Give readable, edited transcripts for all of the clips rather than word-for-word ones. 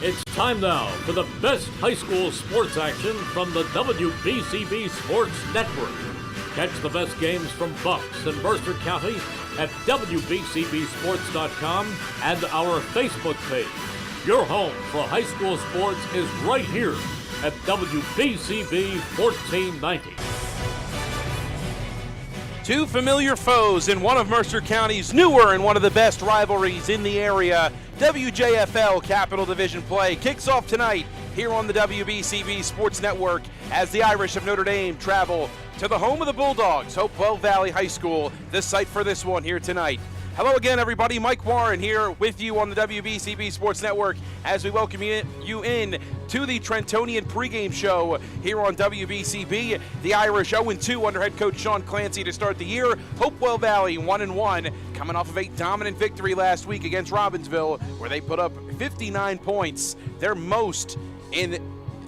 It's time now for the best high school sports action from the WBCB Sports Network. Catch the best games from Bucks and Mercer County at WBCBSports.com and our Facebook page. Your home for high school sports is right here at WBCB 1490. Two familiar foes in one of Mercer County's newer and one of the best rivalries in the area. WJFL Capital Division play kicks off tonight here on the WBCB Sports Network as the Irish of Notre Dame travel to the home of the Bulldogs, Hopewell Valley High School, the site for this one here tonight. Hello again, everybody. Mike Warren here with you on the WBCB Sports Network as we welcome you in to the Trentonian pregame show here on WBCB. The Irish 0-2 under head coach Sean Clancy to start the year. Hopewell Valley 1-1, coming off of a dominant victory last week against Robbinsville, where they put up 59 points, their most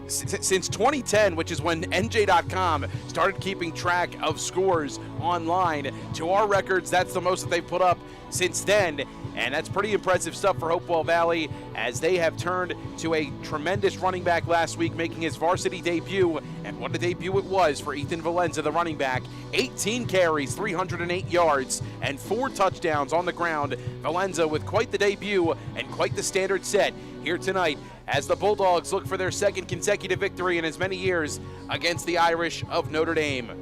since 2010, which is when NJ.com started keeping track of scores online. To our records, that's the most that they've put up since then, and that's pretty impressive stuff for Hopewell Valley, as they have turned to a tremendous running back last week, making his varsity debut, and what a debut it was for Ethan Valenza, the running back. 18 carries, 308 yards, and 4 touchdowns on the ground. Valenza with quite the debut and quite the standard set here tonight as the Bulldogs look for their second consecutive victory in as many years against the Irish of Notre Dame.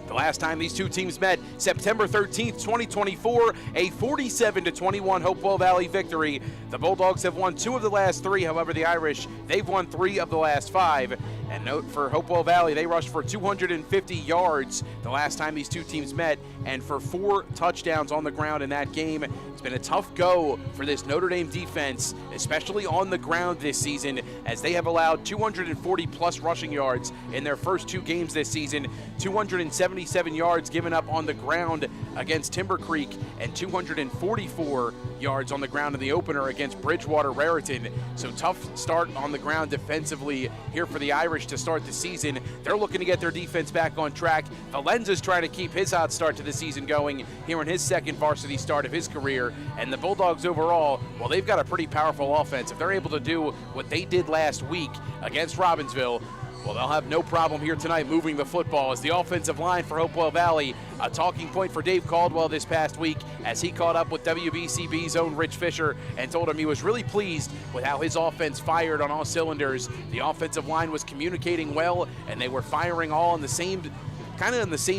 The last time these two teams met, September 13th, 2024, a 47-21 Hopewell Valley victory. The Bulldogs have won 2 of the last 3, however the Irish, they've won 3 of the last 5. And note for Hopewell Valley, they rushed for 250 yards the last time these two teams met, and for 4 touchdowns on the ground in that game. It's been a tough go for this Notre Dame defense, especially on the ground this season, as they have allowed 240-plus rushing yards in their first 2 games this season, 277 yards given up on the ground against Timber Creek, and 244 yards on the ground in the opener against Bridgewater Raritan. So tough start on the ground defensively here for the Irish to start the season. They're looking to get their defense back on track. Valenza's trying to keep his hot start to the season going here in his second varsity start of his career. And the Bulldogs overall, well, they've got a pretty powerful offense. If they're able to do what they did last week against Robbinsville, well, they'll have no problem here tonight moving the football, as the offensive line for Hopewell Valley, a talking point for Dave Caldwell this past week as he caught up with WBCB's own Rich Fisher and told him he was really pleased with how his offense fired on all cylinders. The offensive line was communicating well, and they were firing all in the same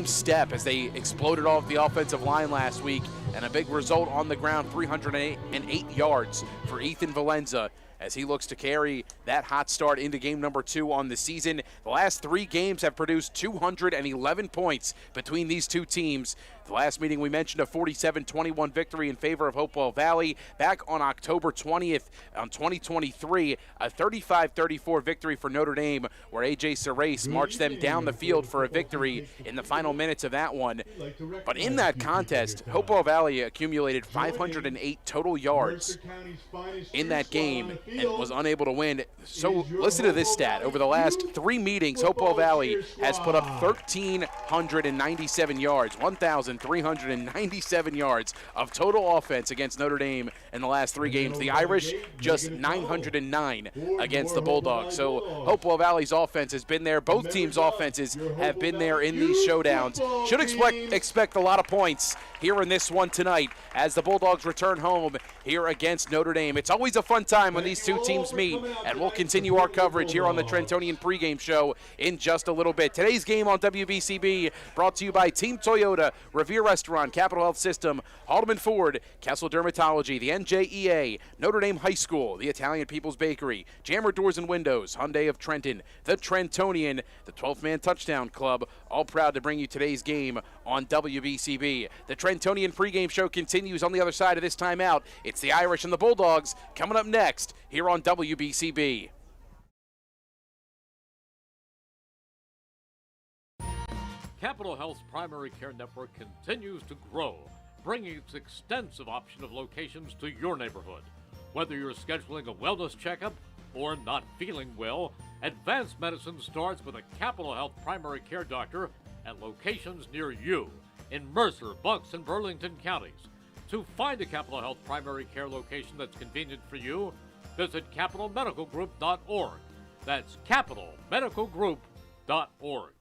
step as they exploded off the offensive line last week, and a big result on the ground, 308 yards for Ethan Valenza, as he looks to carry that hot start into game number 2 on the season. The last 3 games have produced 211 points between these two teams. The last meeting we mentioned, a 47-21 victory in favor of Hopewell Valley. Back on October 20th, 2023, a 35-34 victory for Notre Dame, where A.J. Serace marched them down the field for a victory in the final minutes of that one. But in that contest, Hopewell Valley accumulated 508 total yards in that game and was unable to win. So listen to this stat. Over the last 3 meetings, Hopewell Valley has put up 1,397 yards, 1,397 yards of total offense against Notre Dame in the last 3 games. The Irish just 909 against the Bulldogs. So Hopewell Valley's offense has been there. Both teams' offenses have been there in these showdowns. Should expect a lot of points here in this one tonight as the Bulldogs return home here against Notre Dame. It's always a fun time when these two teams meet, and we'll continue our coverage here on the Trentonian pregame show in just a little bit. Today's game on WBCB brought to you by Team Toyota, Revere Restaurant, Capital Health System, Haldeman Ford, Kessel Dermatology, the NJEA, Notre Dame High School, the Italian People's Bakery, Jammer Doors and Windows, Hyundai of Trenton, the Trentonian, the 12th Man Touchdown Club, all proud to bring you today's game on WBCB. The Trentonian pregame show continues on the other side of this timeout. It's the Irish and the Bulldogs coming up next here on WBCB. Capital Health's primary care network continues to grow, bringing its extensive option of locations to your neighborhood. Whether you're scheduling a wellness checkup or not feeling well, advanced medicine starts with a Capital Health primary care doctor at locations near you in Mercer, Bucks, and Burlington counties. To find a Capital Health primary care location that's convenient for you, visit capitalmedicalgroup.org. That's capitalmedicalgroup.org.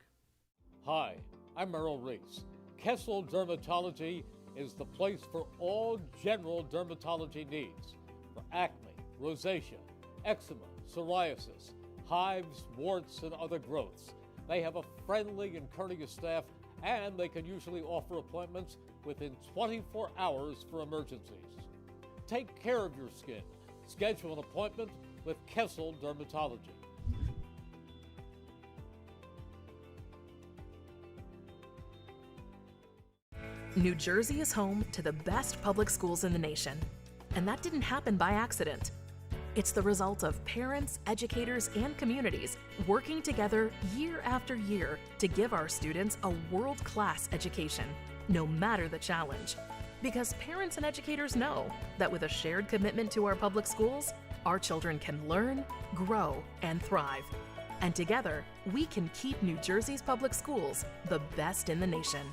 Hi, I'm Merrill Reese. Kessel Dermatology is the place for all general dermatology needs for acne, rosacea, eczema, psoriasis, hives, warts, and other growths. They have a friendly and courteous staff, and they can usually offer appointments within 24 hours for emergencies. Take care of your skin. Schedule an appointment with Kessel Dermatology. New Jersey is home to the best public schools in the nation, and that didn't happen by accident. It's the result of parents, educators, and communities working together year after year to give our students a world-class education, no matter the challenge. Because parents and educators know that with a shared commitment to our public schools, our children can learn, grow, and thrive. And together, we can keep New Jersey's public schools the best in the nation.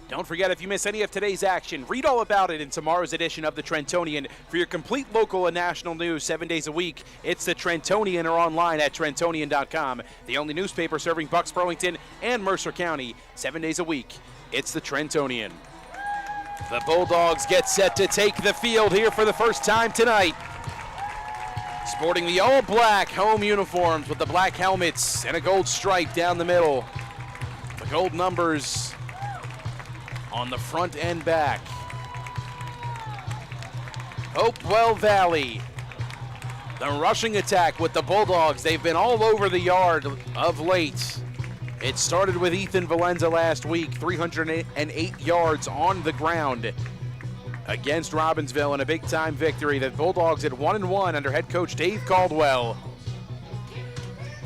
Don't forget, if you miss any of today's action, read all about it in tomorrow's edition of the Trentonian. For your complete local and national news 7 days a week, it's the Trentonian or online at Trentonian.com. The only newspaper serving Bucks, Burlington, and Mercer County 7 days a week. It's the Trentonian. The Bulldogs get set to take the field here for the first time tonight. Sporting the all-black home uniforms with the black helmets and a gold stripe down the middle. The gold numbers on the front and back. Hopewell Valley. The rushing attack with the Bulldogs. They've been all over the yard of late. It started with Ethan Valenza last week, 308 yards on the ground against Robbinsville in a big-time victory. The Bulldogs at 1-1 under head coach Dave Caldwell.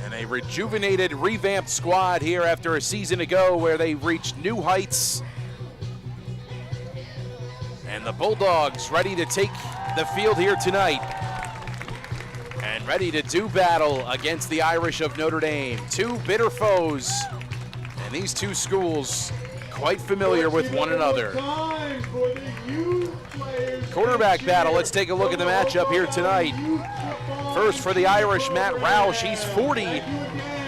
And a rejuvenated, revamped squad here after a season ago where they reached new heights. And the Bulldogs ready to take the field here tonight and ready to do battle against the Irish of Notre Dame. Two bitter foes, and these two schools quite familiar with one another. Quarterback battle, let's take a look at the matchup here tonight. First for the Irish, Matt Roush. He's 40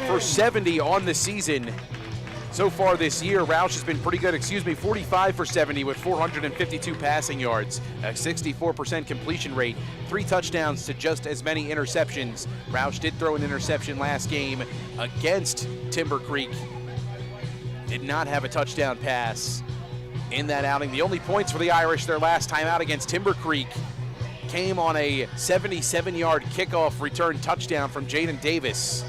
for 70 on the season. So far this year, Roush has been pretty good, 45 for 70 with 452 passing yards, a 64% completion rate, 3 touchdowns to just as many interceptions. Roush did throw an interception last game against Timber Creek. Did not have a touchdown pass in that outing. The only points for the Irish their last time out against Timber Creek came on a 77-yard kickoff return touchdown from Jaden Davis.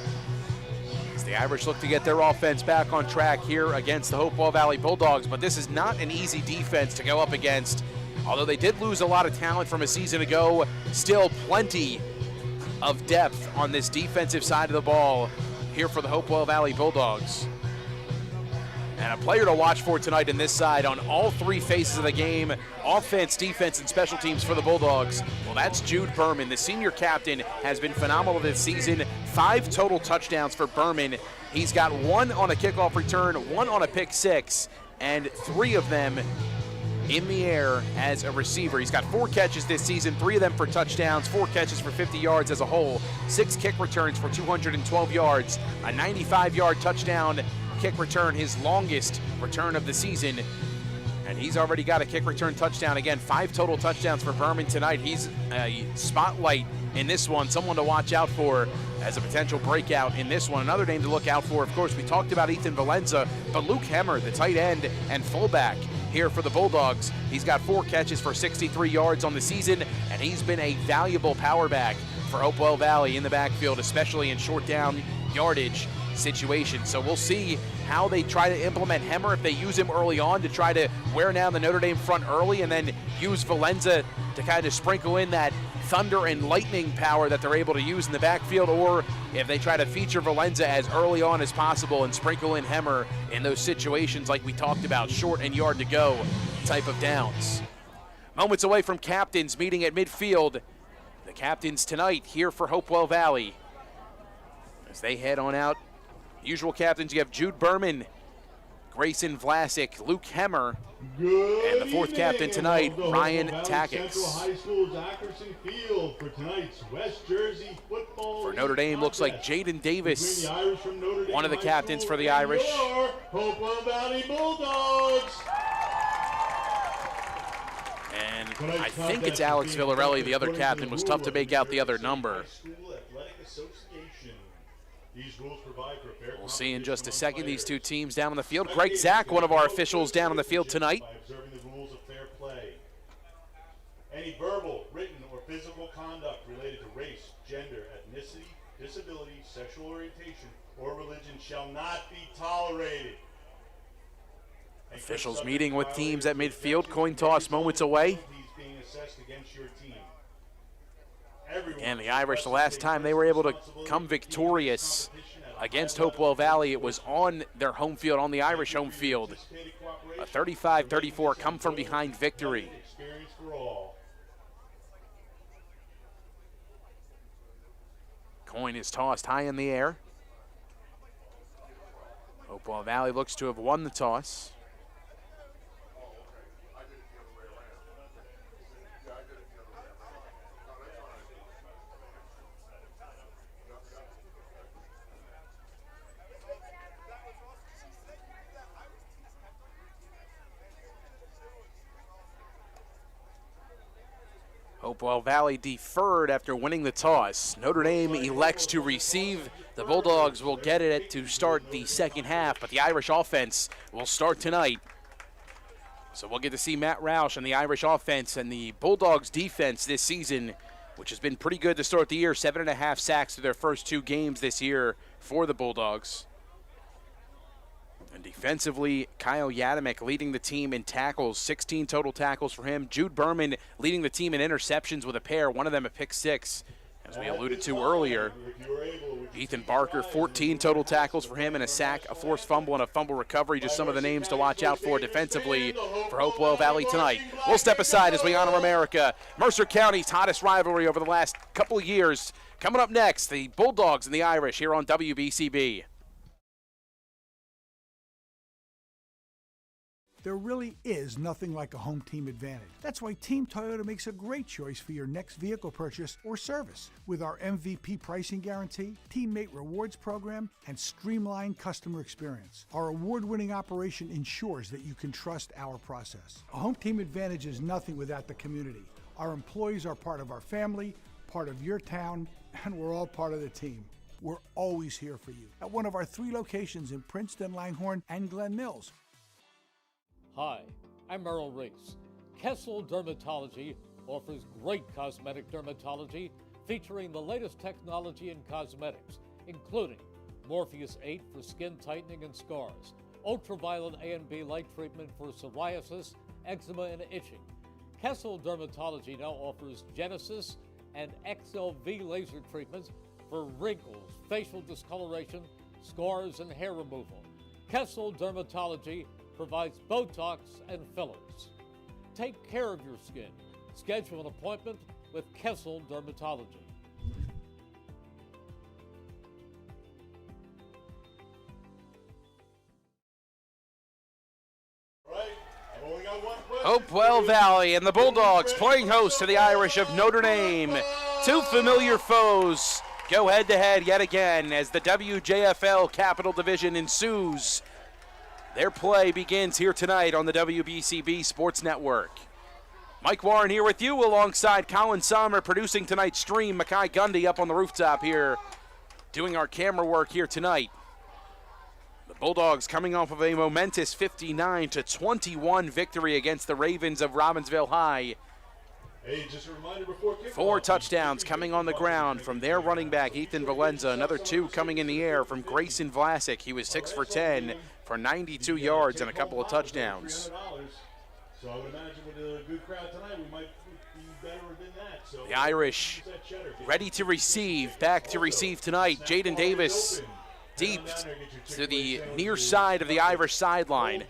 The Irish look to get their offense back on track here against the Hopewell Valley Bulldogs, but this is not an easy defense to go up against. Although they did lose a lot of talent from a season ago, still plenty of depth on this defensive side of the ball here for the Hopewell Valley Bulldogs. And a player to watch for tonight in this side on all 3 phases of the game, offense, defense, and special teams for the Bulldogs. Well, that's Jude Berman. The senior captain has been phenomenal this season. 5 total touchdowns for Berman. He's got 1 on a kickoff return, 1 on a pick 6, and 3 of them in the air as a receiver. He's got 4 catches this season, 3 of them for touchdowns, 4 catches for 50 yards as a whole, 6 kick returns for 212 yards, a 95-yard touchdown kick return, his longest return of the season. And he's already got a kick return touchdown. Again, 5 total touchdowns for Berman tonight. He's a spotlight in this one, someone to watch out for as a potential breakout in this one. Another name to look out for, of course, we talked about Ethan Valenza, but Luke Hemmer, the tight end and fullback here for the Bulldogs. He's got 4 catches for 63 yards on the season, and he's been a valuable power back for Hopewell Valley in the backfield, especially in short down yardage situation. So we'll see how they try to implement Hemmer, if they use him early on to try to wear down the Notre Dame front early and then use Valenza to kind of sprinkle in that thunder and lightning power that they're able to use in the backfield, or if they try to feature Valenza as early on as possible and sprinkle in Hemmer in those situations like we talked about, short and yard to go type of downs. Moments away from captains meeting at midfield. The captains tonight here for Hopewell Valley as they head on out. Usual captains, you have Jude Berman, Grayson Vlasic, Luke Hemmer, and the fourth captain tonight, Ryan Tackett. For Notre Dame, looks like Jaden Davis, one of the captains for the Irish. Hopewell Valley Bulldogs. And I think it's Alex Villarelli, the other captain. Was tough to make out the other number. We'll see in just a second these two teams down on the field. Greg Zach, one of our officials down on the field tonight. Any verbal, written, or physical conduct related to race, gender, ethnicity, disability, sexual orientation, or religion shall not be tolerated. Officials meeting with teams at midfield, coin toss moments away. And the Irish, the last time they were able to come victorious against Hopewell Valley, it was on their home field, on the Irish home field. A 35-34 come from behind victory. Coin is tossed high in the air. Hopewell Valley looks to have won the toss. Hopewell Valley deferred after winning the toss. Notre Dame elects to receive. The Bulldogs will get it to start the second half, but the Irish offense will start tonight. So we'll get to see Matt Roush and the Irish offense and the Bulldogs defense this season, which has been pretty good to start the year. 7.5 sacks through their first 2 games this year for the Bulldogs. And defensively, Kyle Yadamek leading the team in tackles, 16 total tackles for him. Jude Berman leading the team in interceptions with a pair, one of them a pick 6, as we alluded to earlier. Ethan Barker, 14 total tackles for him and a sack, a forced fumble, and a fumble recovery. Just some of the names to watch out for defensively for Hopewell Valley tonight. We'll step aside as we honor America. Mercer County's hottest rivalry over the last couple of years. Coming up next, the Bulldogs and the Irish here on WBCB. There really is nothing like a home team advantage. That's why Team Toyota makes a great choice for your next vehicle purchase or service. With our MVP pricing guarantee, teammate rewards program, and streamlined customer experience, our award-winning operation ensures that you can trust our process. A home team advantage is nothing without the community. Our employees are part of our family, part of your town, and we're all part of the team. We're always here for you at one of our 3 locations in Princeton, Langhorne, and Glen Mills. Hi, I'm Merrill Reese. Kessel Dermatology offers great cosmetic dermatology featuring the latest technology in cosmetics, including Morpheus 8 for skin tightening and scars, ultraviolet A and B light treatment for psoriasis, eczema, and itching. Kessel Dermatology now offers Genesis and XLV laser treatments for wrinkles, facial discoloration, scars, and hair removal. Kessel Dermatology provides Botox and fillers. Take care of your skin. Schedule an appointment with Kessel Dermatology. Hopewell Valley and the Bulldogs playing host to the Irish of Notre Dame. 2 familiar foes go head-to-head yet again as the WJFL Capital Division ensues. Their play begins here tonight on the WBCB Sports Network. Mike Warren here with you alongside Colin Sommer producing tonight's stream. Mackay Gundy up on the rooftop here doing our camera work here tonight. The Bulldogs coming off of a momentous 59-21 victory against the Ravens of Robbinsville High. Hey, just a reminder before kickoff, 4 touchdowns coming on the ground from their running back, Ethan Valenza. Another 2 coming in the air from Grayson Vlasic. He was 6 for 10 for 92 yards and a couple of touchdowns. So I would imagine with a good crowd tonight, we might be better than that. So the Irish ready to receive, back to receive tonight. Jaden Davis deep to the near side of the Irish sideline.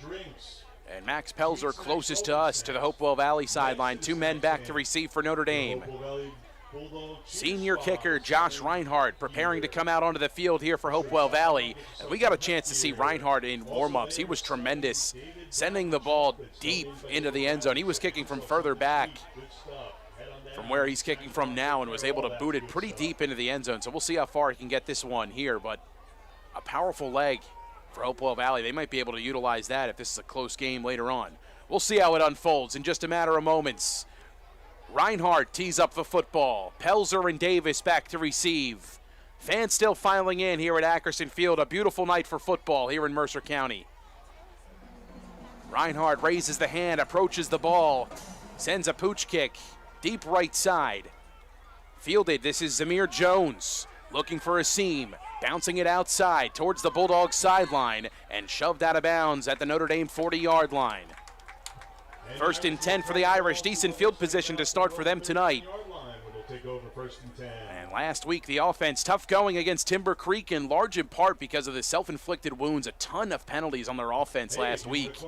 And Max Pelzer closest to us to the Hopewell Valley sideline. 2 men back to receive for Notre Dame. Senior kicker Josh Reinhardt preparing to come out onto the field here for Hopewell Valley. And we got a chance to see Reinhardt in warm-ups. He was tremendous, sending the ball deep into the end zone. He was kicking from further back from where he's kicking from now and was able to boot it pretty deep into the end zone. So we'll see how far he can get this one here, but a powerful leg for Hopewell Valley. They might be able to utilize that if this is a close game later on. We'll see how it unfolds in just a matter of moments. Reinhardt tees up the football. Pelzer and Davis back to receive. Fans still filing in here at Ackerson Field. A beautiful night for football here in Mercer County. Reinhardt raises the hand, approaches the ball, sends a pooch kick, deep right side. Fielded, this is Zamir Jones, looking for a seam, bouncing it outside towards the Bulldogs sideline, and shoved out of bounds at the Notre Dame 40-yard line. 1st and 10 for the Irish. Decent field position to start for them tonight. And last week, the offense tough going against Timber Creek, in large in part because of the self-inflicted wounds. A ton of penalties on their offense last week.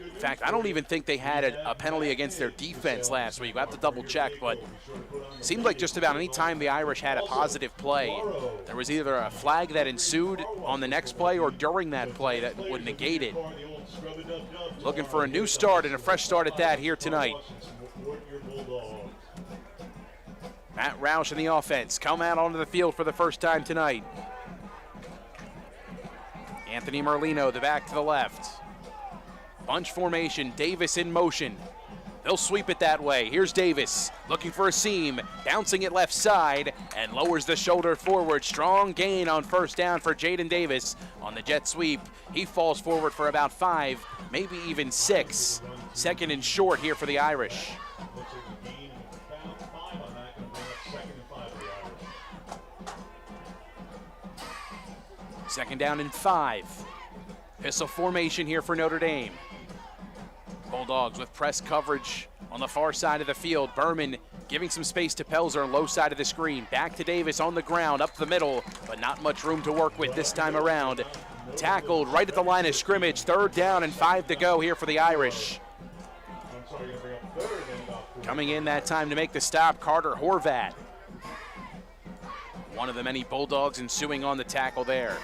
In fact, I don't even think they had a penalty against their defense last week. We'll have to double check, but it seemed like just about any time the Irish had a positive play, there was either a flag that ensued on the next play or during that play that would negate it. Looking for a new start and a fresh start at that here tonight. Matt Roush and the offense come out onto the field for the first time tonight. Anthony Merlino, the back to the left. Bunch formation, Davis in motion. They'll sweep it that way. Here's Davis looking for a seam, bouncing it left side, and lowers the shoulder forward. Strong gain on 1st down for Jaden Davis on the jet sweep. He falls forward for about 5, maybe even 6. 2nd and short here for the Irish. Second down and 5. Pistol formation here for Notre Dame. Bulldogs with press coverage on the far side of the field. Berman giving some space to Pelzer on low side of the screen. Back to Davis on the ground, up the middle, but not much room to work with this time around. Tackled right at the line of scrimmage. 3rd down and 5 to go here for the Irish. Coming in that time to make the stop, Carter Horvat. One of the many Bulldogs ensuing on the tackle there.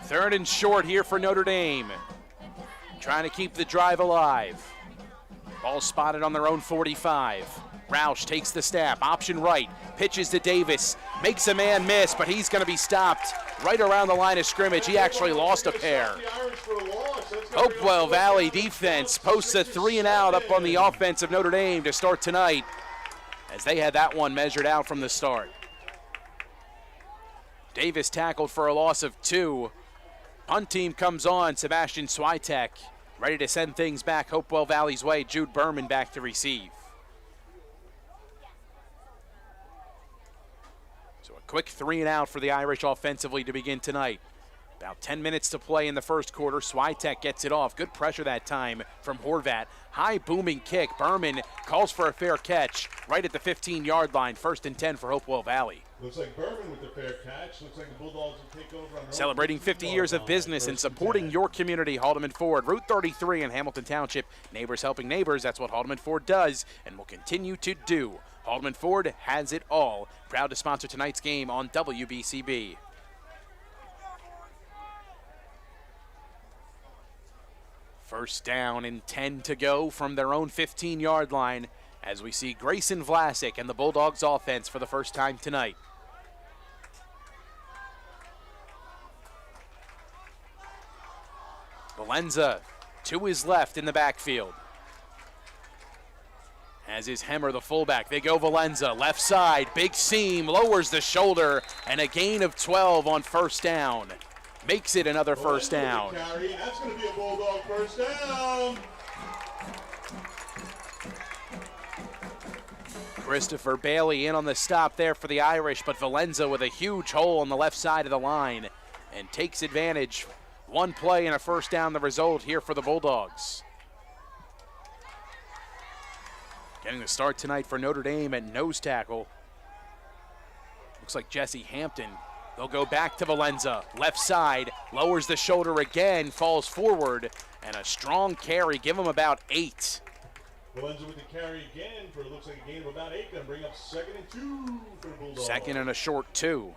Third and short here for Notre Dame. Trying to keep the drive alive. Ball spotted on their own 45. Roush takes the snap, option right, pitches to Davis, makes a man miss, but he's going to be stopped right around the line of scrimmage. He actually lost a pair. Hopewell Valley defense posts a 3-and-out up on the offense of Notre Dame to start tonight, as they had that one measured out from the start. Davis tackled for a loss of 2. Punt team comes on, Sebastian Switek ready to send things back Hopewell Valley's way. Jude Berman back to receive. So a quick 3-and-out for the Irish offensively to begin tonight. About 10 minutes to play in the first quarter. Switek gets it off. Good pressure that time from Horvat. High booming kick. Berman calls for a fair catch right at the 15-yard line. 1st and 10 for Hopewell Valley. Looks like Berman with the fair catch. Looks like the Bulldogs will take over. Celebrating 50 years of business and supporting your community, Haldeman Ford, Route 33 in Hamilton Township. Neighbors helping neighbors, that's what Haldeman Ford does and will continue to do. Haldeman Ford has it all. Proud to sponsor tonight's game on WBCB. First down and 10 to go from their own 15-yard line as we see Grayson Vlasic and the Bulldogs offense for the first time tonight. Valenza to his left in the backfield. As is Hemmer, the fullback. They go Valenza, left side, big seam, lowers the shoulder, and a gain of 12 on 1st down. Makes it another 1st down. That's going to be a Bulldog 1st down. Christopher Bailey in on the stop there for the Irish, but Valenza with a huge hole on the left side of the line and takes advantage. One play and a 1st down, the result here for the Bulldogs. Getting the start tonight for Notre Dame at nose tackle. Looks like Jesse Hampton. They'll go back to Valenza. Left side, lowers the shoulder again, falls forward, and a strong carry. Give him about 8. Valenza with the carry again for it looks like a gain of about 8. Going to bring up 2nd and 2 for the Bulldogs. 2nd and a short 2.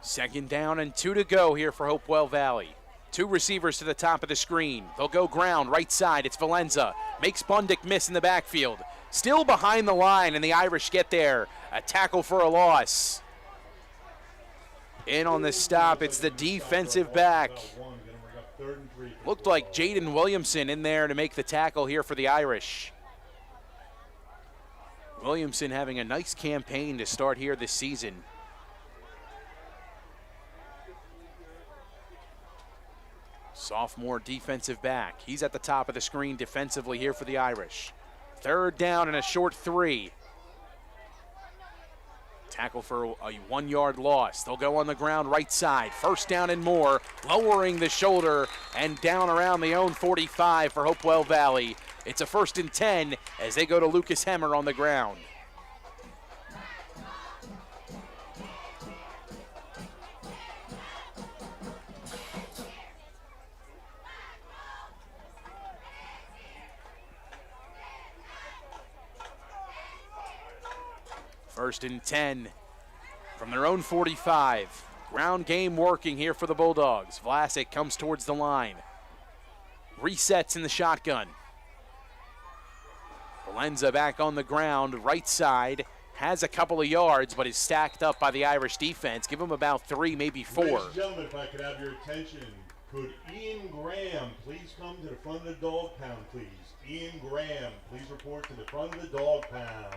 Second down and 2 to go here for Hopewell Valley. 2 receivers to the top of the screen. They'll go ground, right side. It's Valenza. Makes Bundick miss in the backfield. Still behind the line, and the Irish get there. A tackle for a loss. In on the stop, it's the defensive back. Looked like Jaden Williamson in there to make the tackle here for the Irish. Williamson having a nice campaign to start here this season. Sophomore defensive back. He's at the top of the screen defensively here for the Irish. 3rd down and a short 3. Tackle for a 1-yard loss. They'll go on the ground right side. 1st down and more. Lowering the shoulder and down around the own 45 for Hopewell Valley. It's a 1st and 10 as they go to Lucas Hemmer on the ground. First and 10 from their own 45. Ground game working here for the Bulldogs. Vlasic comes towards the line. Resets in the shotgun. Valenza back on the ground, right side. Has a couple of yards, but is stacked up by the Irish defense. Give them about 3, maybe 4. Ladies and gentlemen, if I could have your attention, could Ian Graham please come to the front of the dog pound, please? Ian Graham, please report to the front of the dog pound.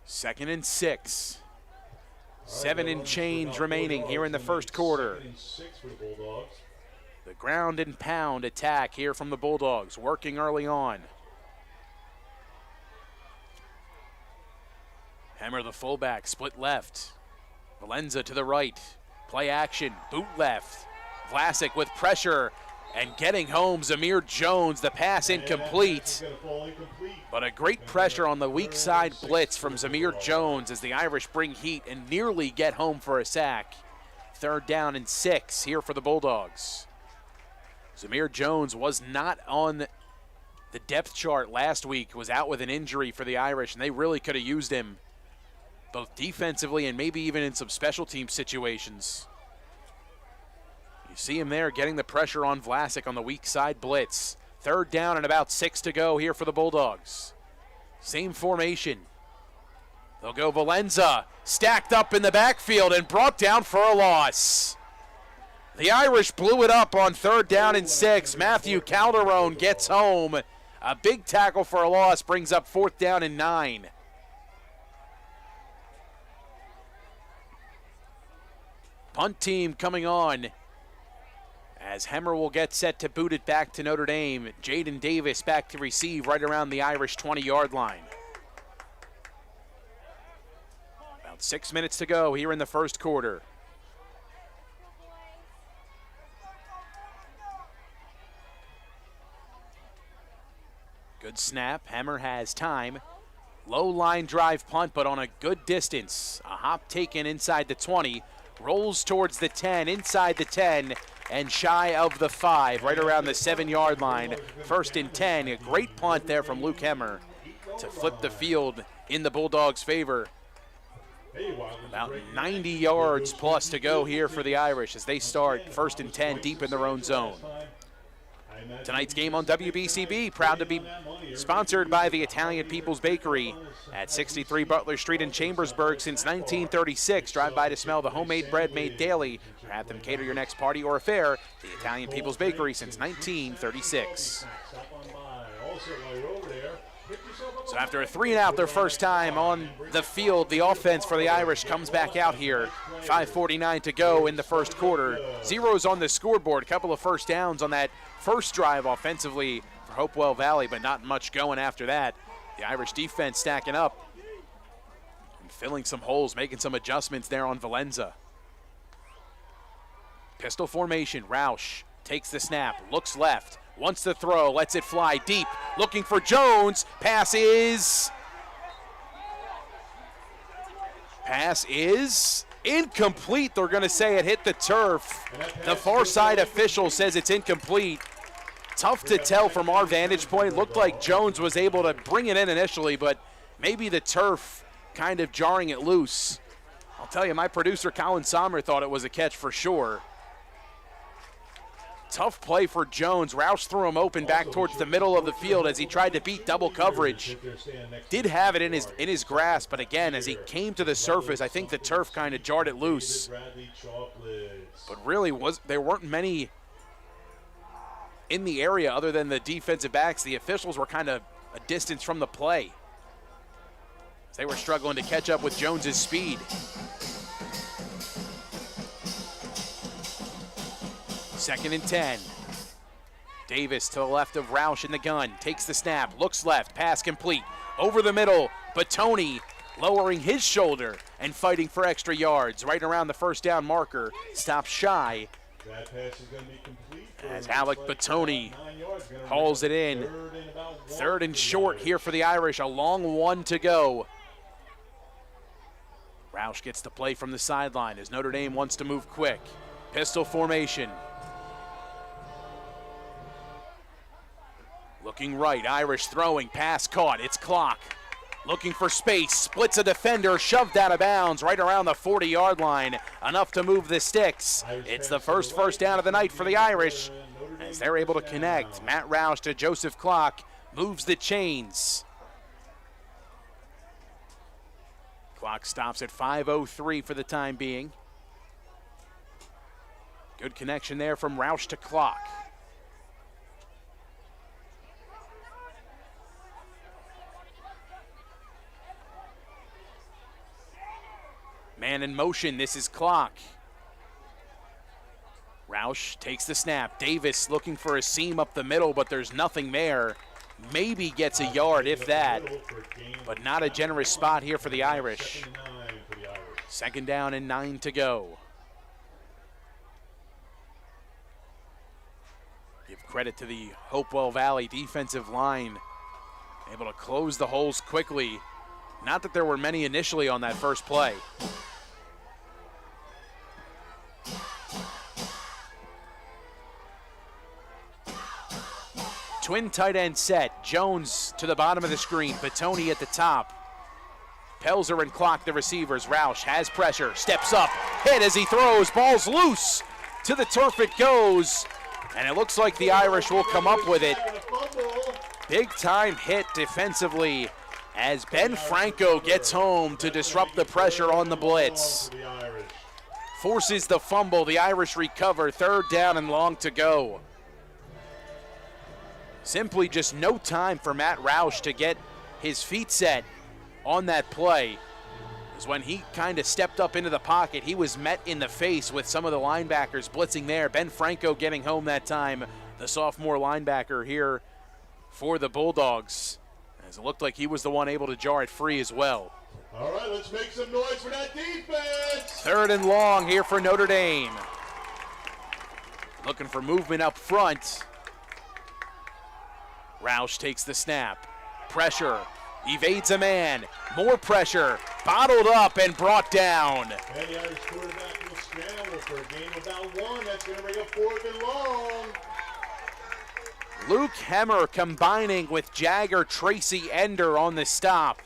2nd and 6. 7 and change remaining here in the first quarter. 2nd and 6 for the Bulldogs. The ground and pound attack here from the Bulldogs, working early on. Hemmer, the fullback, split left. Valenza to the right. Play action, boot left. Vlasic with pressure and getting home. Zamir Jones, the pass incomplete. But a great pressure on the weak side blitz from Zamir Jones as the Irish bring heat and nearly get home for a sack. 3rd down and 6 here for the Bulldogs. Zamir Jones was not on the depth chart last week, was out with an injury for the Irish, and they really could have used him both defensively and maybe even in some special team situations. You see him there getting the pressure on Vlasic on the weak side blitz. 3rd down and about 6 to go here for the Bulldogs. Same formation. They'll go Valenza, stacked up in the backfield and brought down for a loss. The Irish blew it up on 3rd down and 6. Matthew Calderon gets home. A big tackle for a loss brings up 4th down and 9. Punt team coming on as Hemmer will get set to boot it back to Notre Dame. Jaden Davis back to receive right around the Irish 20-yard line. About 6 minutes to go here in the first quarter. Good snap. Hemmer has time. Low line drive punt, but on a good distance. A hop taken inside the 20. Rolls towards the 10, inside the 10, and shy of the 5, right around the 7-yard line. 1st and 10. A great punt there from Luke Hemmer to flip the field in the Bulldogs' favor. About 90 yards plus to go here for the Irish as they start 1st and 10 deep in their own zone. Tonight's game on WBCB, proud to be sponsored by the Italian People's Bakery at 63 Butler Street in Chambersburg since 1936. Drive by to smell the homemade bread made daily, or have them cater your next party or affair. The Italian People's Bakery since 1936. So after a 3-and-out their first time on the field, the offense for the Irish comes back out here. 5:49 to go in the first quarter. Zeros on the scoreboard, a couple of first downs on that first drive offensively for Hopewell Valley, but not much going after that. The Irish defense stacking up. filling some holes, making some adjustments there on Valenza. Pistol formation, Roush takes the snap, looks left, wants to throw, lets it fly deep, looking for Jones. Pass is incomplete. They're going to say it hit the turf. The far side official says it's incomplete. Tough to tell from our vantage point. Looked like Jones was able to bring it in initially, but maybe the turf kind of jarring it loose. I'll tell you, my producer Colin Sommer thought it was a catch for sure. Tough play for Jones. Roush threw him open back towards the middle of the field as he tried to beat double coverage. Did have it in his grasp, but again, as he came to the surface, I think the turf kind of jarred it loose. But really, there weren't many in the area other than the defensive backs. The officials were kind of a distance from the play. They were struggling to catch up with Jones's speed. Second and 10. Davis to the left of Roush in the gun. Takes the snap, looks left, pass complete. Over the middle, Batoni lowering his shoulder and fighting for extra yards. Right around the first down marker. Stops shy. That pass is going to be complete. As Alec Batoni hauls it in. Third and short here for the Irish. A long one to go. Roush gets the play from the sideline as Notre Dame wants to move quick. Pistol formation. Looking right, Irish throwing, pass caught, it's clock. Looking for space, splits a defender, shoved out of bounds right around the 40-yard line. Enough to move the sticks. It's the first down of the night for the Irish as they're able to connect. Matt Roush to Joseph Clock, moves the chains. Clock stops at 5:03 for the time being. Good connection there from Roush to Clock. Man in motion, this is Clock. Roush takes the snap. Davis looking for a seam up the middle, but there's nothing there. Maybe gets a yard, if that, but not a generous spot here for the Irish. Second down and 9 to go. Give credit to the Hopewell Valley defensive line. Able to close the holes quickly. Not that there were many initially on that first play. Twin tight end set. Jones to the bottom of the screen. Batoni at the top. Pelzer and Clock the receivers. Roush has pressure. Steps up. Hit as he throws. Ball's loose. To the turf it goes. And it looks like the Irish will come up with it. Big time hit defensively as Ben Franco gets home to disrupt the pressure on the blitz. Forces the fumble. The Irish recover. Third down and long to go. Simply just no time for Matt Roush to get his feet set on that play. Because when he kind of stepped up into the pocket, he was met in the face with some of the linebackers blitzing there. Ben Franco getting home that time, the sophomore linebacker here for the Bulldogs. As it looked like he was the one able to jar it free as well. All right, let's make some noise for that defense. Third and long here for Notre Dame. Looking for movement up front. Roush takes the snap. Pressure. Evades a man. More pressure. Bottled up and brought down. And the Irish quarterback will scramble for a gain without one. That's going to bring up fourth and long. Luke Hemmer combining with Jagger Tracy Ender on the stop.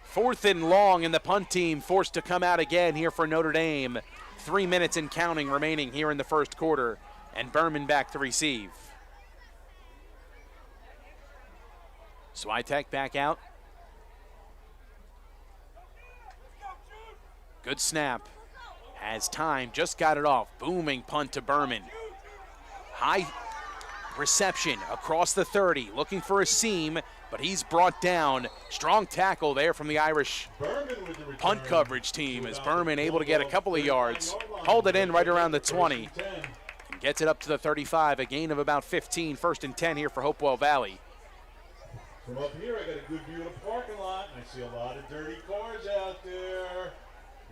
Fourth and long, and the punt team forced to come out again here for Notre Dame. 3 minutes and counting remaining here in the first quarter. And Berman back to receive. Switek back out. Good snap. Has time, just got it off. Booming punt to Berman. High reception across the 30. Looking for a seam, but he's brought down. Strong tackle there from the Irish punt coverage team as Berman able to get a couple of yards. Hauled it in right around the 20. Gets it up to the 35, a gain of about 15. First and 10 here for Hopewell Valley. From up here, I got a good view of the parking lot, and I see a lot of dirty cars out there.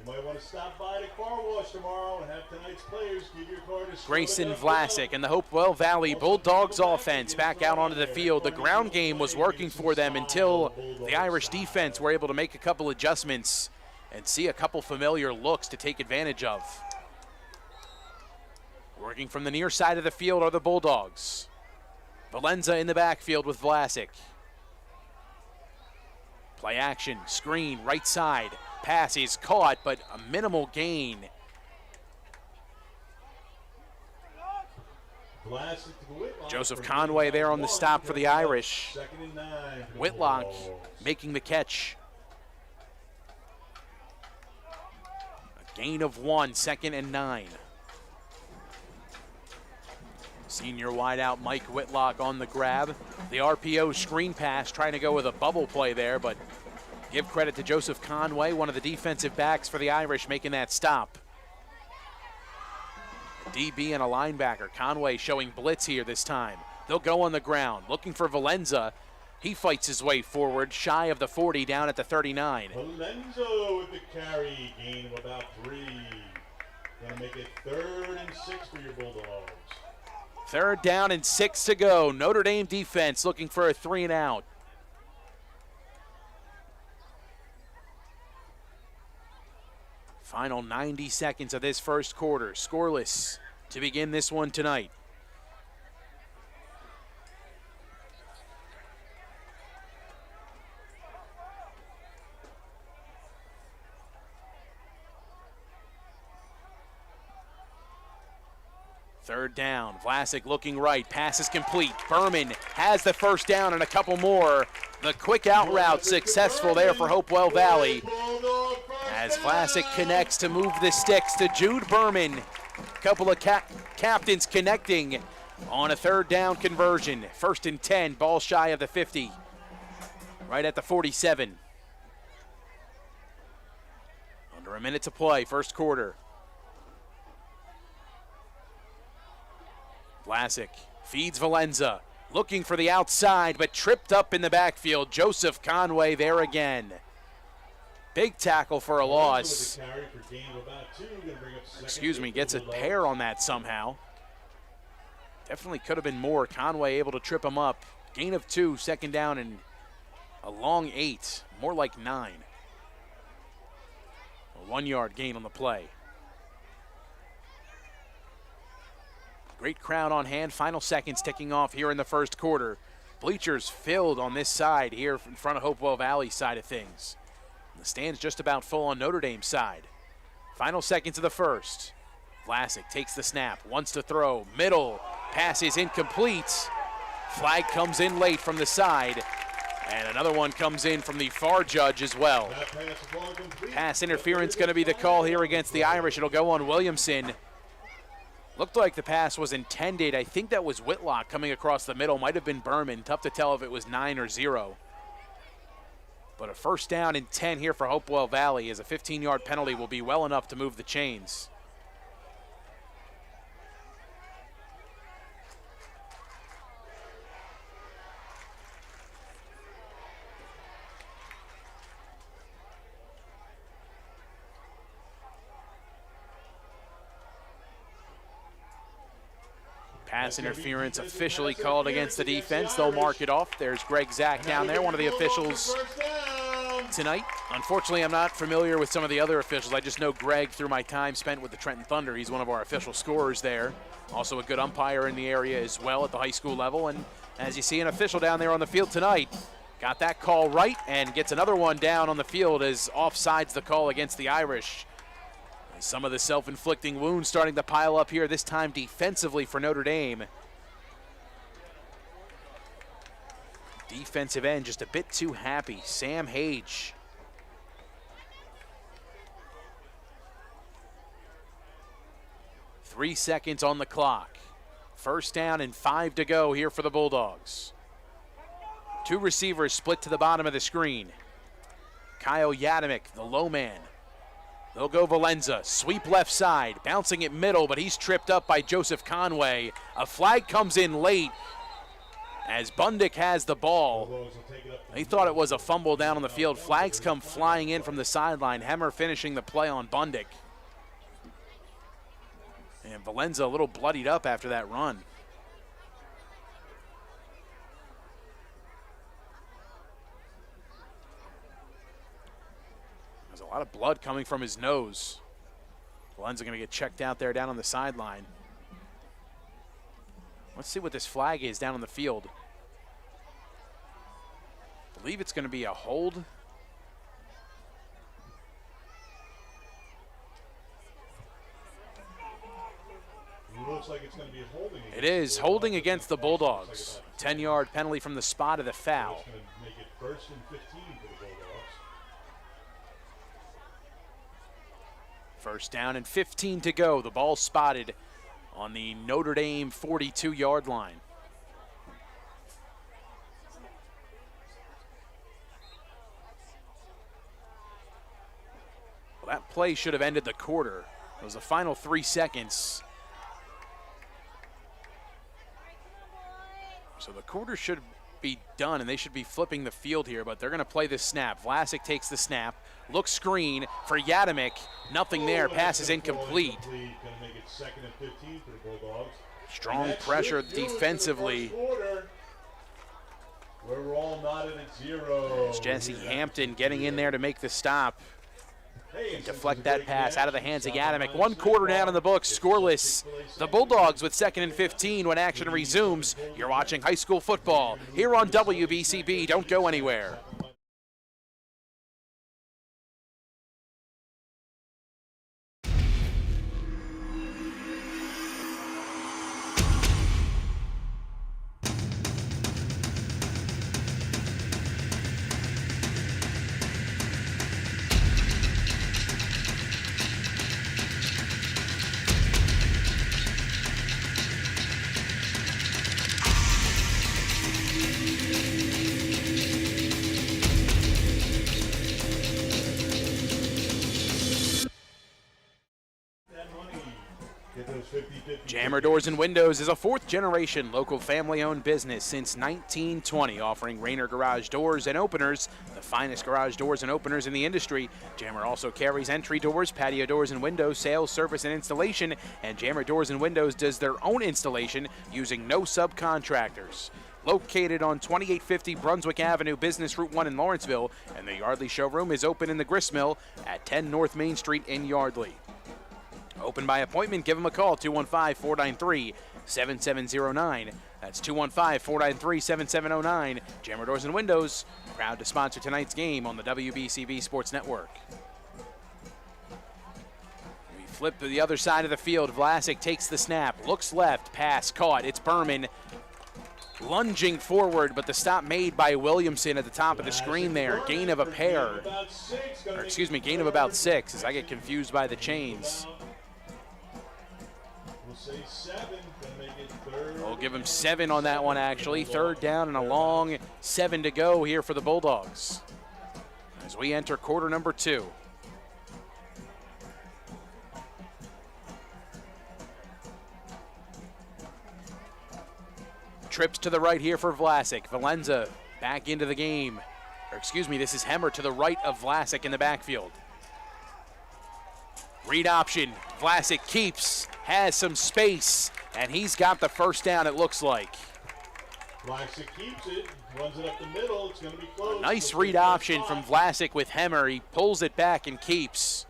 You might want to stop by the car wash tomorrow and have tonight's players give your car to Grayson Vlasic and the Hopewell Valley Bulldogs offense back out onto the field. The ground game was working for them until the Irish defense were able to make a couple adjustments and see a couple familiar looks to take advantage of. Working from the near side of the field are the Bulldogs. Valenza in the backfield with Vlasic. Play action, screen, right side. Pass is caught, but a minimal gain. Joseph Conway there on the stop for the Irish. Whitlock making the catch. A gain of 1, 2nd and 9. Senior wideout Mike Whitlock on the grab. The RPO screen pass, trying to go with a bubble play there, but give credit to Joseph Conway, one of the defensive backs for the Irish, making that stop. A DB and a linebacker. Conway showing blitz here this time. They'll go on the ground, looking for Valenza. He fights his way forward, shy of the 40, down at the 39. Valenza with the carry, gain of about 3. Gonna make it 3rd and 6 for your Bulldogs. 3rd down and 6 to go. Notre Dame defense looking for a 3 and out. Final 90 seconds of this first quarter. Scoreless to begin this one tonight. Third down, Vlasic looking right, pass is complete. Berman has the first down and a couple more. The quick out route successful there for Hopewell Valley. As Vlasic connects to move the sticks to Jude Berman. A couple of captains connecting on a 3rd down conversion. 1st and 10, ball shy of the 50. Right at the 47. Under a minute to play, first quarter. Vlasic feeds Valenza, looking for the outside, but tripped up in the backfield. Joseph Conway there again. Big tackle for a loss. Excuse me, gets a pair on that somehow. Definitely could have been more. Conway able to trip him up. Gain of 2, 2nd down and a long 8, more like 9. A 1-yard gain on the play. Great crowd on hand. Final seconds ticking off here in the first quarter. Bleachers filled on this side here in front of Hopewell Valley side of things. The stand's just about full on Notre Dame's side. Final seconds of the first. Vlasic takes the snap, wants to throw, middle, pass is incomplete. Flag comes in late from the side, and another one comes in from the far judge as well. Pass interference going to be the call here against the Irish. It'll go on Williamson. Looked like the pass was intended. I think that was Whitlock coming across the middle. Might have been Berman. Tough to tell if it was 9 or 0. But a 1st down and 10 here for Hopewell Valley, as a 15-yard penalty will be well enough to move the chains. Pass interference officially called against the defense. They'll mark it off. There's Greg Zach down there, one of the officials tonight. Unfortunately, I'm not familiar with some of the other officials. I just know Greg through my time spent with the Trenton Thunder. He's one of our official scorers there. Also a good umpire in the area as well at the high school level. And as you see, an official down there on the field tonight. Got that call right and gets another one down on the field as offsides the call against the Irish. Some of the self-inflicting wounds starting to pile up here, this time defensively for Notre Dame. Defensive end just a bit too happy. Sam Hage. Three seconds on the clock. 1st down and 5 to go here for the Bulldogs. 2 receivers split to the bottom of the screen. Kyle Yadamick, the low man. They'll go Valenza, sweep left side, bouncing it middle, but he's tripped up by Joseph Conway. A flag comes in late. as Bundick has the ball. He thought it was a fumble down on the field. Flags come flying in from the sideline. Hemmer finishing the play on Bundick. And Valenza a little bloodied up after that run. There's a lot of blood coming from his nose. Valenza going to get checked out there down on the sideline. Let's see what this flag is down on the field. I believe it's going to be a hold. Looks like it's going to be a holding. It is holding against the Bulldogs. 10-yard penalty from the spot of the foul. It's going to make it 1st and 15 for the Bulldogs. First down and 15 to go. The ball spotted on the Notre Dame 42-yard line. Well, that play should have ended the quarter. It was the final 3 seconds. So the quarter should be done, and they should be flipping the field here, but they're going to play this snap. Vlasic takes the snap, looks screen for Yadimick. Nothing there, pass is incomplete. Going to make it 2nd and 15 for the Bulldogs. Strong pressure defensively. We're all knotted at 0. It's Jesse Hampton getting in there to make the stop. Deflect that pass out of the hands of Yadimick. 1 quarter down in the books, scoreless. The Bulldogs with 2nd and 15 when action resumes. You're watching high school football here on WBCB. Don't go anywhere. Jammer Doors and Windows is a 4th-generation local family-owned business since 1920, offering Rainer garage doors and openers, the finest garage doors and openers in the industry. Jammer also carries entry doors, patio doors and windows, sales, service, and installation, and Jammer Doors and Windows does their own installation using no subcontractors. Located on 2850 Brunswick Avenue, Business Route 1 in Lawrenceville, and the Yardley showroom is open in the Gristmill at 10 North Main Street in Yardley. Open by appointment, give them a call, 215-493-7709. That's 215-493-7709. Jammer Doors and Windows, proud to sponsor tonight's game on the WBCB Sports Network. We flip to the other side of the field. Vlasic takes the snap, looks left, pass caught. It's Berman lunging forward, but the stop made by Williamson at the top of the screen there. Gain of a pair, or excuse me, gain of about 6 as I get confused by the chains. We'll give him 7 on that one, actually. 3rd down and a long 7 to go here for the Bulldogs as we enter quarter number 2. Trips to the right here for Vlasic. Valenza back into the game. Or excuse me, this is Hemmer to the right of Vlasic in the backfield. Read option. Vlasic keeps, has some space, and he's got the first down, it looks like. Vlasic keeps it, runs it up the middle. It's going to be close. Nice read option from Vlasic with Hemmer. He pulls it back and keeps.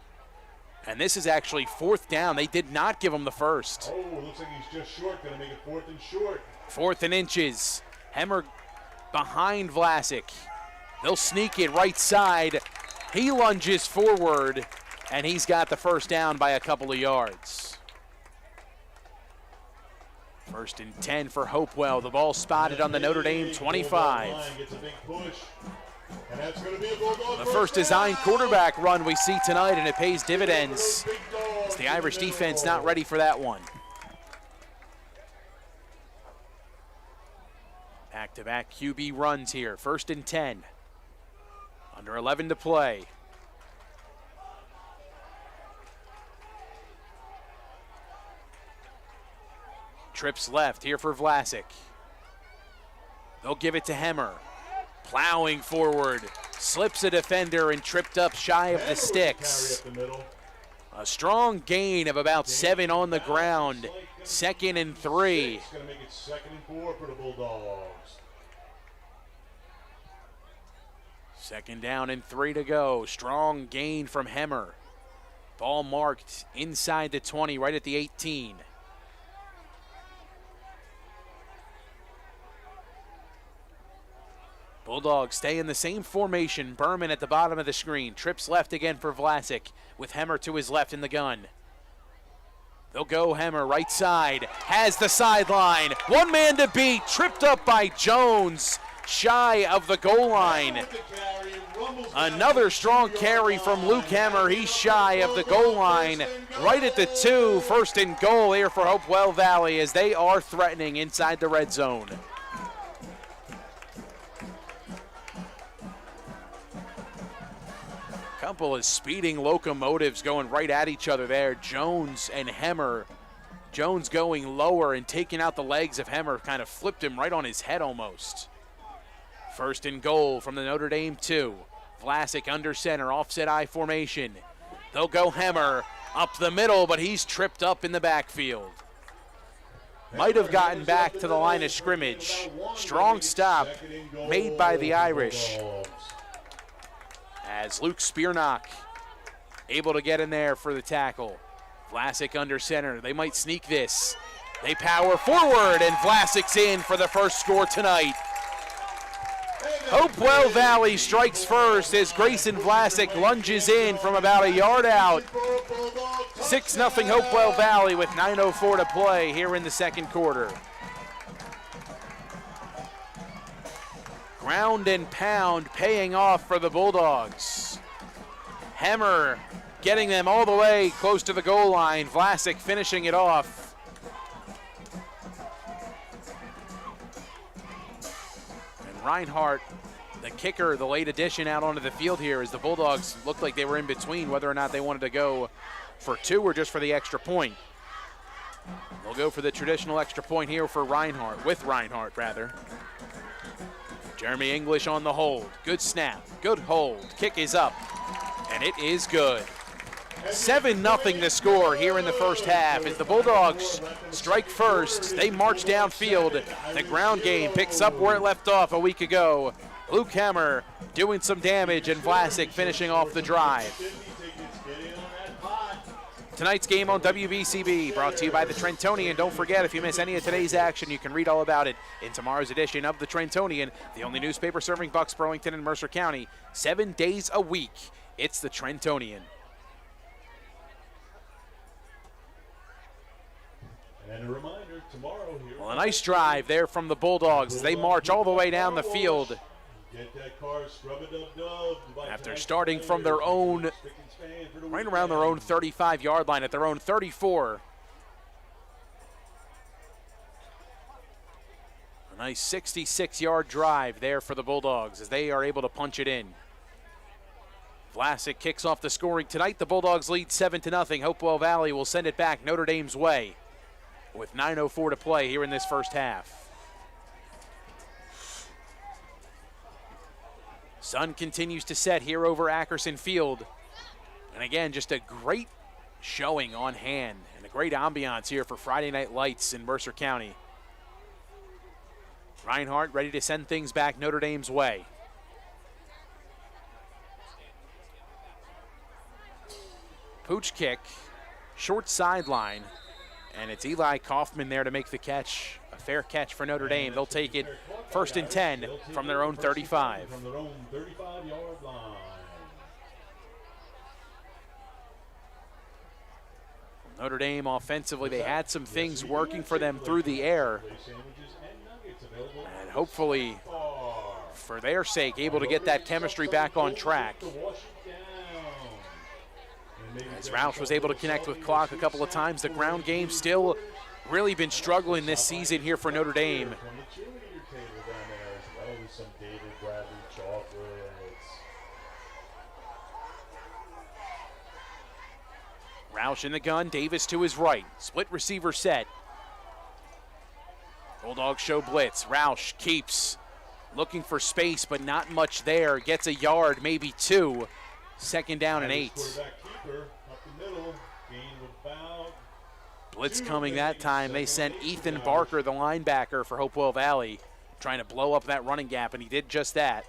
And this is actually 4th down. They did not give him the first. Oh, looks like he's just short. Going to make it 4th and short. 4th and inches. Hemmer behind Vlasic. They'll sneak it right side. He lunges forward, and he's got the first down by a couple of yards. 1st and 10 for Hopewell. The ball spotted on the Notre Dame 25. Gets a big push. And that's going to be a Bulldog The first design quarterback run we see tonight, and it pays dividends. It's the Irish defense not ready for that one. Back-to-back QB runs here. 1st and 10. Under 11 to play. Trips left here for Vlasic. They'll give it to Hemmer. Plowing forward, slips a defender and tripped up shy of the sticks. A strong gain of about 7 on the ground. 2nd and 3. It's going to make it 2nd and 4 for the Bulldogs. 2nd down and 3 to go. Strong gain from Hemmer. Ball marked inside the 20, right at the 18. Bulldogs stay in the same formation. Berman at the bottom of the screen. Trips left again for Vlasic with Hemmer to his left in the gun. They'll go Hemmer right side. Has the sideline. One man to beat. Tripped up by Jones. Shy of the goal line. Another strong carry from Luke Hemmer. He's shy of the goal line. Right at the 2. 1st and goal here for Hopewell Valley as they are threatening inside the red zone. Couple of speeding locomotives going right at each other there. Jones and Hemmer. Jones going lower and taking out the legs of Hemmer. Kind of flipped him right on his head almost. 1st and goal from the Notre Dame 2. Vlasic under center, offset I formation. They'll go Hemmer up the middle, but he's tripped up in the backfield. Might have gotten back to the line of scrimmage. Strong stop made by the Irish. As Luke Spearnock able to get in there for the tackle. Vlasic under center. They might sneak this. They power forward, and Vlasic's in for the first score tonight. Hopewell Valley strikes first as Grayson Vlasic lunges in from about a yard out. 6-0 Hopewell Valley with 9:04 to play here in the 2nd quarter. Ground and pound paying off for the Bulldogs. Hemmer getting them all the way close to the goal line. Vlasic finishing it off. And Reinhardt, the kicker, the late addition out onto the field here as the Bulldogs looked like they were in between whether or not they wanted to go for 2 or just for the extra point. They'll go for the traditional extra point here for Reinhardt, with Reinhardt rather. Jeremy English on the hold. Good snap, good hold. Kick is up, and it is good. 7-0 the score here in the first half as the Bulldogs strike first. They march downfield. The ground game picks up where it left off a week ago. Luke Hemmer doing some damage and Vlasic finishing off the drive. Tonight's game on WBCB brought to you by the Trentonian. Don't forget, if you miss any of today's action, you can read all about it in tomorrow's edition of the Trentonian, the only newspaper serving Bucks, Burlington, and Mercer County. 7 days a week, it's the Trentonian. And a reminder, tomorrow here. Well, a nice drive there from the Bulldogs as they march all the way down the field. Get that car, scrub-a-dub-dub. After starting from their own, right around their own 35-yard line at their own 34. A nice 66-yard drive there for the Bulldogs as they are able to punch it in. Vlasic kicks off the scoring tonight. The Bulldogs lead 7-0. Hopewell Valley will send it back Notre Dame's way with 9:04 to play here in this first half. Sun continues to set here over Ackerson Field. And again, just a great showing on hand and a great ambiance here for Friday Night Lights in Mercer County. Reinhardt ready to send things back Notre Dame's way. Pooch kick, short sideline, and it's Eli Kaufman there to make the catch. A fair catch for Notre Dame. They'll take it 1st and 10 from their own 35. From their own 35-yard line. Notre Dame offensively, they had some things working for them through the air. And hopefully, for their sake, able to get that chemistry back on track. As Roush was able to connect with Clark a couple of times, the ground game still really been struggling this season here for Notre Dame. Roush in the gun, Davis to his right. Split receiver set. Bulldogs show blitz. Roush keeps looking for space, but not much there. Gets a yard, maybe 2. Second down and 8. Quarterback keeper up the middle, gain of about Blitz coming that time. They sent Ethan Barker, the linebacker for Hopewell Valley, trying to blow up that running gap, and he did just that.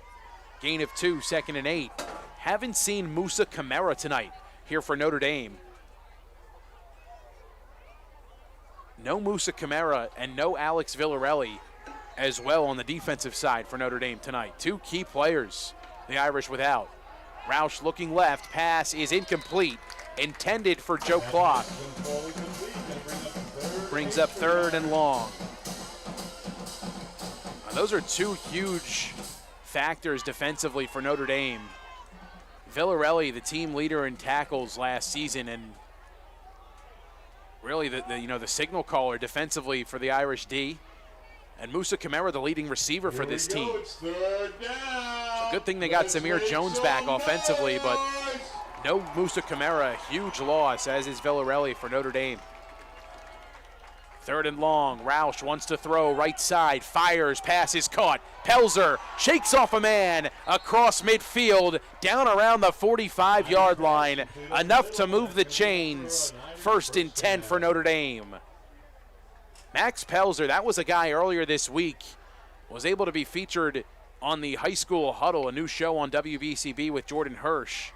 Gain of 2, second and 8. Haven't seen Musa Kamara tonight here for Notre Dame. No Musa Kamara and no Alex Villarelli as well on the defensive side for Notre Dame tonight. 2 key players the Irish without. Roush looking left, pass is incomplete, intended for Joe Clark. Brings up third and long. Now, those are 2 huge factors defensively for Notre Dame. Villarelli, the team leader in tackles last season, and really the signal caller defensively for the Irish D. And Musa Kamara, the leading receiver for this team. It's third down. It's a good thing they got Samir Jones back offensively, but no Musa Kamara, huge loss, as is Villarelli for Notre Dame. Third and long, Roush wants to throw right side, fires, pass is caught. Pelzer shakes off a man across midfield, down around the 45-yard line, enough to move the chains. First and 10 for Notre Dame. Max Pelzer, that was a guy earlier this week, was able to be featured on the High School Huddle, a new show on WBCB with Jordan Hirsch.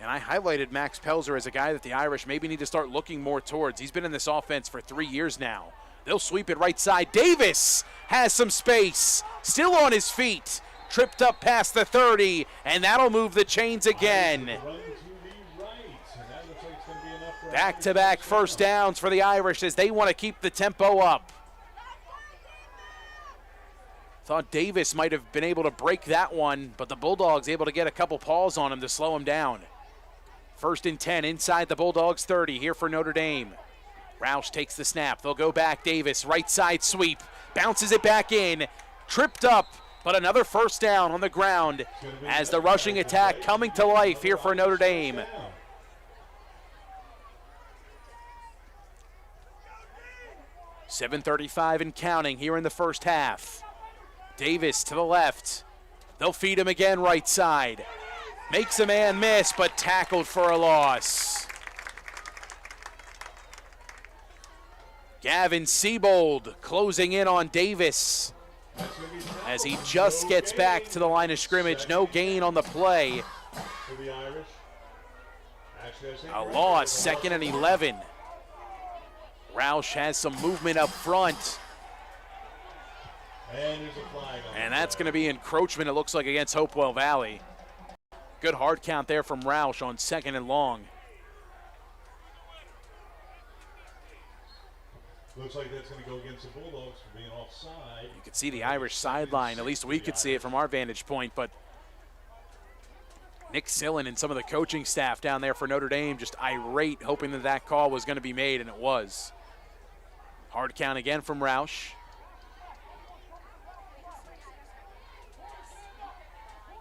And I highlighted Max Pelzer as a guy that the Irish maybe need to start looking more towards. He's been in this offense for 3 years now. They'll sweep it right side. Davis has some space, still on his feet, tripped up past the 30, and that'll move the chains again. Back-to-back first downs for the Irish as they want to keep the tempo up. Thought Davis might have been able to break that one, but the Bulldogs able to get a couple paws on him to slow him down. First and 10 inside the Bulldogs 30 here for Notre Dame. Roush takes the snap. They'll go back. Davis, right side sweep, bounces it back in, tripped up, but another first down on the ground as the rushing attack coming to life here for Notre Dame. .7:35 and counting here in the first half. Davis to the left. They'll feed him again right side. Makes a man miss, but tackled for a loss. Gavin Siebold closing in on Davis as he just gets back to the line of scrimmage. No gain on the play. A loss, second and 11. Roush has some movement up front. And that's going to be encroachment, it looks like, against Hopewell Valley. Good hard count there from Roush on second and long. Looks like that's going to go against the Bulldogs for being offside. You could see the Irish sideline, at least we could see it from our vantage point, but Nick Sillen and some of the coaching staff down there for Notre Dame just irate, hoping that that call was going to be made, and it was. Hard count again from Roush.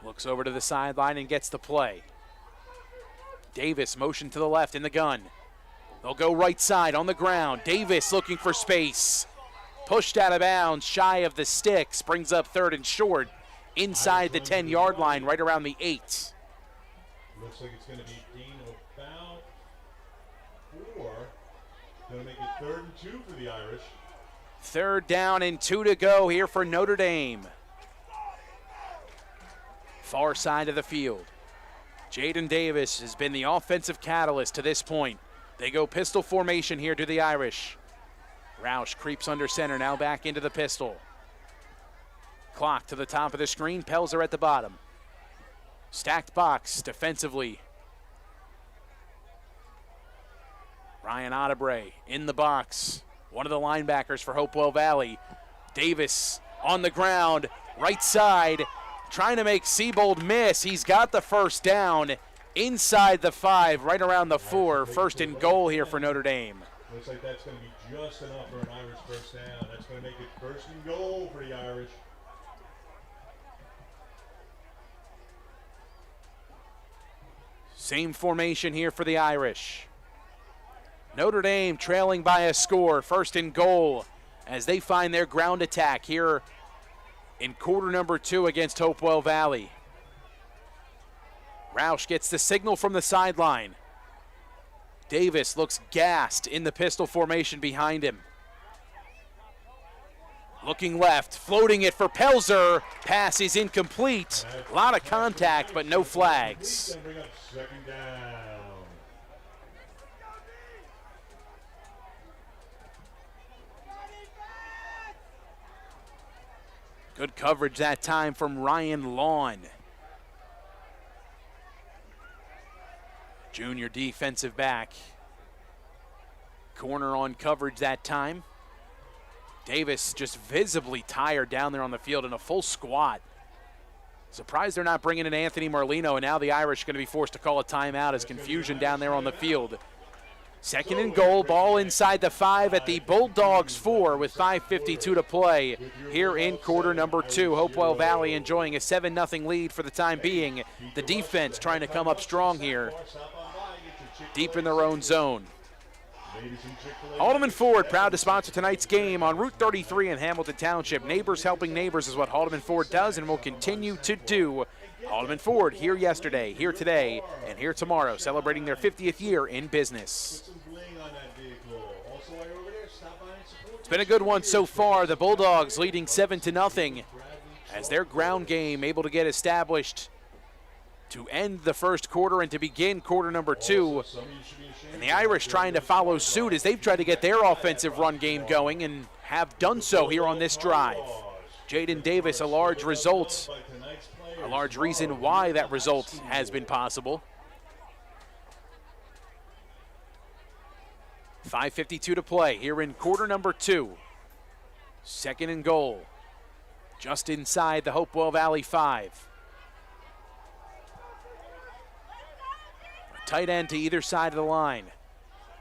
Looks over to the sideline and gets the play. Davis motion to the left in the gun. They'll go right side on the ground. Davis looking for space. Pushed out of bounds, shy of the sticks. Brings up third and short inside the 10-yard line, right around the 8. Looks like it's going to be gain of about 4. Going to make it 3rd and 2 for the Irish. Third down and 2 to go here for Notre Dame. Far side of the field. Jaden Davis has been the offensive catalyst to this point. They go pistol formation here to the Irish. Roush creeps under center, now back into the pistol. Clock to the top of the screen, Pelzer at the bottom. Stacked box defensively. Ryan Odebre in the box. One of the linebackers for Hopewell Valley. Davis on the ground, right side, trying to make Siebold miss. He's got the first down inside the 5, right around the 4. First and goal here for Notre Dame. Looks like that's going to be just enough for an Irish first down. That's going to make it first and goal for the Irish. Same formation here for the Irish. Notre Dame trailing by a score, first and goal, as they find their ground attack here in quarter number 2 against Hopewell Valley. Roush gets the signal from the sideline. Davis looks gassed in the pistol formation behind him. Looking left, floating it for Pelzer. Pass is incomplete. A lot of contact, but no flags. Second down. Good coverage that time from Ryan Lawn. Junior defensive back. Corner on coverage that time. Davis just visibly tired down there on the field in a full squat. Surprised they're not bringing in Anthony Marlino, and now the Irish are going to be forced to call a timeout as confusion down there on the field. Second and goal, ball inside the 5 at the Bulldogs 4 with 5:52 to play here in quarter number 2. Hopewell Valley enjoying a 7-0 lead for the time being. The defense trying to come up strong here, deep in their own zone. Haldeman Ford proud to sponsor tonight's game on Route 33 in Hamilton Township. Neighbors helping neighbors is what Haldeman Ford does and will continue to do. Haldeman Ford here yesterday, here today, and here tomorrow, celebrating their 50th year in business. It's been a good one so far. The Bulldogs leading 7-0 as their ground game able to get established to end the first quarter and to begin quarter number 2. And the Irish trying to follow suit as they've tried to get their offensive run game going and have done so here on this drive. Jaden Davis, a large result, a large reason why that result has been possible. 5:52 to play here in quarter number 2. Second and goal, just inside the Hopewell Valley 5. Tight end to either side of the line.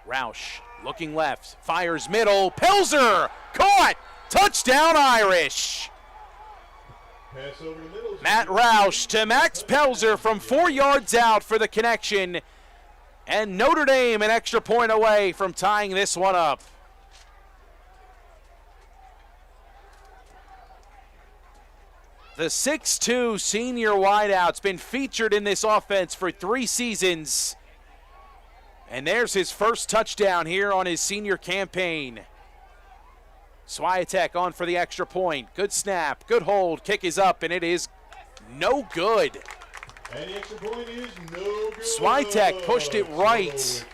Roush looking left, fires middle, Pelzer caught, touchdown Irish. Matt Roush to Max Pelzer from 4 yards out for the connection, and Notre Dame an extra point away from tying this one up. The 6'2" senior wideout's been featured in this offense for 3 seasons. And there's his first touchdown here on his senior campaign. Swiatek on for the extra point. Good snap, good hold, kick is up, and it is no good. And the extra point is no good. Swiatek pushed it right.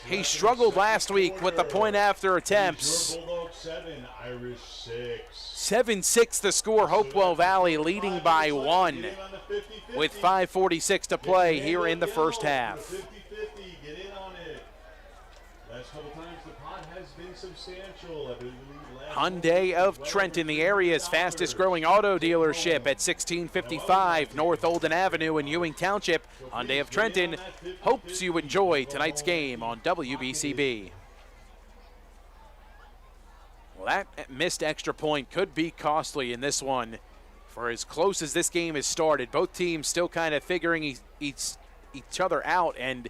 He struggled last week with the point after attempts. Bulldogs 7, Irish 6. 7-6 the score, Hopewell Valley leading by 1 with 5:46 to play here in the first half. 50-50, get in on it. Last couple times the pot has been substantial. I believe Hyundai of Trenton, the area's fastest growing auto dealership at 1655 North Olden Avenue in Ewing Township. Hyundai of Trenton hopes you enjoy tonight's game on WBCB. Well, that missed extra point could be costly in this one. For as close as this game has started, both teams still kind of figuring each other out, and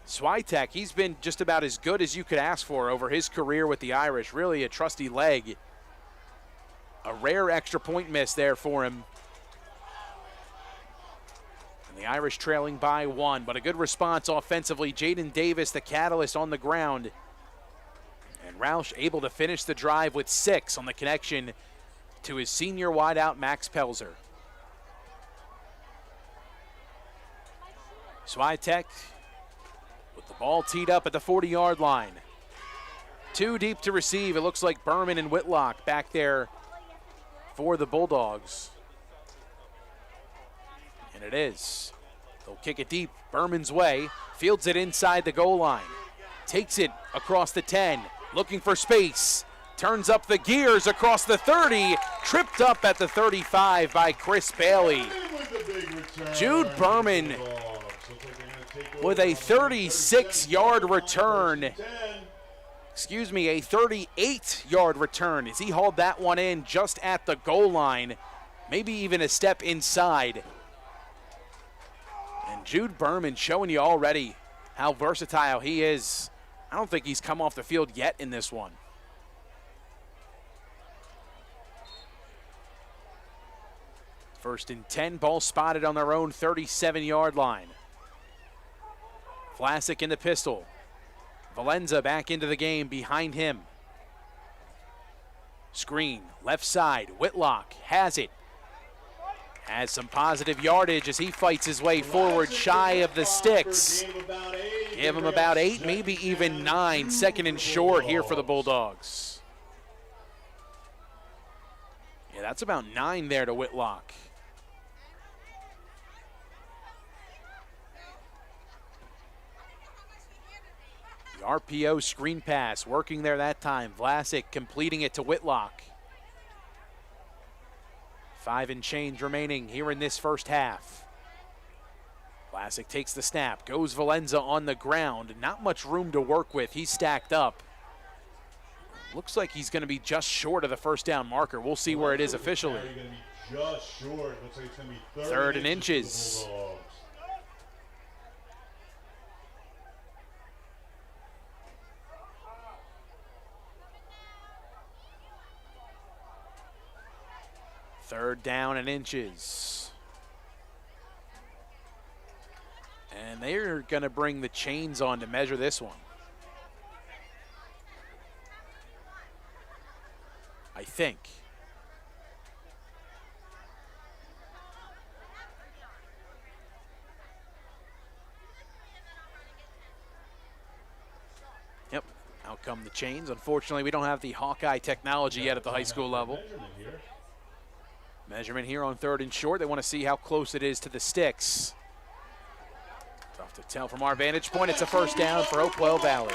Swiatek, he's been just about as good as you could ask for over his career with the Irish. Really a trusty leg. A rare extra point miss there for him. And the Irish trailing by 1, but a good response offensively. Jaden Davis, the catalyst on the ground. And Roush able to finish the drive with 6 on the connection to his senior wideout, Max Pelzer. Swiatek with the ball teed up at the 40-yard line. 2 deep to receive. It looks like Berman and Whitlock back there for the Bulldogs. And it is. They'll kick it deep Berman's way. Fields it inside the goal line. Takes it across the 10. Looking for space. Turns up the gears across the 30. Tripped up at the 35 by Chris Bailey. Jude Berman with a 36-yard return. Excuse me, a 38-yard return as he hauled that one in just at the goal line. Maybe even a step inside. And Jude Berman showing you already how versatile he is. I don't think he's come off the field yet in this one. First and 10, ball spotted on their own 37-yard line. Vlasic in the pistol. Valenza back into the game behind him. Screen, left side, Whitlock has it. Has some positive yardage as he fights his way forward shy of the sticks. Give him about 8, maybe even 9. Second and short here for the Bulldogs. Yeah, that's about 9 there to Whitlock. The RPO screen pass working there that time. Vlasic completing it to Whitlock. 5 and change remaining here in this first half. Vlasic takes the snap, goes Valenza on the ground. Not much room to work with. He's stacked up. Looks like he's going to be just short of the first down marker. We'll see where it is officially. Just short. Looks like it's going to be third and inches. Third down and inches. And they're going to bring the chains on to measure this one. I think. Yep, out come the chains. Unfortunately, we don't have the Hawkeye technology yet at the high school level. Measurement here on third and short. They want to see how close it is to the sticks. Tough to tell from our vantage point. It's a first down for Hopewell Valley.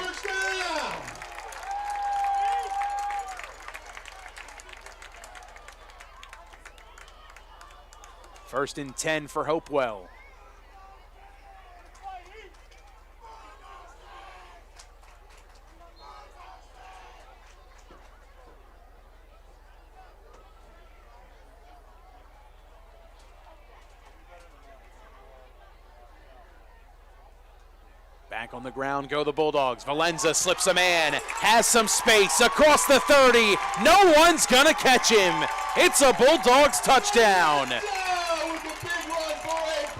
First and 10 for Hopewell. Back on the ground go the Bulldogs. Valenza slips a man, has some space across the 30. No one's gonna catch him. It's a Bulldogs touchdown.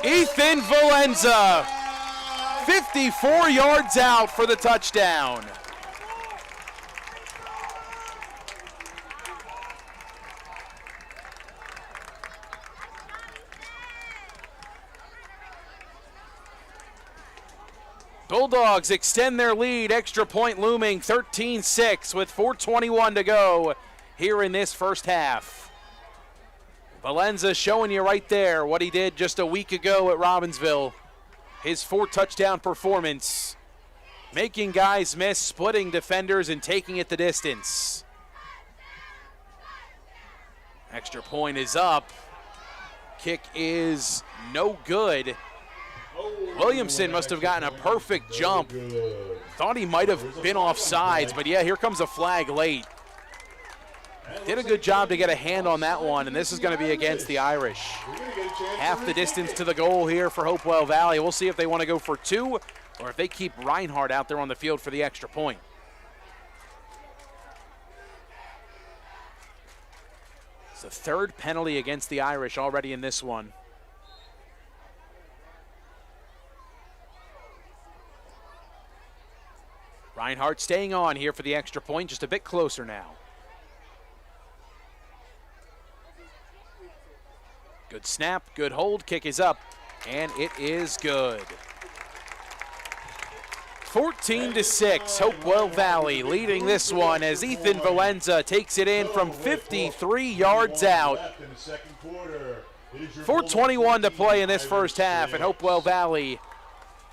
Ethan Valenza, 54 yards out for the touchdown. Bulldogs extend their lead, extra point looming, 13-6 with 4:21 to go here in this first half. Valenza showing you right there what he did just a week ago at Robbinsville. His 4-touchdown performance, making guys miss, splitting defenders, and taking it the distance. Extra point is up. Kick is no good. Williamson must have gotten a perfect jump. Thought he might have been offsides, but yeah, here comes a flag late. Did a good job to get a hand on that one, and this is going to be against the Irish. Half the distance to the goal here for Hopewell Valley. We'll see if they want to go for 2 or if they keep Reinhardt out there on the field for the extra point. It's the 3rd penalty against the Irish already in this one. Reinhardt staying on here for the extra point, just a bit closer now. Good snap, good hold, kick is up, and it is good. 14-6, Hopewell Valley leading this one as Ethan Valenza takes it in from 53 yards out. 4:21 to play in this first half, and Hopewell Valley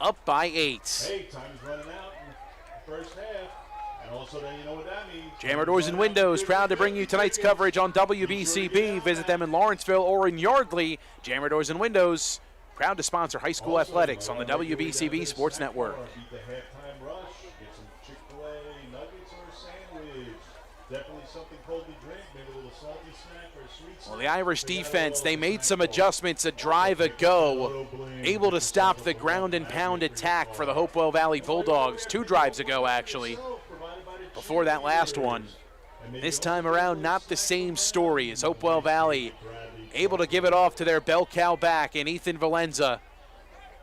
up by 8. Hey, time's running out in the first half. And also then you know what that means. Jammer Doors and Windows, proud to bring you tonight's coverage on WBCB. Visit them in Lawrenceville or in Yardley. Jammer Doors and Windows, proud to sponsor high school athletics on the WBCB Sports Network. Beat the halftime rush, get some Chick-fil-A nuggets or a sandwich. Definitely something cold to drink, maybe a little salty snack or a sweet snack. Well, the Irish defense, they made some adjustments a drive ago, able to stop the ground and pound attack for the Hopewell Valley Bulldogs 2 drives ago, actually, before that last one. This time around, not the same story as Hopewell Valley able to give it off to their bell cow back in Ethan Valenza.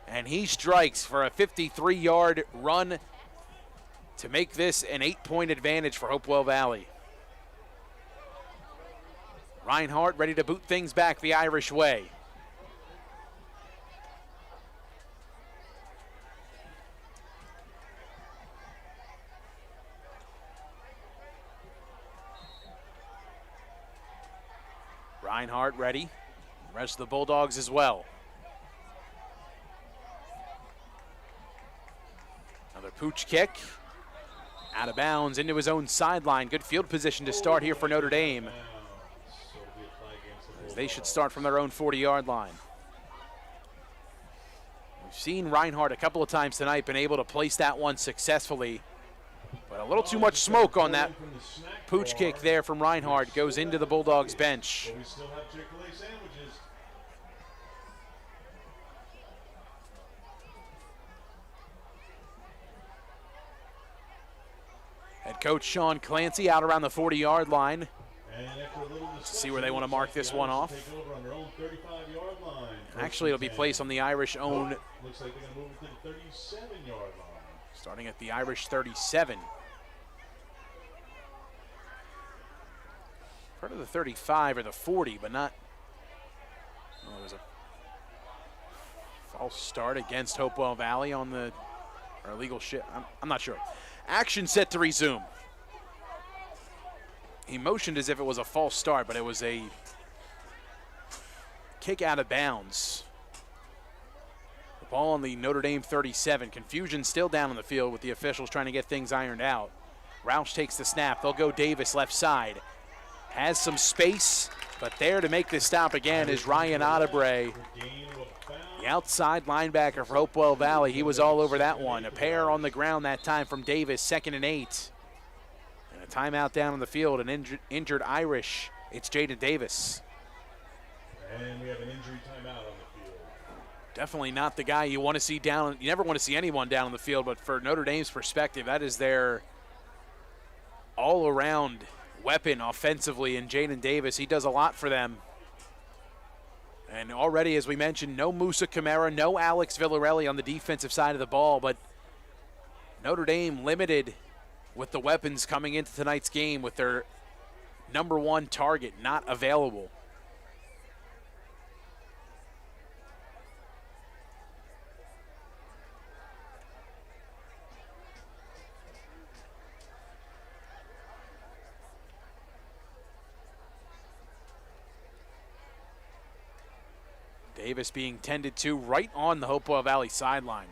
And he strikes for a 53-yard run to make this an 8-point advantage for Hopewell Valley. Reinhardt ready to boot things back the Irish way. Reinhardt ready. The rest of the Bulldogs as well. Another pooch kick. Out of bounds into his own sideline. Good field position to start here for Notre Dame, as they should start from their own 40-yard line. We've seen Reinhardt a couple of times tonight, been able to place that one successfully. But a little too much smoke on that pooch kick there from Reinhardt. Goes into the Bulldogs bench. We still have Chick-fil-A sandwiches. Head coach Sean Clancy out around the 40-yard line. See where they want to mark this one off. Actually, it'll be placed on the Irish own. Looks like they're going to move it to the 37-yard line. Starting at the Irish 37. Part of the 35 or the 40, but not. Oh, there was a false start against Hopewell Valley on the, or illegal shit. I'm not sure. Action set to resume. He motioned as if it was a false start, but it was a kick out of bounds. The ball on the Notre Dame 37. Confusion still down on the field with the officials trying to get things ironed out. Roush takes the snap. They'll go Davis left side. Has some space, but there to make this stop again is Ryan Ottebray, the outside linebacker for Hopewell Valley. He was all over that one. A pair on the ground that time from Davis, 2nd and 8. And a timeout down on the field, an injured Irish. It's Jaden Davis. And we have an injury timeout on the field. Definitely not the guy you want to see down. You never want to see anyone down on the field, but for Notre Dame's perspective, that is their all-around weapon offensively in Jaden Davis. He does a lot for them. And already, as we mentioned, no Musa Camara, no Alex Villarelli on the defensive side of the ball, but Notre Dame limited with the weapons coming into tonight's game with their number 1 target not available. Davis being tended to right on the Hopewell Valley sideline.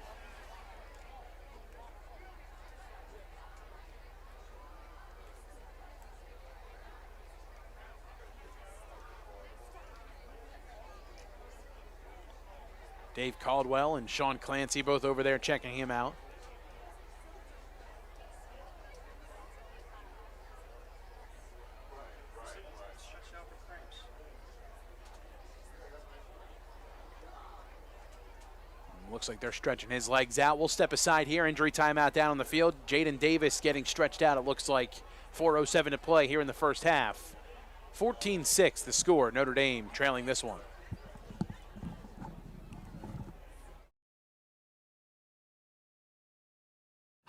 Dave Caldwell and Sean Clancy both over there checking him out. Looks like they're stretching his legs out. We'll step aside here. Injury timeout down on the field. Jaden Davis getting stretched out. It looks like 4:07 to play here in the first half. 14-6 the score. Notre Dame trailing this one.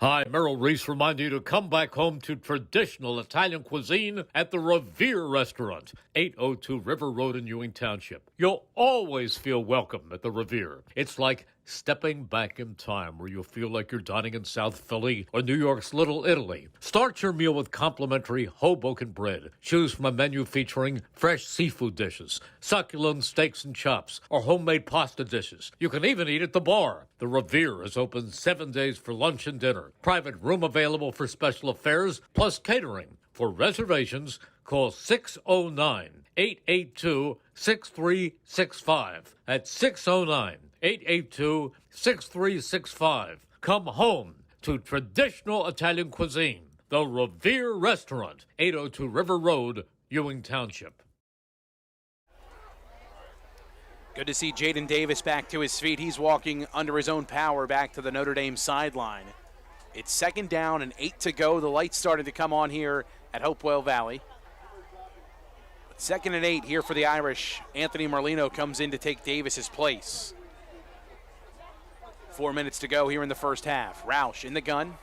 Hi, Merrill Reese reminding you to come back home to traditional Italian cuisine at the Revere Restaurant, 802 River Road in Ewing Township. You'll always feel welcome at the Revere. It's like stepping back in time where you'll feel like you're dining in South Philly or New York's Little Italy. Start your meal with complimentary Hoboken bread. Choose from a menu featuring fresh seafood dishes, succulent steaks and chops, or homemade pasta dishes. You can even eat at the bar. The Revere is open 7 days for lunch and dinner. Private room available for special affairs, plus catering. For reservations, call 609-882-6365. That's 609-882-6365. Come home to traditional Italian cuisine. The Revere Restaurant, 802 River Road, Ewing Township. Good to see Jaden Davis back to his feet. He's walking under his own power back to the Notre Dame sideline. It's 2nd down and 8 to go. The lights starting to come on here at Hopewell Valley. 2nd and 8 here for the Irish. Anthony Merlino comes in to take Davis's place. 4 minutes to go here in the first half. Roush in the gun.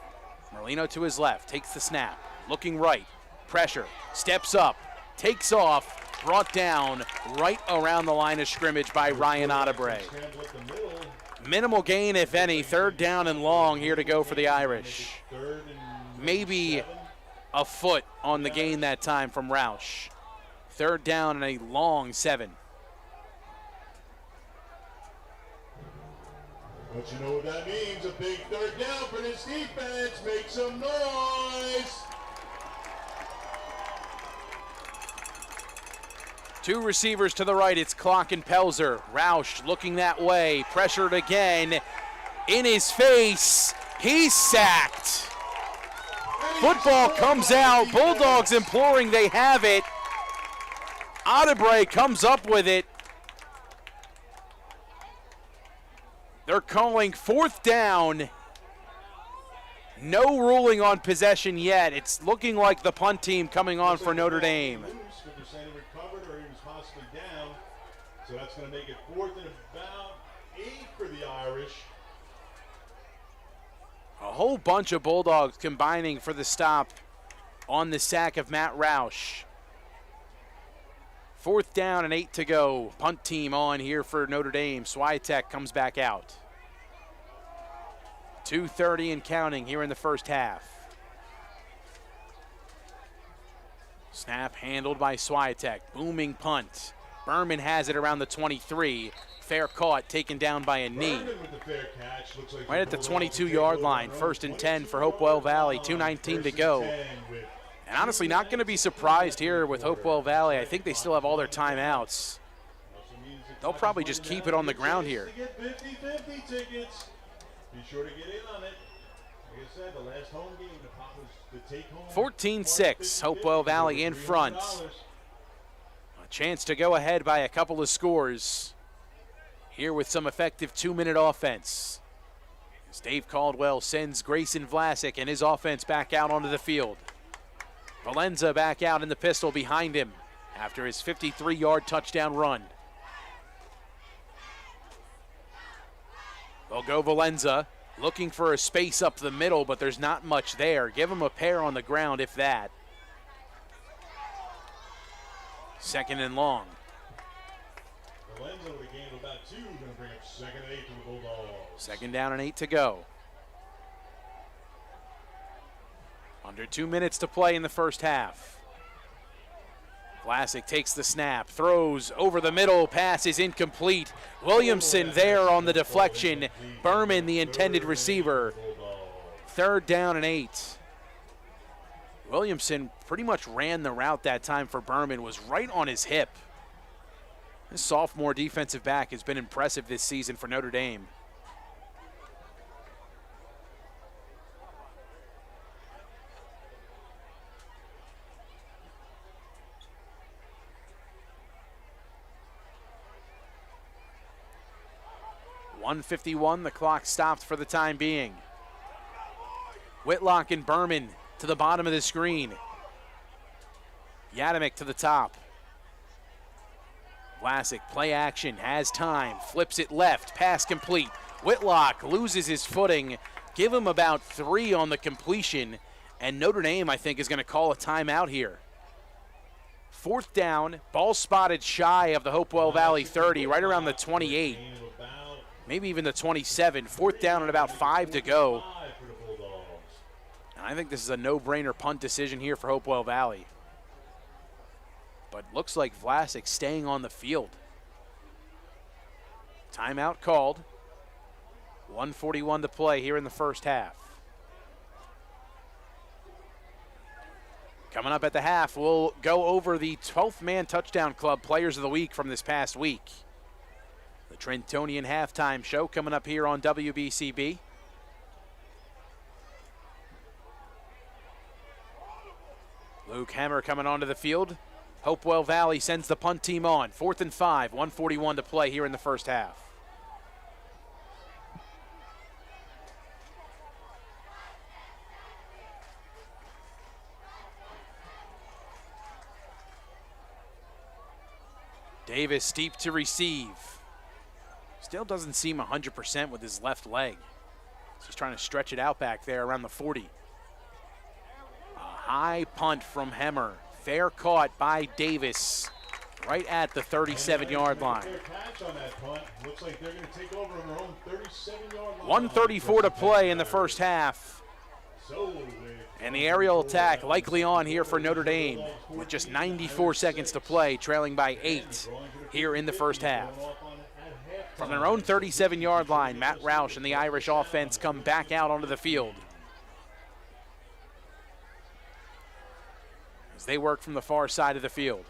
Merlino to his left, takes the snap, looking right, pressure, steps up, takes off, brought down right around the line of scrimmage by Ryan Ottebre. Minimal gain, if any. 3rd down and long here to go for the Irish. Maybe a foot on the gain that time from Roush. 3rd down and a long 7. But you know what that means, a big 3rd down for this defense. Make some noise. 2 receivers to the right, it's Clock and Pelzer. Roush looking that way, pressured again, in his face, he's sacked. Football comes out, Bulldogs imploring they have it. Ottebre comes up with it. They're calling 4th down. No ruling on possession yet. It's looking like the punt team coming on for Notre Dame. So that's going to make it 4th and about 8 for the Irish. A whole bunch of Bulldogs combining for the stop on the sack of Matt Roush. 4th down and 8 to go. Punt team on here for Notre Dame. Swiatek comes back out. 2:30 and counting here in the first half. Snap handled by Swiatek. Booming punt. Berman has it around the 23. Fair caught, taken down by a knee. Right at the 22-yard line. 1st and 10 for Hopewell Valley. 2:19 to go. And honestly, not going to be surprised here with Hopewell Valley. I think they still have all their timeouts. They'll probably just keep it on the ground here. 14-6, Hopewell Valley in front. A chance to go ahead by a couple of scores here with some effective 2-minute offense. As Dave Caldwell sends Grayson Vlasic and his offense back out onto the field. Valenza back out in the pistol behind him after his 53-yard touchdown run. They'll go Valenza, looking for a space up the middle, but there's not much there. Give him a pair on the ground, if that. 2nd and long. Valenza with a gain of about 2, going to bring up 2nd and 8 to the Bulldogs. 2nd down and 8 to go. Under 2 minutes to play in the first half. Vlasic takes the snap, throws over the middle, pass is incomplete. Williamson there on the deflection. Berman, the intended receiver. 3rd down and 8. Williamson pretty much ran the route that time for Berman, was right on his hip. This sophomore defensive back has been impressive this season for Notre Dame. .151, the clock stopped for the time being. Whitlock and Berman to the bottom of the screen. Yadamick to the top. Vlasic, play action, has time, flips it left, pass complete. Whitlock loses his footing. Give him about 3 on the completion, and Notre Dame, I think, is going to call a timeout here. 4th down, ball spotted shy of the Hopewell Valley 30, right around the 28. Maybe even the 27. 4th down and about 5 to go. And I think this is a no-brainer punt decision here for Hopewell Valley. But looks like Vlasic staying on the field. Timeout called. 1:41 to play here in the first half. Coming up at the half, we'll go over the 12th Man Touchdown Club Players of the Week from this past week. The Trentonian Halftime Show coming up here on WBCB. Luke Hammer coming onto the field. Hopewell Valley sends the punt team on. 4th and 5, 1:41 to play here in the first half. Davis deep to receive. Still doesn't seem 100% with his left leg. So he's trying to stretch it out back there around the 40. A high punt from Hemmer. Fair caught by Davis right at the 37-yard line. Fair catch on that punt. Looks like they're going to take over on their own 37-yard line. 1:34 to play in the first half. And the aerial attack likely on here for Notre Dame with just 94 seconds to play, trailing by 8 here in the first half. From their own 37-yard line, Matt Roush and the Irish offense come back out onto the field as they work from the far side of the field.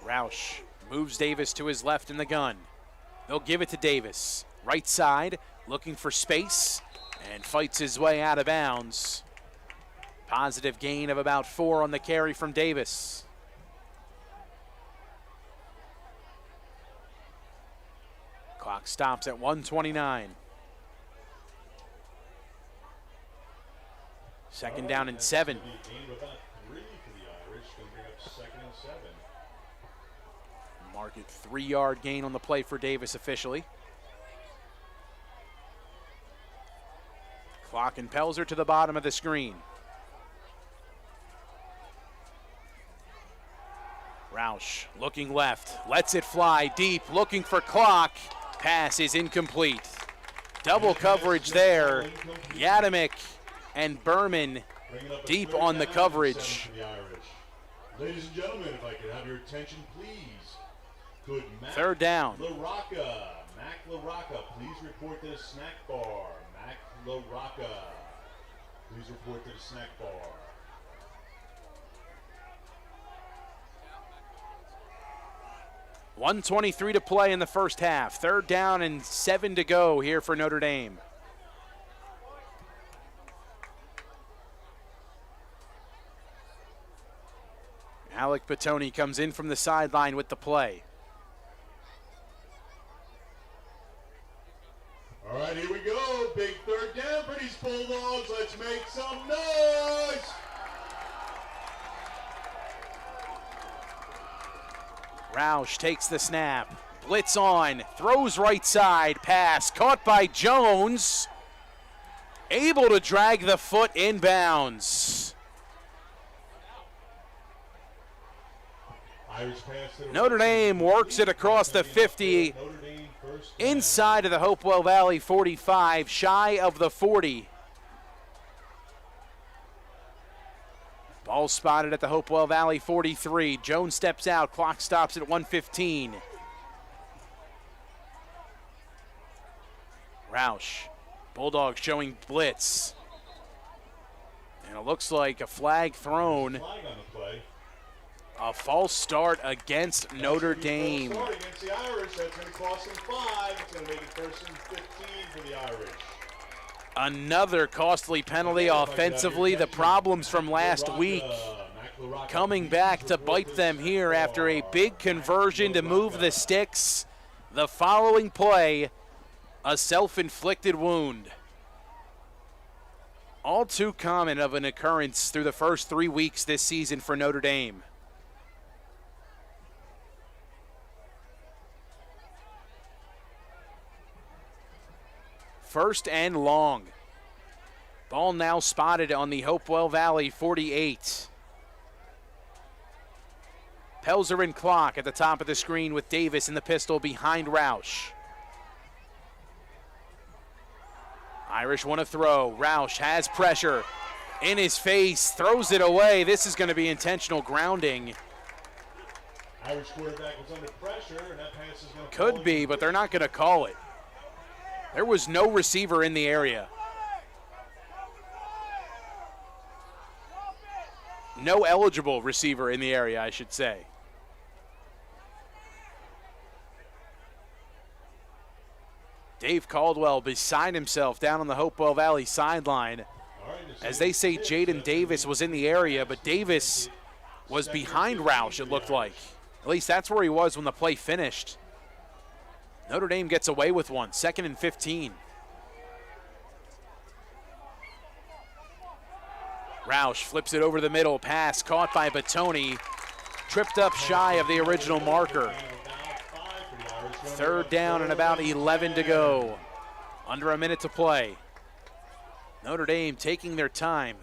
Roush moves Davis to his left in the gun. They'll give it to Davis. Right side, looking for space, and fights his way out of bounds. Positive gain of about 4 on the carry from Davis. Clock stops at 1:29. Second down and 7. Market 3-yard gain on the play for Davis officially. Clock and Pelzer to the bottom of the screen. Roush looking left, lets it fly deep, looking for Clock. Pass is incomplete. Double coverage there. Yadamick and Berman deep on the coverage. Ladies and gentlemen, if I could have your attention, please. Could Mac Third down. Mac LaRocca, please report to the snack bar. Mac LaRocca, please report to the snack bar. $1:23 to play in the first half. Third down and 7 to go here for Notre Dame. Alec Petone comes in from the sideline with the play. All right, here we go. Big third down for these Bulldogs. Let's make some noise. Roush takes the snap. Blitz on. Throws right side. Pass caught by Jones. Able to drag the foot inbounds. Notre Dame works it across the 50. Inside of the Hopewell Valley 45, shy of the 40. Ball spotted at the Hopewell Valley 43. Jones steps out, clock stops at 1:15. Roush, Bulldogs showing blitz. And it looks like a flag thrown. A false start against Notre Dame. False start against the Irish. That's going to cost them 5. It's going to make it first and 15 for the Irish. Another costly penalty offensively. The problems from last week coming back to bite them here after a big conversion to move the sticks. The following play, a self-inflicted wound. All too common of an occurrence through the first 3 weeks this season for Notre Dame. First and long. Ball now spotted on the Hopewell Valley 48. Pelzer and Clock at the top of the screen with Davis in the pistol behind Roush. Irish want to throw. Roush has pressure in his face, throws it away. This is going to be intentional grounding. Irish quarterback was under pressure, and that pass is going to Could be, but they're not going to call it. There was no receiver in the area. No eligible receiver in the area, I should say. Dave Caldwell beside himself down on the Hopewell Valley sideline. As they say, Jaden Davis was in the area, but Davis was behind Roush, it looked like. At least that's where he was when the play finished. Notre Dame gets away with one, 2nd and 15. Roush flips it over the middle, pass caught by Batoni, tripped up shy of the original marker. Third down and about 11 to go. Under a minute to play. Notre Dame taking their time.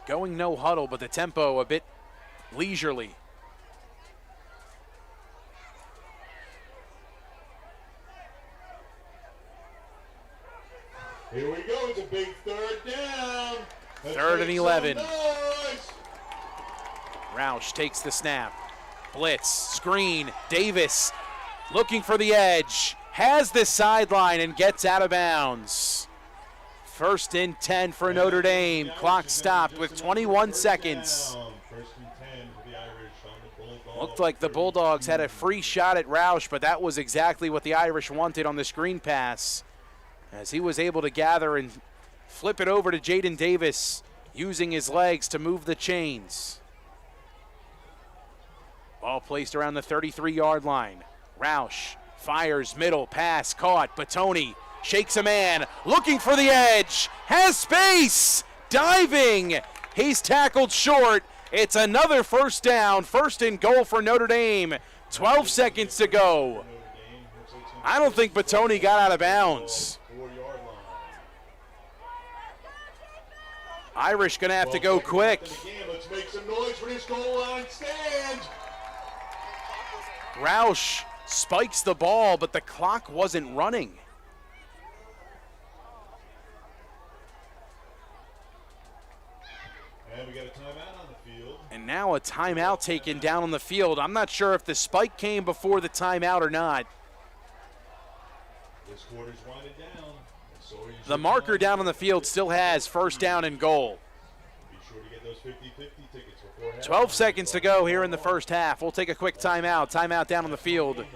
Going no huddle, but the tempo a bit leisurely. Here we go, it's a big third down. Third and 11. Roush takes the snap. Blitz, screen, Davis looking for the edge. Has the sideline and gets out of bounds. First and 10 for Notre Dame. Clock stopped with 21 seconds. Looked like the Bulldogs had a free shot at Roush, but that was exactly what the Irish wanted on the screen pass, as he was able to gather and flip it over to Jaden Davis, using his legs to move the chains. Ball placed around the 33-yard line. Roush fires middle, pass caught. Batoni shakes a man, looking for the edge, has space, diving. He's tackled short. It's another first down, first and goal for Notre Dame. 12 seconds to go. I don't think Batoni got out of bounds. Irish gonna have to go quick. Let's make some noise for this goal line stand. Roush spikes the ball, but the clock wasn't running. And we got a timeout on the field. And now a timeout taken down on the field. I'm not sure if the spike came before the timeout or not. This quarter's winded down. So The marker down on the field still has first down and goal. Be sure to get those 50-50 tickets before half. 12 seconds to go here in the first half. We'll take a quick timeout. Timeout down on the field. And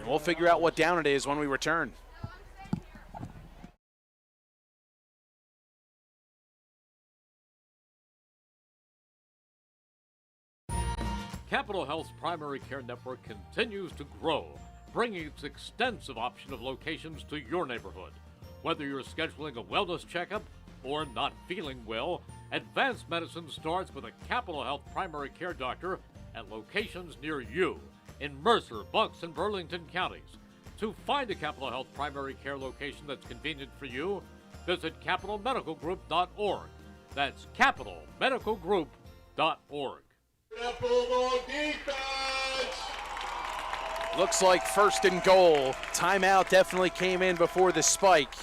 we'll figure out what down it is when we return. Capital Health's primary care network continues to grow, bringing its extensive option of locations to your neighborhood. Whether you're scheduling a wellness checkup or not feeling well, advanced medicine starts with a Capital Health primary care doctor at locations near you in Mercer, Bucks, and Burlington counties. To find a Capital Health primary care location that's convenient for you, visit capitalmedicalgroup.org. That's capitalmedicalgroup.org. Bulldog defense. Looks like first and goal. Timeout definitely came in before the spike.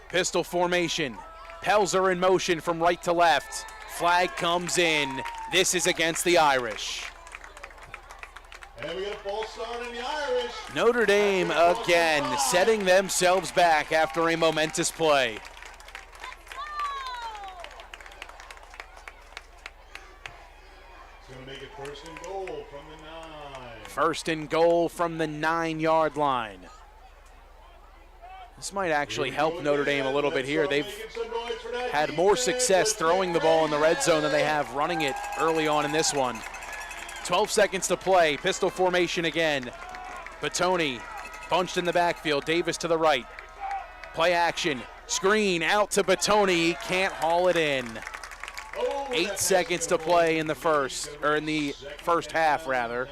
Pistol formation. Pelzer in motion from right to left. Flag comes in. This is against the Irish. And we got a false start on the Irish. Notre Dame again setting themselves back after a momentous play. It's going to make it first and goal from the 9. First and goal from the 9-yard line. This might actually help Notre Dame a little bit here. They've had more success throwing the ball in the red zone than they have running it early on in this one. 12 seconds to play. Pistol formation again. Batoni bunched in the backfield. Davis to the right. Play action. Screen out to Batoni. He can't haul it in. 8 seconds to play in the first half rather.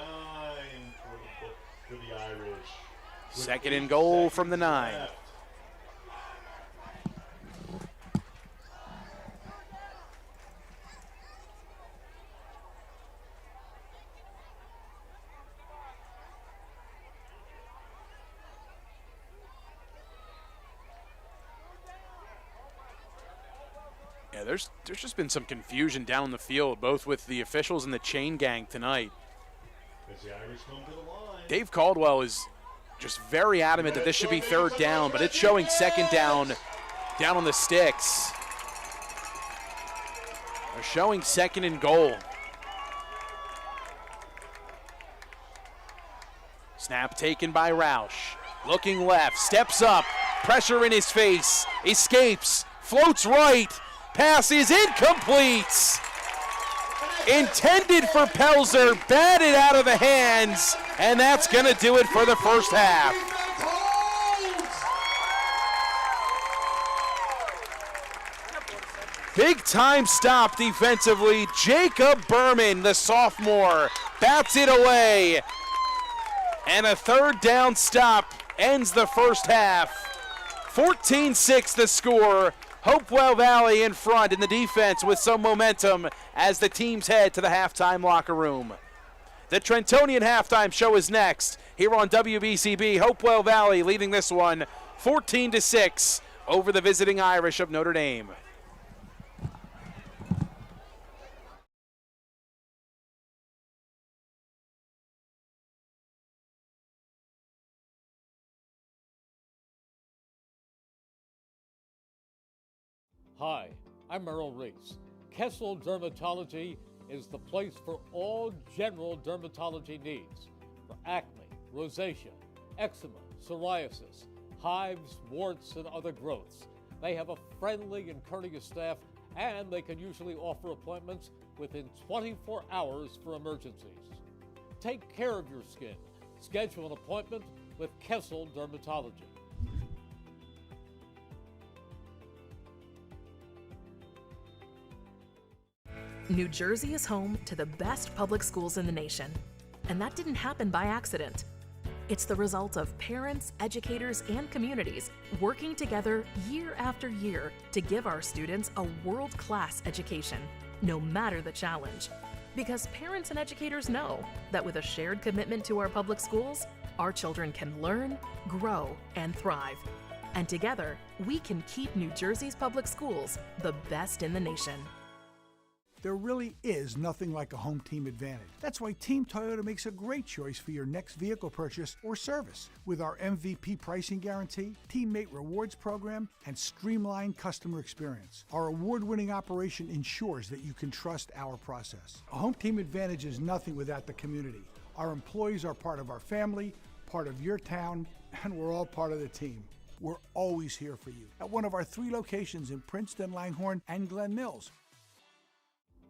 Second and goal from the 9. Yeah, there's just been some confusion down the field, both with the officials and the chain gang tonight. Dave Caldwell is just very adamant that this should be third down, but it's showing second down on the sticks. They're showing second and goal. Snap taken by Roush. Looking left, steps up, pressure in his face, escapes, floats right. Pass is incomplete. Intended for Pelzer, batted out of the hands, and that's going to do it for the first half. Big time stop defensively. Jacob Berman, the sophomore, bats it away. And a third down stop ends the first half. 14-6 the score. Hopewell Valley in front in the defense with some momentum as the teams head to the halftime locker room. The Trentonian halftime show is next here on WBCB. Hopewell Valley leading this one 14-6 over the visiting Irish of Notre Dame. Hi, I'm Merrill Reese. Kessel Dermatology is the place for all general dermatology needs for acne, rosacea, eczema, psoriasis, hives, warts, and other growths. They have a friendly and courteous staff, and they can usually offer appointments within 24 hours for emergencies. Take care of your skin. Schedule an appointment with Kessel Dermatology. New Jersey is home to the best public schools in the nation. And that didn't happen by accident. It's the result of parents, educators, and communities working together year after year to give our students a world-class education, no matter the challenge. Because parents and educators know that with a shared commitment to our public schools, our children can learn, grow, and thrive. And together, we can keep New Jersey's public schools the best in the nation. There really is nothing like a home team advantage. That's why Team Toyota makes a great choice for your next vehicle purchase or service. With our MVP pricing guarantee, teammate rewards program, and streamlined customer experience, our award-winning operation ensures that you can trust our process. A home team advantage is nothing without the community. Our employees are part of our family, part of your town, and we're all part of the team. We're always here for you at one of our 3 locations in Princeton, Langhorne, and Glen Mills.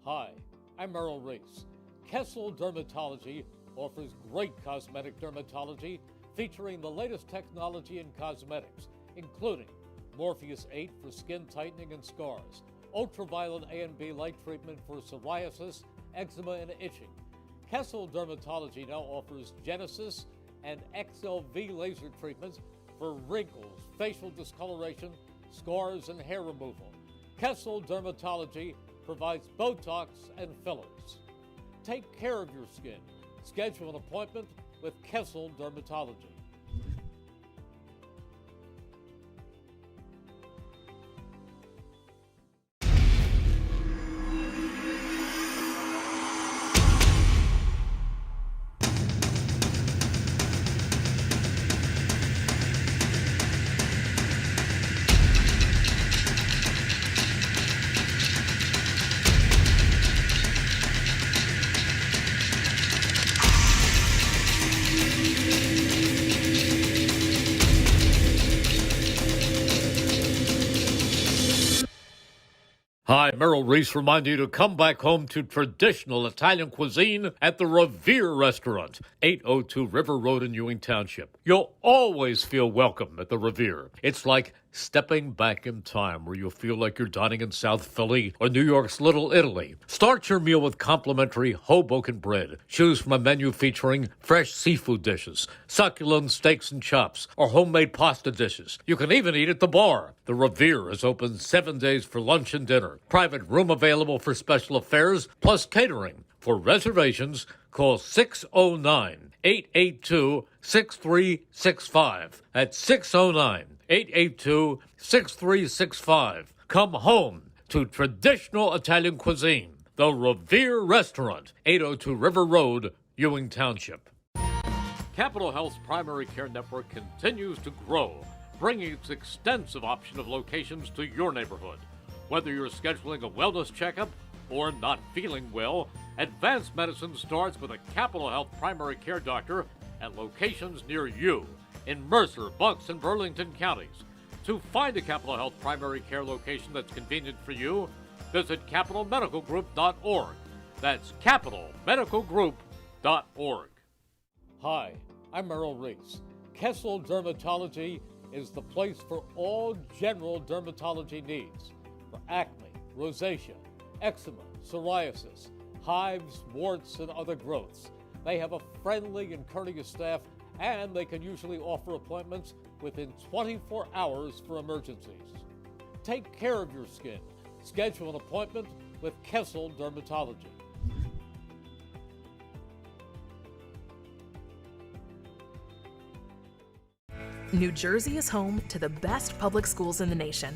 Hi, I'm Merrill Reese. Kessel Dermatology offers great cosmetic dermatology featuring the latest technology in cosmetics, including Morpheus 8 for skin tightening and scars, ultraviolet A and B light treatment for psoriasis, eczema, and itching. Kessel Dermatology now offers Genesis and XLV laser treatments for wrinkles, facial discoloration, scars, and hair removal. Kessel Dermatology provides Botox and fillers. Take care of your skin. Schedule an appointment with Kessel Dermatology. Hi, Merrill Reese reminding you to come back home to traditional Italian cuisine at the Revere Restaurant, 802 River Road in Ewing Township. You'll always feel welcome at the Revere. It's like stepping back in time where you'll feel like you're dining in South Philly or New York's Little Italy. Start your meal with complimentary Hoboken bread. Choose from a menu featuring fresh seafood dishes, succulent steaks and chops, or homemade pasta dishes. You can even eat at the bar. The Revere is open 7 days for lunch and dinner. Private room available for special affairs, plus catering. For reservations, call 609-882-6365. That's 609-882-6365. Come home to traditional Italian cuisine. The Revere Restaurant, 802 River Road, Ewing Township. Capital Health's primary care network continues to grow, bringing its extensive option of locations to your neighborhood. Whether you're scheduling a wellness checkup or not feeling well, advanced medicine starts with a Capital Health primary care doctor at locations near you in Mercer, Bucks, and Burlington counties. To find a Capital Health primary care location that's convenient for you, visit capitalmedicalgroup.org. That's capitalmedicalgroup.org. Hi, I'm Merrill Reese. Kessel Dermatology is the place for all general dermatology needs for acne, rosacea, eczema, psoriasis, hives, warts, and other growths. They have a friendly and courteous staff, and they can usually offer appointments within 24 hours for emergencies. Take care of your skin. Schedule an appointment with Kessel Dermatology. New Jersey is home to the best public schools in the nation.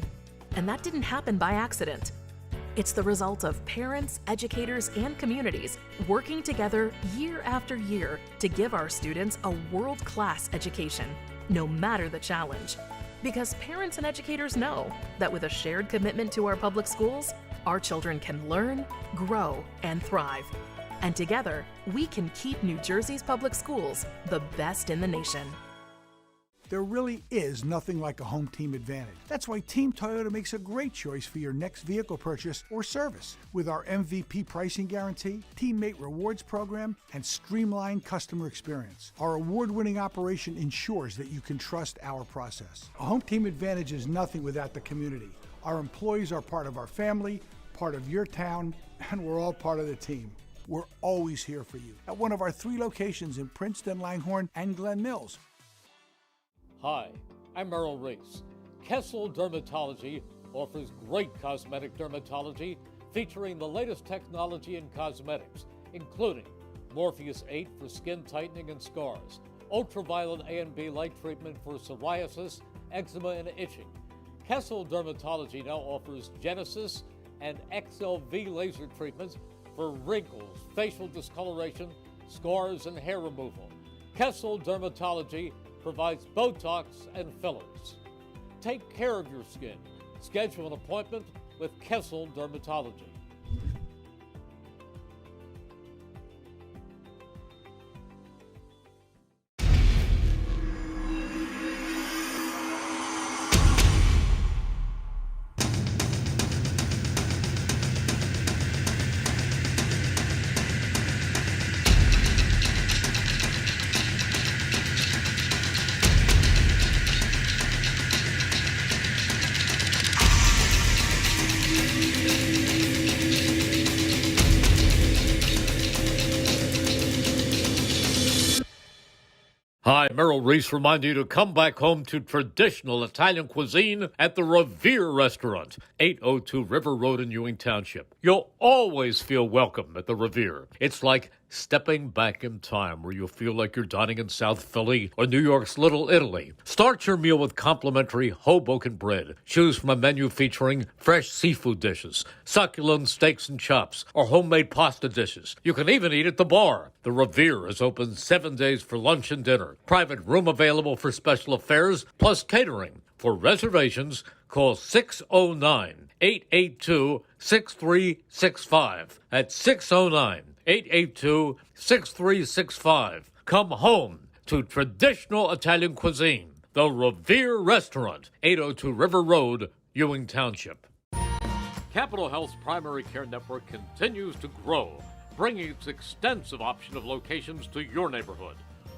And that didn't happen by accident. It's the result of parents, educators, and communities working together year after year to give our students a world-class education, no matter the challenge. Because parents and educators know that with a shared commitment to our public schools, our children can learn, grow, and thrive. And together, we can keep New Jersey's public schools the best in the nation. There really is nothing like a home team advantage. That's why Team Toyota makes a great choice for your next vehicle purchase or service. With our MVP pricing guarantee, teammate rewards program, and streamlined customer experience, our award-winning operation ensures that you can trust our process. A home team advantage is nothing without the community. Our employees are part of our family, part of your town, and we're all part of the team. We're always here for you at one of our 3 locations in Princeton, Langhorne, and Glen Mills. Hi, I'm Merrill Reese. Kessel Dermatology offers great cosmetic dermatology featuring the latest technology in cosmetics, including Morpheus 8 for skin tightening and scars, ultraviolet A and B light treatment for psoriasis, eczema, and itching. Kessel Dermatology now offers Genesis and XLV laser treatments for wrinkles, facial discoloration, scars, and hair removal. Kessel Dermatology provides Botox and fillers. Take care of your skin. Schedule an appointment with Kessel Dermatology. Hi, Merrill Reese reminding you to come back home to traditional Italian cuisine at the Revere Restaurant, 802 River Road in Ewing Township. You'll always feel welcome at the Revere. It's like stepping back in time where you'll feel like you're dining in South Philly or New York's Little Italy. Start your meal with complimentary Hoboken bread. Choose from a menu featuring fresh seafood dishes, succulent steaks and chops, or homemade pasta dishes. You can even eat at the bar. The Revere is open 7 days for lunch and dinner. Private room available for special affairs, plus catering. For reservations, call 609-882-6365. That's 609-882-6365. Come home to traditional Italian cuisine. The Revere Restaurant, 802 River Road, Ewing Township. Capital Health's primary care network continues to grow, bringing its extensive option of locations to your neighborhood.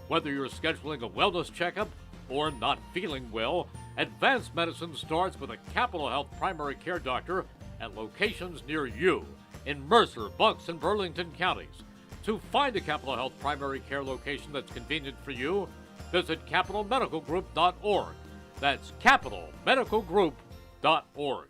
Whether you're scheduling a wellness checkup or not feeling well, advanced medicine starts with a Capital Health primary care doctor at locations near you in Mercer, Bucks, and Burlington counties. To find a Capital Health primary care location that's convenient for you, visit capitalmedicalgroup.org. That's capitalmedicalgroup.org.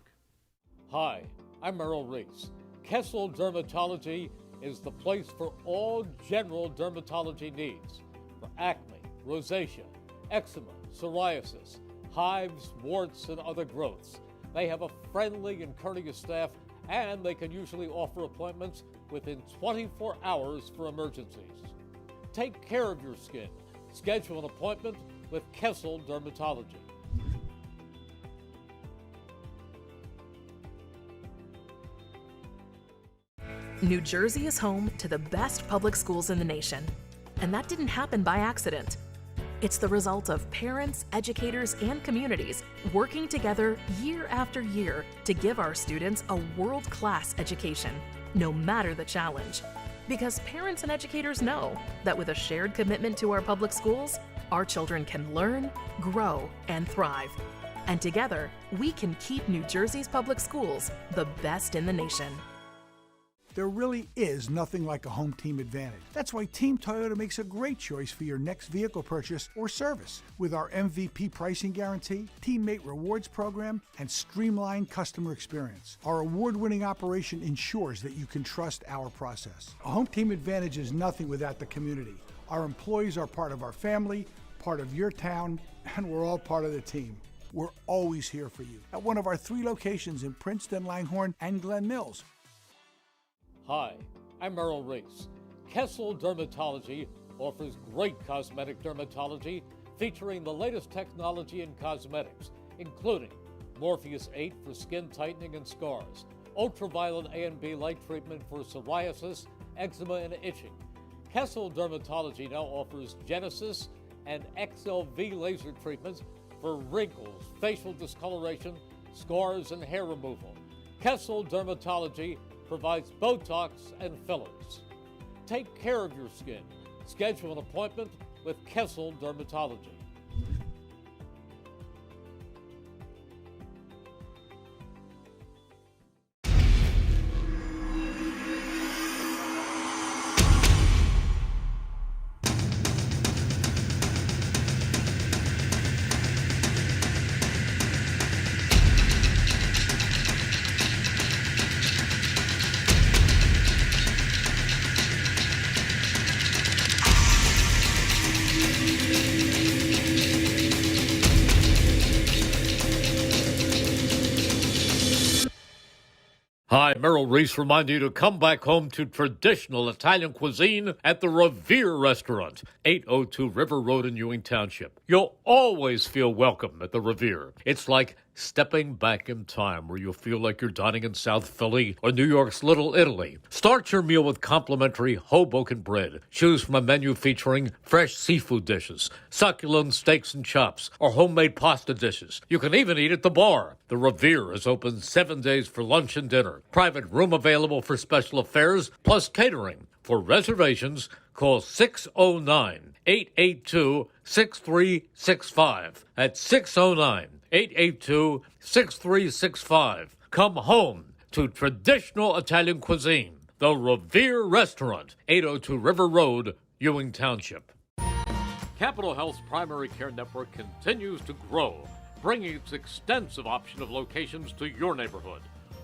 Hi, I'm Merrill Reese. Kessel Dermatology is the place for all general dermatology needs. For acne, rosacea, eczema, psoriasis, hives, warts, and other growths. They have a friendly and courteous staff, and they can usually offer appointments within 24 hours for emergencies. Take care of your skin. Schedule an appointment with Kessel Dermatology. New Jersey is home to the best public schools in the nation. And that didn't happen by accident. It's the result of parents, educators, and communities working together year after year to give our students a world-class education, no matter the challenge. Because parents and educators know that with a shared commitment to our public schools, our children can learn, grow, and thrive. And together, we can keep New Jersey's public schools the best in the nation. There really is nothing like a home team advantage. That's why Team Toyota makes a great choice for your next vehicle purchase or service. With our MVP pricing guarantee, teammate rewards program, and streamlined customer experience, our award-winning operation ensures that you can trust our process. A home team advantage is nothing without the community. Our employees are part of our family, part of your town, and we're all part of the team. We're always here for you at one of our 3 locations in Princeton, Langhorne, and Glen Mills. Hi, I'm Merrill Reese. Kessel Dermatology offers great cosmetic dermatology featuring the latest technology in cosmetics, including Morpheus 8 for skin tightening and scars, ultraviolet A and B light treatment for psoriasis, eczema, and itching. Kessel Dermatology now offers Genesis and XLV laser treatments for wrinkles, facial discoloration, scars, and hair removal. Kessel Dermatology provides Botox and fillers. Take care of your skin. Schedule an appointment with Kessel Dermatology. Hi, Merrill Reese reminding you to come back home to traditional Italian cuisine at the Revere Restaurant, 802 River Road in Ewing Township. You'll always feel welcome at the Revere. It's like stepping back in time where you'll feel like you're dining in South Philly or New York's Little Italy. Start your meal with complimentary Hoboken bread. Choose from a menu featuring fresh seafood dishes, succulent steaks and chops, or homemade pasta dishes. You can even eat at the bar. The Revere is open 7 days for lunch and dinner. Private room available for special affairs, plus catering. For reservations, call 609-882-6365. That's 609-882-6365. Come home to traditional Italian cuisine. The Revere Restaurant, 802 River Road, Ewing Township. Capital Health's primary care network continues to grow, bringing its extensive option of locations to your neighborhood.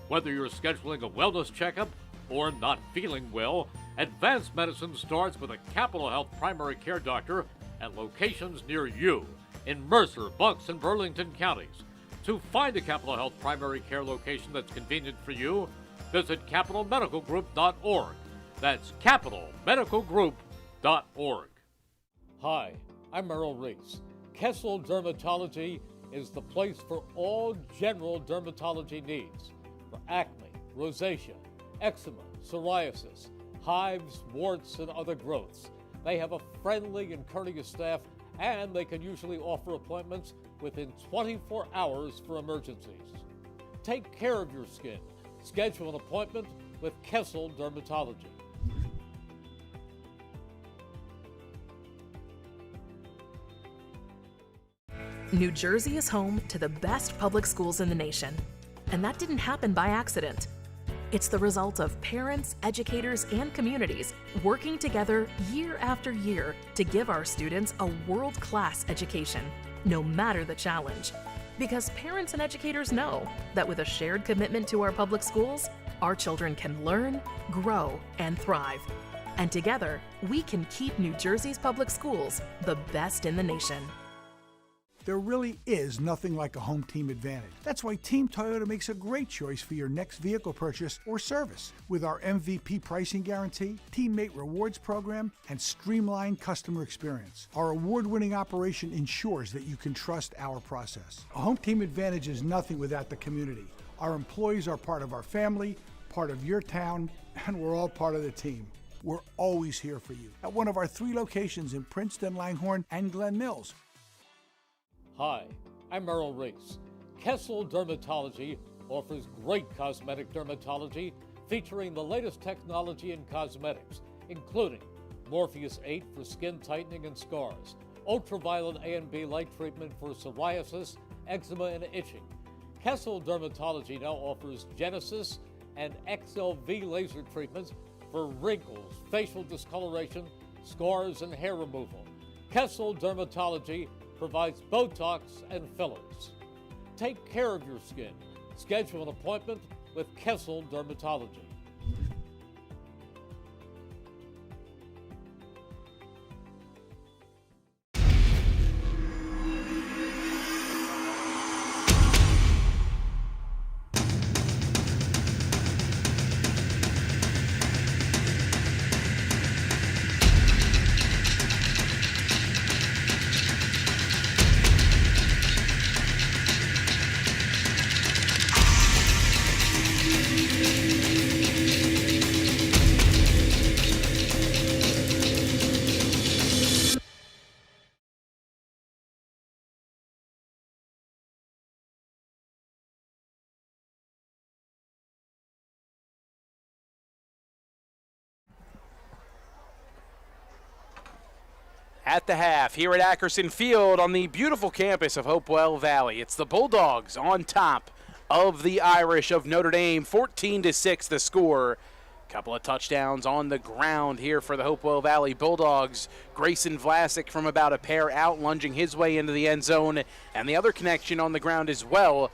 Whether you're scheduling a wellness checkup or not feeling well, advanced medicine starts with a Capital Health primary care doctor at locations near you in Mercer, Bucks, and Burlington counties. To find a Capital Health primary care location that's convenient for you, visit capitalmedicalgroup.org. That's capitalmedicalgroup.org. Hi, I'm Merrill Reese. Kessel Dermatology is the place for all general dermatology needs for acne, rosacea, eczema, psoriasis, hives, warts, and other growths. They have a friendly and courteous staff, and they can usually offer appointments within 24 hours for emergencies. Take care of your skin. Schedule an appointment with Kessel Dermatology. New Jersey is home to the best public schools in the nation. And that didn't happen by accident. It's the result of parents, educators, and communities working together year after year to give our students a world-class education, no matter the challenge. Because parents and educators know that with a shared commitment to our public schools, our children can learn, grow, and thrive. And together, we can keep New Jersey's public schools the best in the nation. There really is nothing like a home team advantage. That's why Team Toyota makes a great choice for your next vehicle purchase or service. With our MVP pricing guarantee, teammate rewards program, and streamlined customer experience, our award-winning operation ensures that you can trust our process. A home team advantage is nothing without the community. Our employees are part of our family, part of your town, and we're all part of the team. We're always here for you at one of our 3 locations in Princeton, Langhorne, and Glen Mills. Hi, I'm Merrill Reese. Kessel Dermatology offers great cosmetic dermatology featuring the latest technology in cosmetics, including Morpheus 8 for skin tightening and scars, ultraviolet A and B light treatment for psoriasis, eczema, and itching. Kessel Dermatology now offers Genesis and XLV laser treatments for wrinkles, facial discoloration, scars, and hair removal. Kessel Dermatology provides Botox and fillers. Take care of your skin. Schedule an appointment with Kessel Dermatology. At the half, here at Ackerson Field on the beautiful campus of Hopewell Valley, it's the Bulldogs on top of the Irish of Notre Dame, 14-6 the score. Couple of touchdowns on the ground here for the Hopewell Valley Bulldogs. Grayson Vlasic from about a pair out, lunging his way into the end zone, and the other connection on the ground as well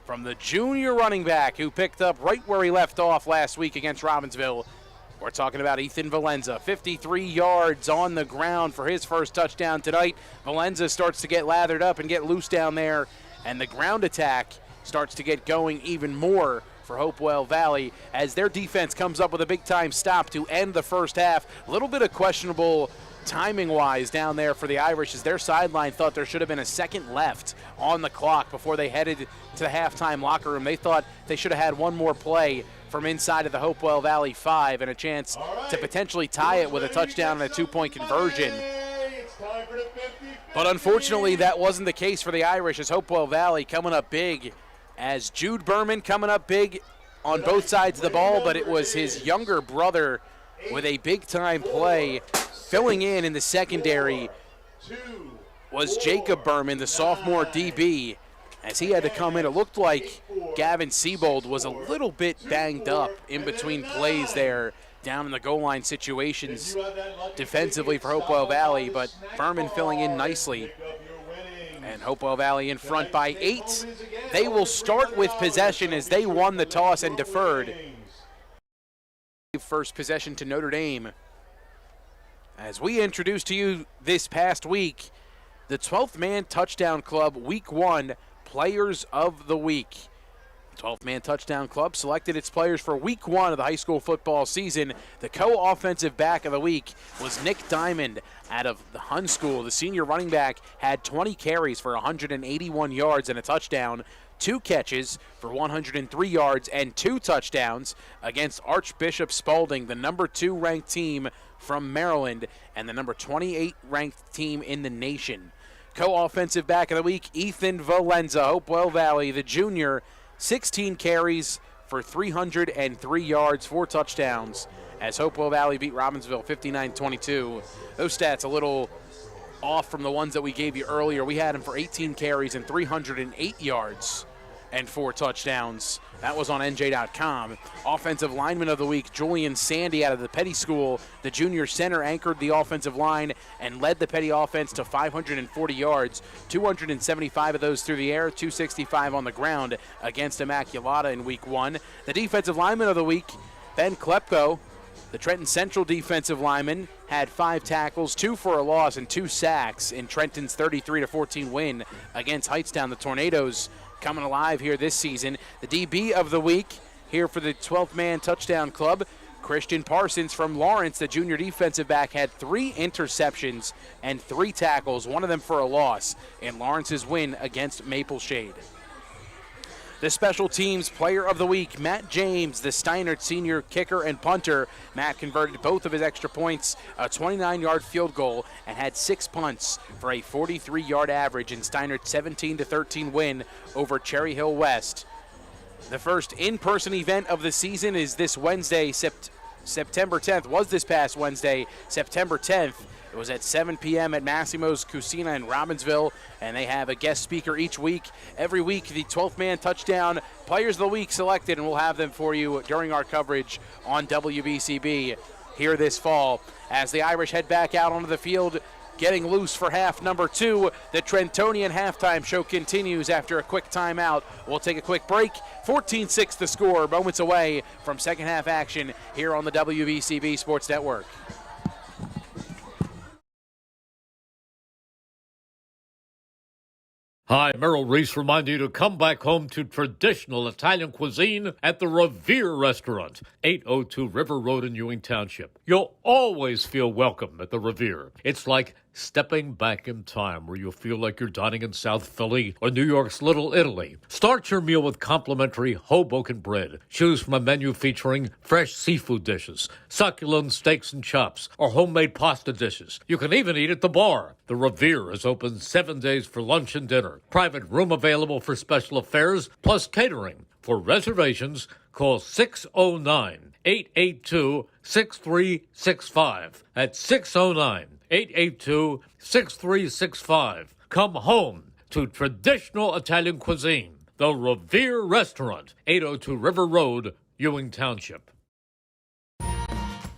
from the junior running back who picked up right where he left off last week against Robbinsville. We're talking about Ethan Valenza, 53 yards on the ground for his first touchdown tonight. Valenza starts to get lathered up and get loose down there, and the ground attack starts to get going even more for Hopewell Valley as their defense comes up with a big-time stop to end the first half. A little bit of questionable timing-wise down there for the Irish as their sideline thought there should have been a second left on the clock before they headed to the halftime locker room. They thought they should have had one more play from inside of the Hopewell Valley 5 and a chance to potentially tie it with a touchdown and a two-point conversion. But unfortunately, that wasn't the case for the Irish as Hopewell Valley coming up big as Jude Berman coming up big on both sides of the ball, but it was his younger brother with a big-time play. Filling in the secondary was Jacob Berman, the sophomore DB, as he had to come in. It looked like Gavin Siebold was a little bit banged up in between plays there down in the goal line situations defensively for Hopewell Valley, but Berman filling in nicely. And Hopewell Valley in front by 8. They will start with possession as they won the toss and deferred. First possession to Notre Dame. As we introduced to you this past week, the 12th Man Touchdown Club Week 1 Players of the Week. The 12th Man Touchdown Club selected its players for Week 1 of the high school football season. The co-offensive back of the week was Nick Diamond out of the Hun School. The senior running back had 20 carries for 181 yards and a touchdown, 2 catches for 103 yards and 2 touchdowns against Archbishop Spalding, the number 2 ranked team from Maryland and the number 28 ranked team in the nation. Co-offensive back of the week, Ethan Valenza, Hopewell Valley, the junior, 16 carries for 303 yards, 4 touchdowns, as Hopewell Valley beat Robbinsville 59-22. Those stats a little off from the ones that we gave you earlier. We had him for 18 carries and 308 yards and 4 touchdowns. That was on NJ.com. Offensive lineman of the week, Julian Sandy out of the Petty School. The junior center anchored the offensive line and led the Petty offense to 540 yards, 275 of those through the air, 265 on the ground against Immaculata in Week 1. The defensive lineman of the week, Ben Klepko, the Trenton Central defensive lineman, had 5 tackles, 2 for a loss, and 2 sacks in Trenton's 33-14 win against Heightstown. The Tornadoes coming alive here this season. The DB of the week here for the 12th Man Touchdown Club, Christian Parsons from Lawrence, the junior defensive back, had 3 interceptions and 3 tackles, one of them for a loss in Lawrence's win against Maple Shade. The special teams player of the week, Matt James, the Steinert senior kicker and punter. Matt converted both of his extra points, a 29-yard field goal, and had 6 punts for a 43-yard average in Steinert's 17-13 win over Cherry Hill West. The first in-person event of the season is this Wednesday, September 10th, was this past Wednesday, September 10th, It was at 7 p.m. at Massimo's Cucina in Robbinsville, and they have a guest speaker each week. Every week, the 12th man touchdown players of the week selected, and we'll have them for you during our coverage on WBCB here this fall. As the Irish head back out onto the field, getting loose for half number 2. The Trentonian halftime show continues after a quick timeout. We'll take a quick break. 14-6 the score, moments away from second half action here on the WBCB Sports Network. Hi, Merrill Reese reminding you to come back home to traditional Italian cuisine at the Revere Restaurant, 802 River Road in Ewing Township. You'll always feel welcome at the Revere. It's like stepping back in time where you'll feel like you're dining in South Philly or New York's Little Italy. Start your meal with complimentary Hoboken bread. Choose from a menu featuring fresh seafood dishes, succulent steaks and chops, or homemade pasta dishes. You can even eat at the bar. The Revere is open 7 days for lunch and dinner. Private room available for special affairs, plus catering. For reservations, call 609-882-6365. That's 609-882-6365. Come home to traditional Italian cuisine. The Revere Restaurant, 802 River Road, Ewing Township.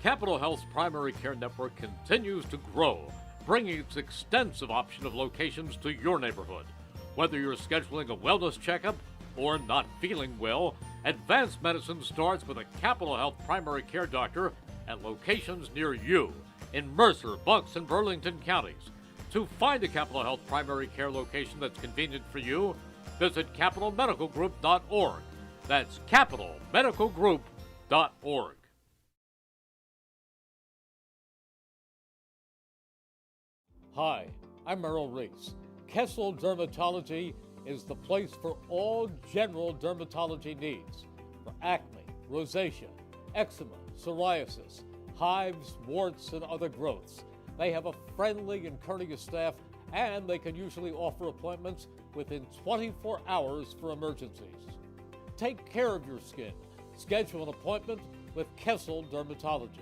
Capital Health's primary care network continues to grow, bringing its extensive option of locations to your neighborhood. Whether you're scheduling a wellness checkup or not feeling well, advanced medicine starts with a Capital Health primary care doctor at locations near you in Mercer, Bucks, and Burlington counties. To find a Capital Health primary care location that's convenient for you, visit capitalmedicalgroup.org. That's capitalmedicalgroup.org. Hi, I'm Merrill Reese. Kessel Dermatology is the place for all general dermatology needs for acne, rosacea, eczema, psoriasis, hives, warts, and other growths. They have a friendly and courteous staff, and they can usually offer appointments within 24 hours for emergencies. Take care of your skin. Schedule an appointment with Kessel Dermatology.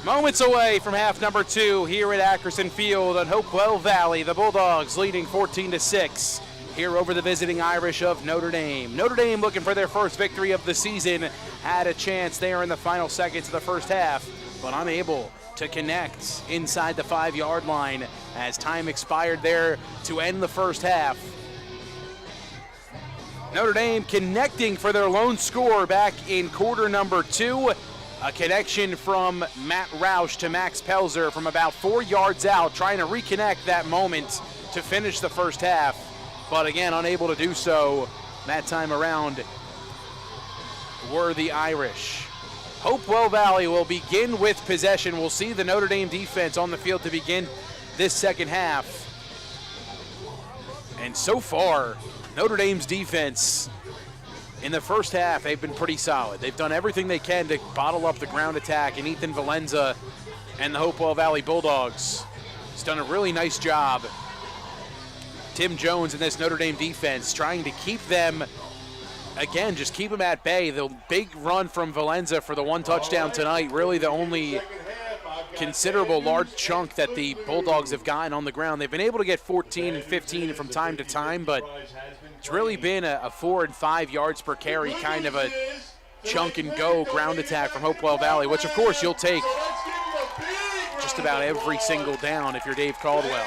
Moments away from half number 2 here at Ackerson Field on Hopewell Valley. The Bulldogs leading 14-6 here over the visiting Irish of Notre Dame. Notre Dame looking for their first victory of the season. Had a chance there in the final seconds of the first half, but unable to connect inside the 5-yard line as time expired there to end the first half. Notre Dame connecting for their lone score back in quarter number 2. A connection from Matt Roush to Max Pelzer from about 4 yards out, trying to reconnect that moment to finish the first half, but again, unable to do so that time around were the Irish. Hopewell Valley will begin with possession. We'll see the Notre Dame defense on the field to begin this second half. And so far, Notre Dame's defense in the first half, they've been pretty solid. They've done everything they can to bottle up the ground attack, and Ethan Valenza and the Hopewell Valley Bulldogs has done a really nice job. Tim Jones and this Notre Dame defense trying to keep them, again, just keep them at bay. The big run from Valenza for the one touchdown tonight, really the only considerable large chunk that the Bulldogs have gotten on the ground. They've been able to get 14 and 15 from time to time, but it's really been a 4 and 5 yards per carry kind of a chunk and go ground attack from Hopewell Valley, which of course you'll take just about every single down if you're Dave Caldwell.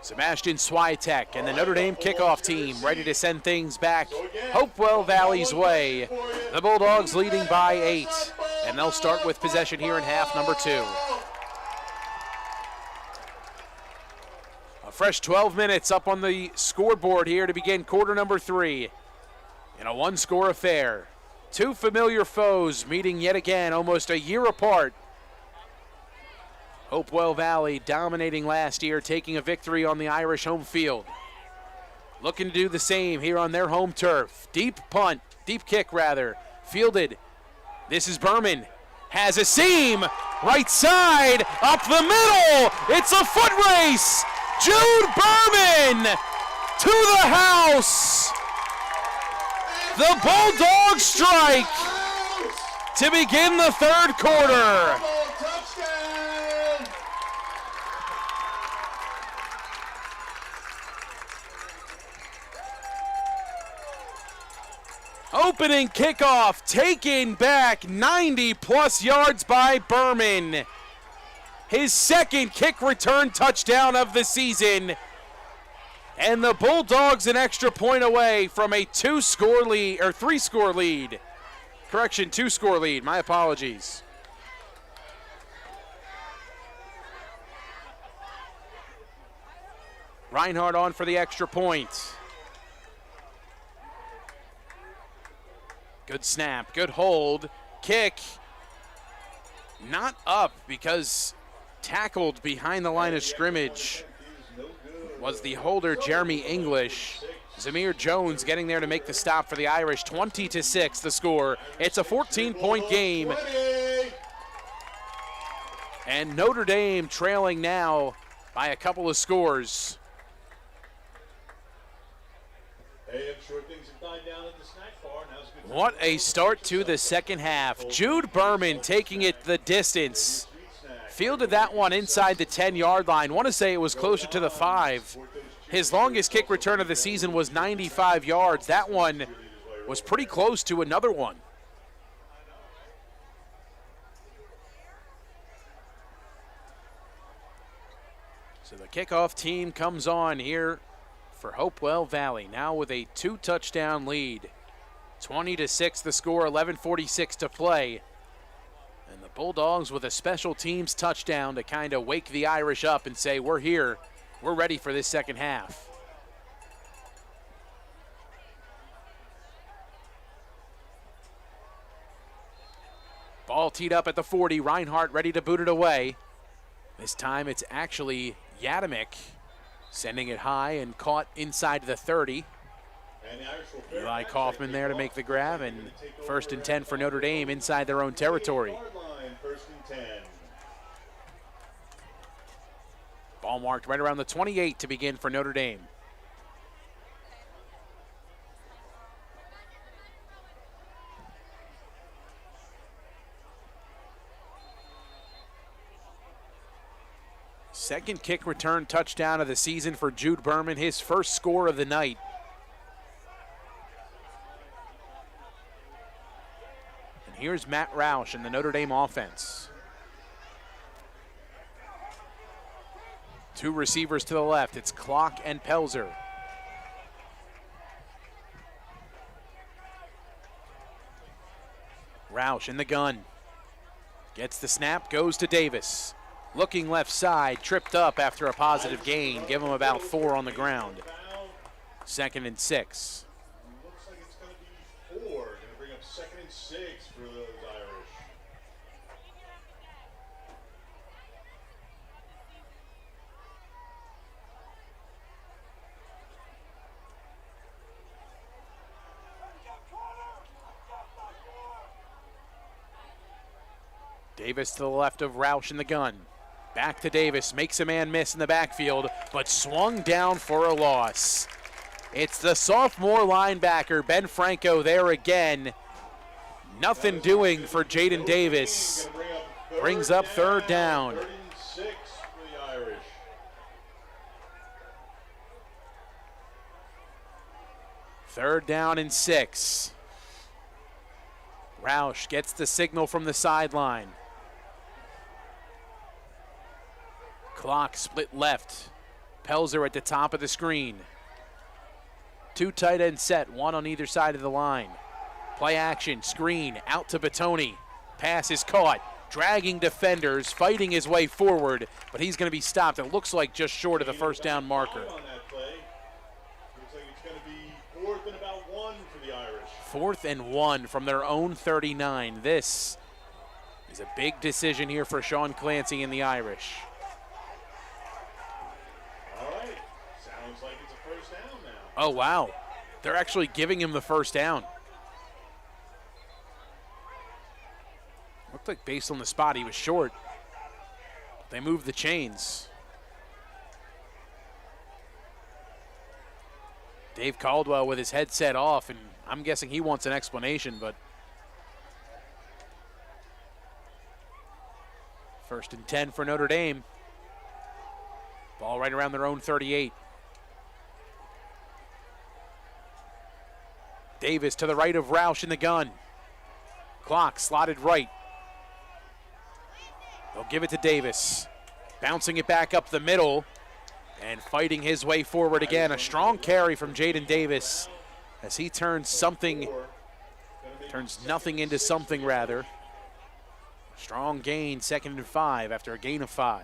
Sebastian Swiatek and the Notre Dame kickoff team ready to send things back Hopewell Valley's way. The Bulldogs leading by 8, and they'll start with possession here in half number 2. A fresh 12 minutes up on the scoreboard here to begin quarter number 3 in a one-score affair. Two familiar foes meeting yet again almost a year apart. Hopewell Valley dominating last year, taking a victory on the Irish home field. Looking to do the same here on their home turf. Deep kick, fielded. This is Berman. Has a seam, right side, up the middle. It's a foot race. Jude Berman to the house. The Bulldogs strike to begin the third quarter. Opening kickoff taken back 90-plus yards by Berman. His second kick return touchdown of the season. And the Bulldogs an extra point away from a two-score lead. Correction, two-score lead. My apologies. Reinhardt on for the extra point. Good snap, good hold, kick. Not up because tackled behind the line of scrimmage was the holder, Jeremy English. Zamir Jones getting there to make the stop for the Irish. 20-6 the score. It's a 14-point game. And Notre Dame trailing now by a couple of scores. What a start to the second half. Jude Berman taking it the distance. Fielded that one inside the 10-yard line. I want to say it was closer to the 5. His longest kick return of the season was 95 yards. That one was pretty close to another one. So the kickoff team comes on here for Hopewell Valley, now with a 2-touchdown lead. 20-6 the score, 11:46 to play. And the Bulldogs with a special teams touchdown to kind of wake the Irish up and say, we're here, we're ready for this second half. Ball teed up at the 40, Reinhardt ready to boot it away. This time it's actually Yadamick sending it high and caught inside the 30. Eli Kaufman there to make the grab, and 1st and 10 for Notre Dame inside their own territory. Ball marked right around the 28 to begin for Notre Dame. Second kick return touchdown of the season for Jude Berman, his first score of the night. And here's Matt Roush in the Notre Dame offense. Two receivers to the left. It's Clock and Pelzer. Roush in the gun. Gets the snap, goes to Davis. Looking left side, tripped up after a positive gain. Give him about 4 on the ground. 2nd and 6. Looks like it's going to be 4. Going to bring up 2nd and 6 for those Irish. Davis to the left of Roush in the gun. Back to Davis, makes a man miss in the backfield, but swung down for a loss. It's the sophomore linebacker, Ben Franco, there again. Nothing doing for Jaden Davis. Brings up 3rd down. 3rd and 6 for the Irish. Third down and 6. Roush gets the signal from the sideline. Clock split left. Pelzer at the top of the screen. 2 tight end set, 1 on either side of the line. Play action, screen, out to Batoni. Pass is caught, dragging defenders, fighting his way forward, but he's going to be stopped. It looks like just short of the 1st down marker. On that play. Looks like it's going to be 4th and about 1 for the Irish. 4th and 1 from their own 39. This is a big decision here for Sean Clancy and the Irish. All right. Sounds like it's a 1st down now. Oh, wow. They're actually giving him the 1st down. Looked like based on the spot he was short. They moved the chains. Dave Caldwell with his headset off, and I'm guessing he wants an explanation, but 1st and 10 for Notre Dame. Ball right around their own 38. Davis to the right of Roush in the gun. Clock slotted right. They'll give it to Davis. Bouncing it back up the middle and fighting his way forward again. A strong carry from Jaden Davis as he turns nothing into something rather. Strong gain, 2nd and 5 after a gain of 5.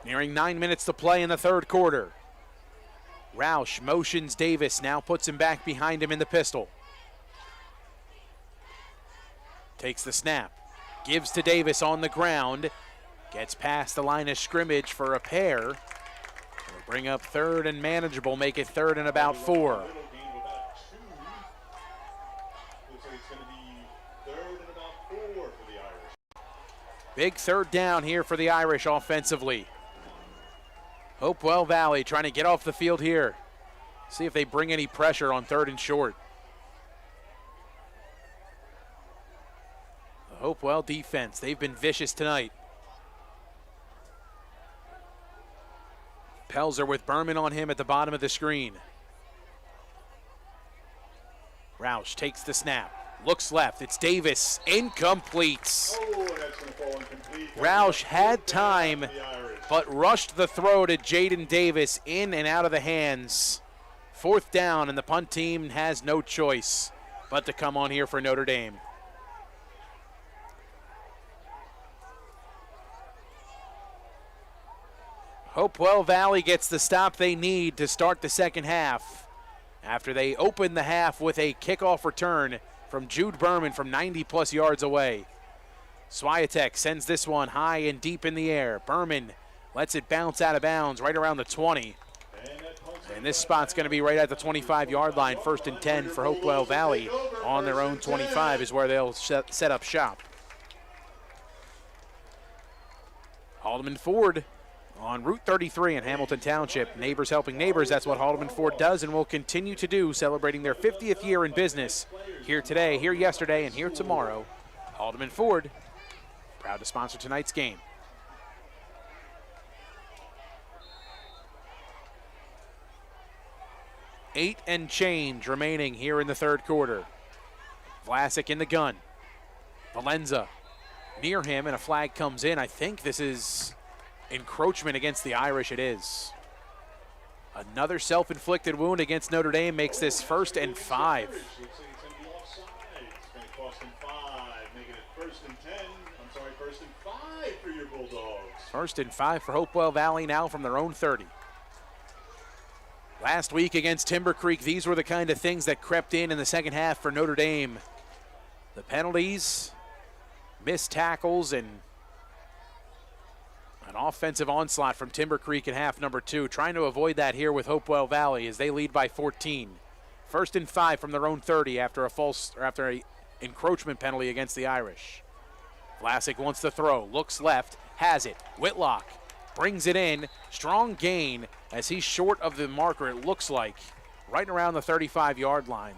Nearing 9 minutes to play in the 3rd quarter. Roush motions Davis, now puts him back behind him in the pistol. Takes the snap, gives to Davis on the ground, gets past the line of scrimmage for a pair. Will bring up 3rd and manageable, make it 3rd and about 4. Big 3rd down here for the Irish offensively. Hopewell Valley trying to get off the field here. See if they bring any pressure on 3rd and short. The Hopewell defense, they've been vicious tonight. Pelzer with Berman on him at the bottom of the screen. Roush takes the snap, looks left, it's Davis, incomplete. Oh, that's gonna fall incomplete. Roush had time, but rushed the throw to Jaden Davis, in and out of the hands. 4th down, and the punt team has no choice but to come on here for Notre Dame. Hopewell Valley gets the stop they need to start the 2nd half after they opened the half with a kickoff return from Jude Berman from 90-plus yards away. Swiatek sends this one high and deep in the air. Berman lets it bounce out of bounds right around the 20. And this spot's going to be right at the 25-yard line. 1st and 10 for Hopewell Valley on their own 25 is where they'll set up shop. Haldeman Ford on Route 33 in Hamilton Township. Neighbors helping neighbors, that's what Haldeman Ford does and will continue to do, celebrating their 50th year in business. Here today, here yesterday, and here tomorrow. Haldeman Ford, proud to sponsor tonight's game. 8 and change remaining here in the 3rd quarter. Vlasic in the gun. Valenza near him, and a flag comes in. I think this is encroachment against the Irish. It is. Another self-inflicted wound against Notre Dame makes this 1st and 5. Looks like it's going to be offside. It's going to cost them 5, making it 1st and 10. I'm sorry, 1st and 5 for your Bulldogs. 1st and 5 for Hopewell Valley now from their own 30. Last week against Timber Creek, these were the kind of things that crept in the 2nd half for Notre Dame. The penalties, missed tackles, and an offensive onslaught from Timber Creek in half number 2. Trying to avoid that here with Hopewell Valley as they lead by 14. 1st and 5 from their own 30 after a encroachment penalty against the Irish. Vlasic wants to throw, looks left, has it. Whitlock brings it in, strong gain as he's short of the marker, it looks like, right around the 35-yard line.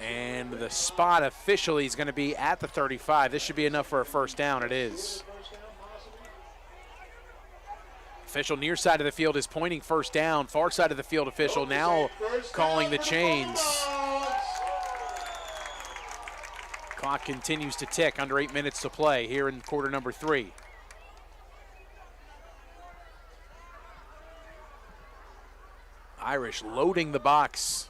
And the spot officially is going to be at the 35. This should be enough for a 1st down. It is. Official near side of the field is pointing 1st down. Far side of the field official now calling the chains. Clock continues to tick, under 8 minutes to play here in quarter number 3. Irish loading the box.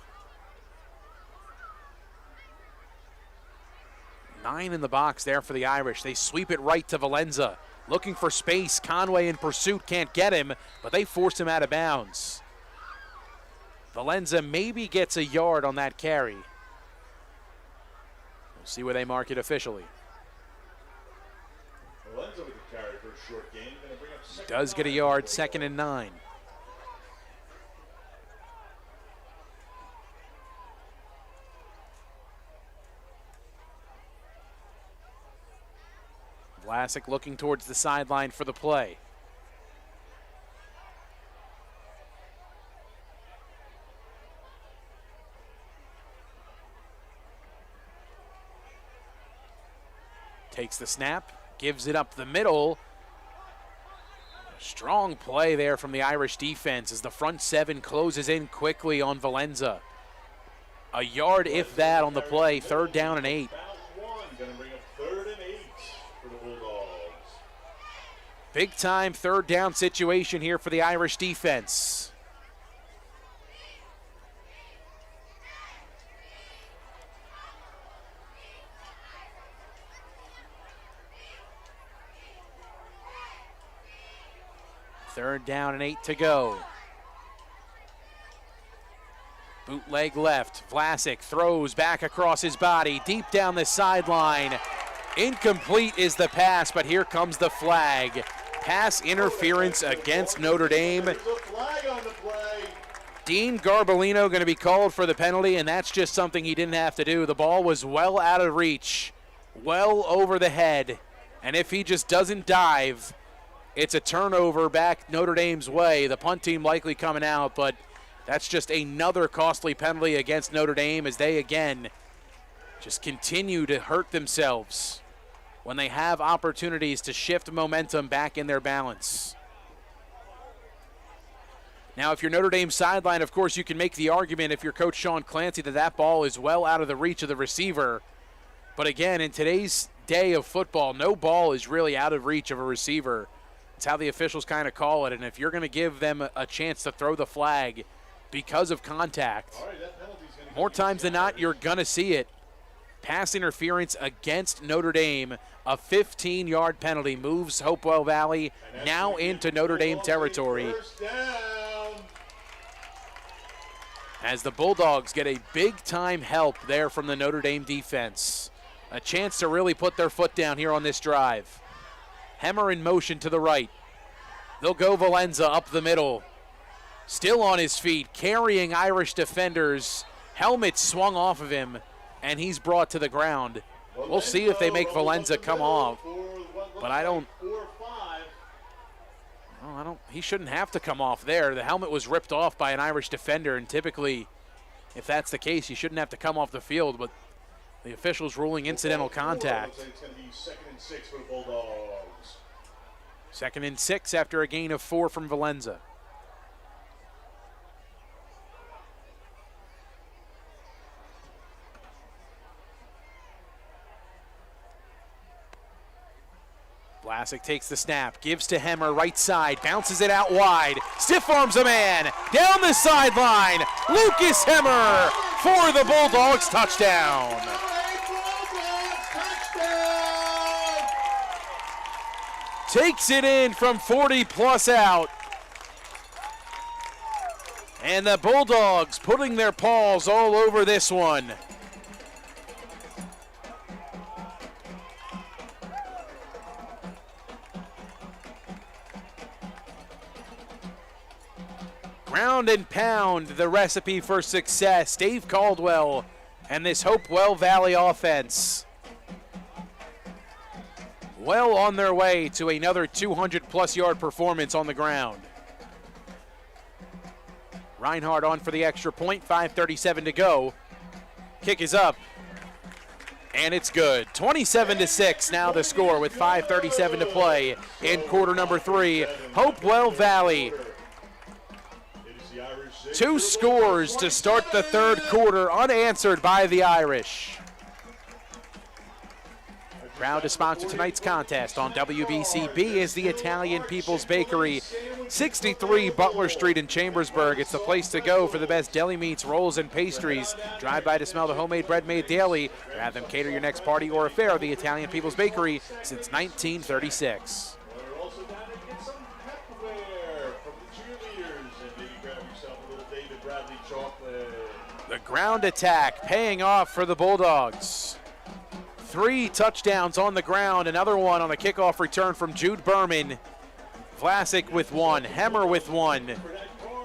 9 in the box there for the Irish. They sweep it right to Valenza. Looking for space. Conway in pursuit, can't get him, but they force him out of bounds. Valenza maybe gets a yard on that carry. We'll see where they mark it officially. Valenza with the carry for a short gain. Does get a yard, 2nd and 9. Vlasic looking towards the sideline for the play. Takes the snap, gives it up the middle. Strong play there from the Irish defense as the front 7 closes in quickly on Valenza. A yard, if that, on the play, 3rd down and 8. Gonna bring up 3rd and 8 for the Bulldogs. Big time 3rd down situation here for the Irish defense. Third down and 8 to go. Bootleg left. Vlasic throws back across his body, deep down the sideline. Incomplete is the pass, but here comes the flag. Pass interference against Notre Dame. There's a flag on the play. Dean Garbolino going to be called for the penalty, and that's just something he didn't have to do. The ball was well out of reach, well over the head, and if he just doesn't dive, it's a turnover back Notre Dame's way. The punt team likely coming out, but that's just another costly penalty against Notre Dame as they, again, just continue to hurt themselves when they have opportunities to shift momentum back in their balance. Now, if you're Notre Dame sideline, of course, you can make the argument if you're Coach Sean Clancy that that ball is well out of the reach of the receiver. But again, in today's day of football, no ball is really out of reach of a receiver. It's how the officials kind of call it, and if you're going to give them a chance to throw the flag because of contact, more times than not, you're going to see it. Pass interference against Notre Dame, a 15-yard penalty, moves Hopewell Valley now into Notre Dame territory as the Bulldogs get a big-time help there from the Notre Dame defense. A chance to really put their foot down here on this drive. Hemmer in motion to the right. They'll go Valenza up the middle. Still on his feet, carrying Irish defenders. Helmet swung off of him, and he's brought to the ground. We'll see if they make Valenza come off, but he shouldn't have to come off there. The helmet was ripped off by an Irish defender, and typically, if that's the case, he shouldn't have to come off the field, but the officials ruling incidental contact. It's going to be 2nd and 6 for the Bulldogs. 2nd and 6 after a gain of 4 from Valenza. Vlasic takes the snap, gives to Hemmer, right side, bounces it out wide, stiff arms a man, down the sideline, Lucas Hemmer for the Bulldogs touchdown. Takes it in from 40-plus out. And the Bulldogs putting their paws all over this one. Ground and pound, the recipe for success. Dave Caldwell and this Hopewell Valley offense well on their way to another 200-plus yard performance on the ground. Reinhardt on for the extra point, 5:37 to go. Kick is up, and it's good. 27-6 now the score with 5:37 to play in quarter number 3. Hopewell Valley, 2 scores to start the 3rd quarter, unanswered by the Irish. Proud to sponsor tonight's contest on WBCB is the Italian People's Bakery, 63 Butler Street in Chambersburg. It's the place to go for the best deli meats, rolls, and pastries. Drive by to smell the homemade bread made daily. Have them cater your next party or affair. The Italian People's Bakery since 1936. We're also down to get some Hopewell from the cheerleaders, and maybe grab yourself a little David Bradley chocolate. The ground attack paying off for the Bulldogs. 3 touchdowns on the ground, another one on a kickoff return from Jude Berman. Classic with one, Hemmer with one,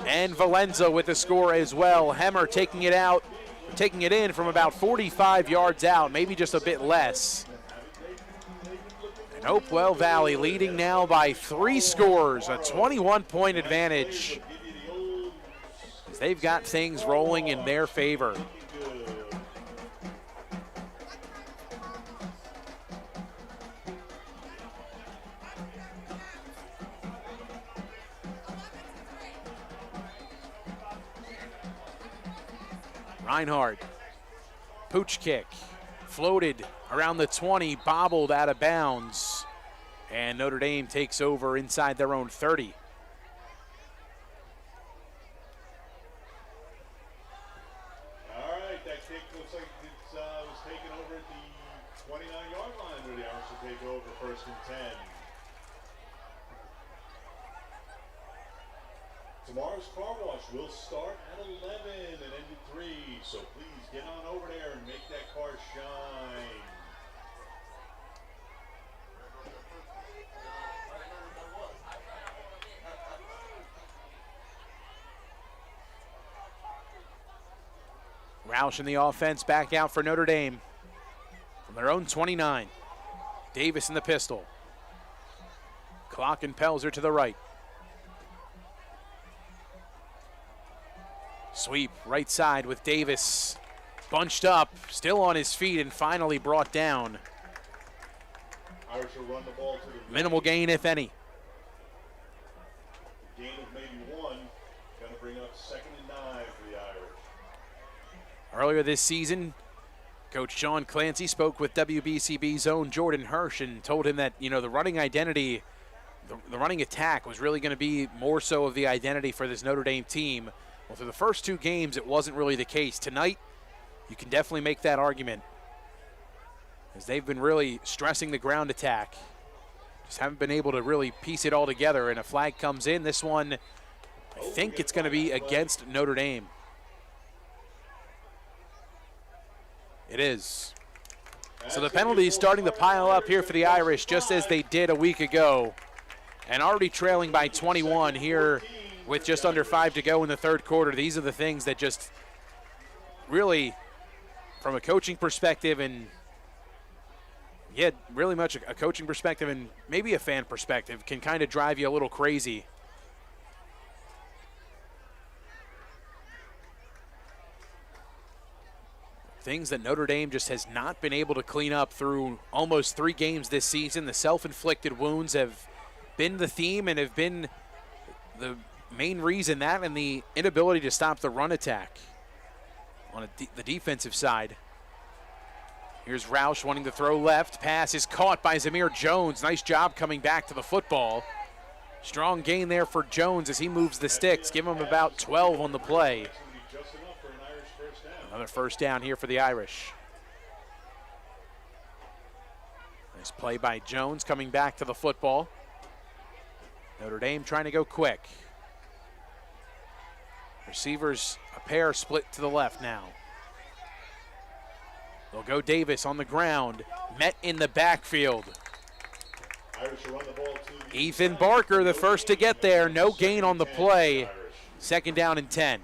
and Valenza with a score as well. Hemmer taking it in from about 45 yards out, maybe just a bit less. And Hopewell Valley leading now by 3 scores, a 21-point advantage, as they've got things rolling in their favor. Reinhardt, pooch kick, floated around the 20, bobbled out of bounds, and Notre Dame takes over inside their own 30. All right, that kick looks like it was taken over at the 29-yard line, where the Irish will take over 1st and 10. Tomorrow's car wash will start at 11 and end at 3, so please get on over there and make that car shine. Roush in the offense back out for Notre Dame from their own 29. Davis in the pistol. Clock and Pelzer to the right. Sweep right side with Davis bunched up, still on his feet and finally brought down. Irish will run the ball to the minimal gain, if any. Gain of maybe 1, going to bring up 2nd and 9 for the Irish. Earlier this season, Coach Sean Clancy spoke with WBCB's own Jordan Hirsch and told him that, the running identity, the running attack was really going to be more so of the identity for this Notre Dame team. Well, through the first 2 games, it wasn't really the case. Tonight, you can definitely make that argument, as they've been really stressing the ground attack. Just haven't been able to really piece it all together, and a flag comes in. This one, I think it's going to be against Notre Dame. It is. So the penalty is starting to pile up here for the Irish, just as they did a week ago, and already trailing by 21 here with just under 5 to go in the 3rd quarter. These are the things that just really, from a coaching perspective and, really much a coaching perspective and maybe a fan perspective, can kind of drive you a little crazy. Things that Notre Dame just has not been able to clean up through almost 3 games this season. The self-inflicted wounds have been the theme and have been the main reason, that and the inability to stop the run attack on the defensive side. Here's Roush wanting to throw left. Pass is caught by Zamir Jones. Nice job coming back to the football. Strong gain there for Jones as he moves the sticks. Give him about 12 on the play. Another first down here for the Irish. Nice play by Jones coming back to the football. Notre Dame trying to go quick. Receivers, a pair split to the left now. They'll go Davis on the ground, met in the backfield. Irish will run the ball to the Ethan Barker, the first to get there, no gain on the play. 2nd down and 10.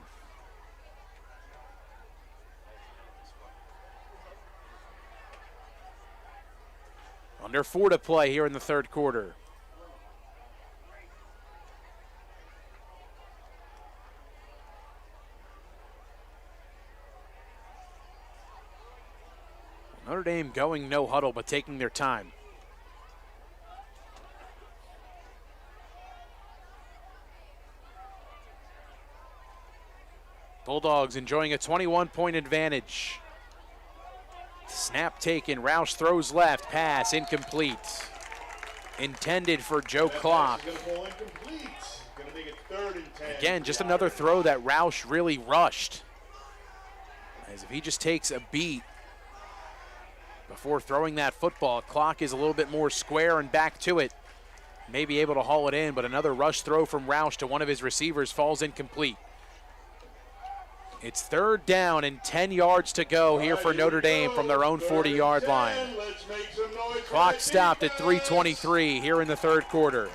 Under 4 to play here in the 3rd quarter. Notre Dame going no huddle, but taking their time. Bulldogs enjoying a 21-point advantage. Snap taken, Roush throws left, pass incomplete. Intended for Joe Clock. Again, just another throw that Roush really rushed. As if he just takes a beat before throwing that football, Clock is a little bit more square and back to it. May be able to haul it in, but another rush throw from Roush to one of his receivers falls incomplete. It's 3rd down and 10 yards to go here for Notre Dame from their own 40-yard line. Clock stopped at 3:23 here in the 3rd quarter.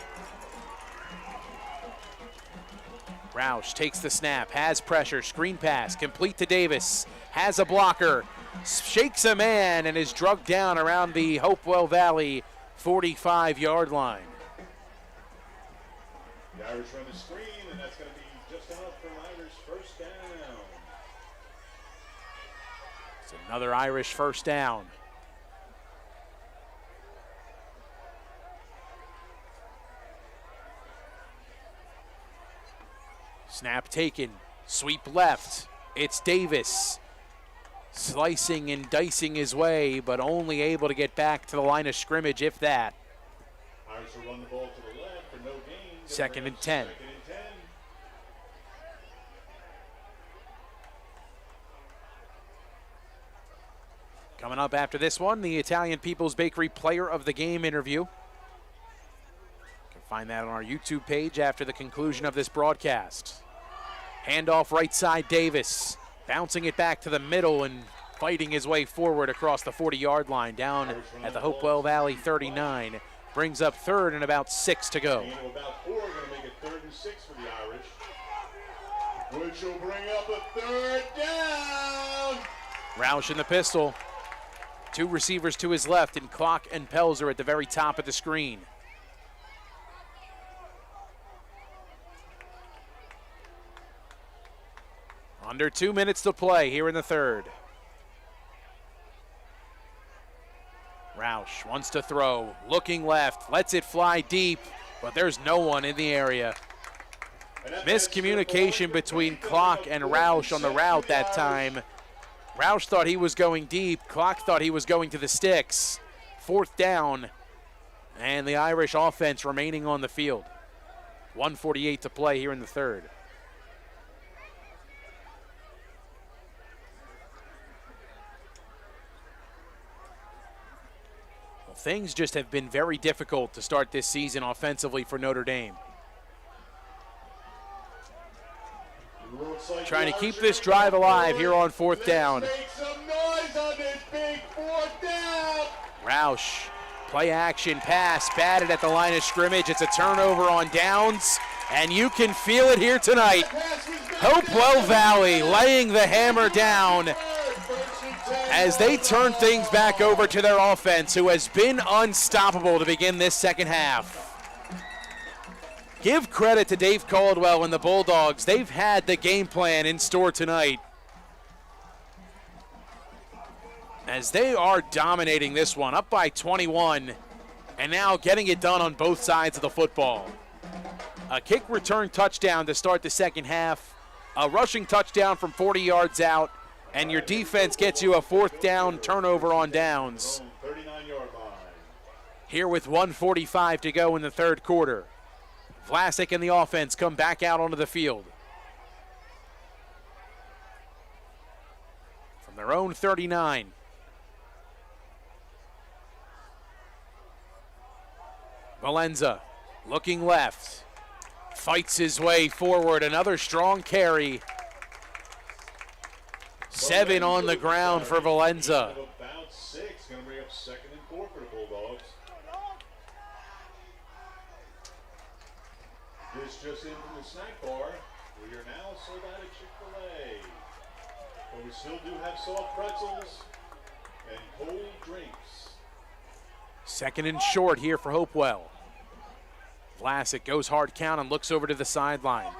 Roush takes the snap, has pressure, screen pass, complete to Davis, has a blocker, shakes a man, and is drugged down around the Hopewell Valley 45-yard line. The Irish run the screen, and that's going to be just enough for an Irish first down. It's another Irish first down. Snap taken, sweep left. It's Davis slicing and dicing his way, but only able to get back to the line of scrimmage, if that. Irish will run the ball to the left for no gain. Second and 10. Second and 10. Coming up after this one, the Italian People's Bakery Player of the Game interview. You can find that on our YouTube page after the conclusion of this broadcast. Handoff right side, Davis. Bouncing it back to the middle and fighting his way forward across the 40-yard line down at the Hopewell Valley 39. Brings up third and about 6 to go. About 4, going to make it 3rd and 6 for the Irish, which will bring up a 3rd down. Roush in the pistol. 2 receivers to his left, and Clock and Pelzer at the very top of the screen. Under 2 minutes to play here in the third. Roush wants to throw, looking left, lets it fly deep, but there's no one in the area. Miscommunication between Clock and Roush on the route that time. Roush thought he was going deep, Clock thought he was going to the sticks. 4th down, and the Irish offense remaining on the field. 1:48 to play here in the third. Things just have been very difficult to start this season offensively for Notre Dame. Like trying to keep this drive alive here on 4th down. Make some noise on this big 4th down. Roush, play action pass, batted at the line of scrimmage. It's a turnover on downs, and you can feel it here tonight. Hopewell Valley laying the hammer down as they turn things back over to their offense, who has been unstoppable to begin this second half. Give credit to Dave Caldwell and the Bulldogs. They've had the game plan in store tonight, as they are dominating this one, up by 21, and now getting it done on both sides of the football. A kick return touchdown to start the second half, a rushing touchdown from 40 yards out, and your defense gets you a 4th down turnover on downs. 39-yard line. Here with 1:45 to go in the third quarter. Vlasic and the offense come back out onto the field. From their own 39. Valenza looking left. Fights his way forward. Another strong carry. 7 on the ground for Valenza. About 6, going to bring up 2nd and 4 for the Bulldogs. This just in from the snack bar. We are now sold out at Chick-fil-A. But we still do have soft pretzels and cold drinks. 2nd and short here for Hopewell. Vlasic goes hard count and looks over to the sideline.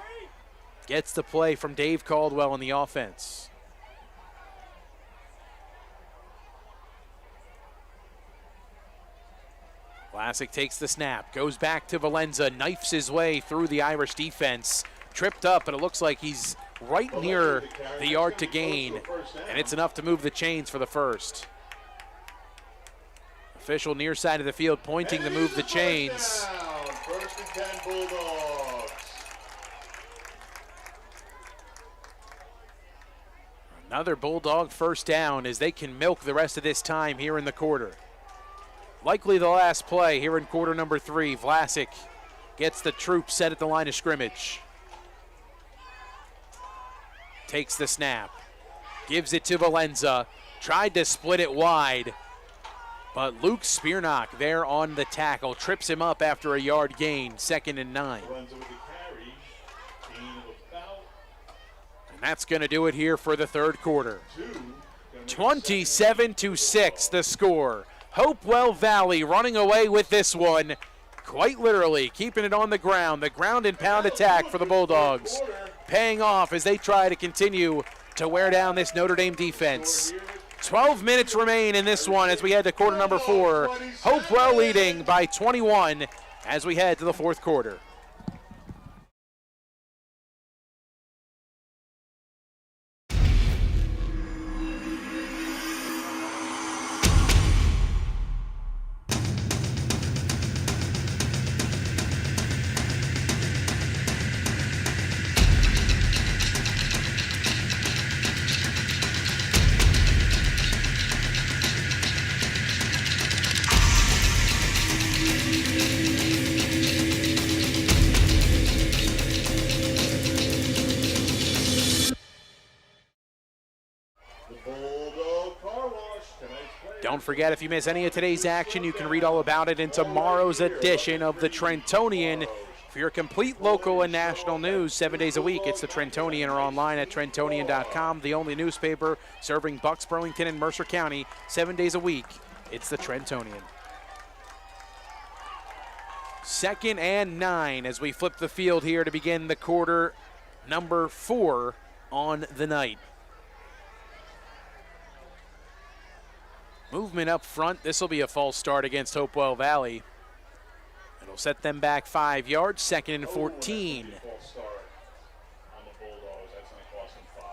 Gets the play from Dave Caldwell in the offense. Vlasic takes the snap, goes back to Valenza, knifes his way through the Irish defense. Tripped up, but it looks like he's right near the yard to gain, and it's enough to move the chains for the first. Official near side of the field pointing to move the chains. 1st and 10 Bulldogs. Another Bulldog first down as they can milk the rest of this time here in the quarter. Likely the last play here in quarter number 3. Vlasic gets the troops set at the line of scrimmage. Takes the snap. Gives it to Valenza. Tried to split it wide. But Luke Spearnock there on the tackle. Trips him up after a yard gain. 2nd and 9. Valenza with the carry. Gain of And that's going to do it here for the third quarter. 27-6 the score. Hopewell Valley running away with this one, quite literally keeping it on the ground and pound attack for the Bulldogs, paying off as they try to continue to wear down this Notre Dame defense. 12 minutes remain in this one as we head to quarter number 4. Hopewell leading by 21 as we head to the fourth quarter. Don't forget, if you miss any of today's action, you can read all about it in tomorrow's edition of the Trentonian. For your complete local and national news 7 days a week, it's the Trentonian, or online at Trentonian.com, the only newspaper serving Bucks, Burlington, and Mercer County 7 days a week. It's the Trentonian. 2nd and 9 as we flip the field here to begin the quarter number 4 on the night. Movement up front. This will be a false start against Hopewell Valley. It'll set them back 5 yards, 2nd and 14. False start on the Bulldogs. That's going to cost them 5.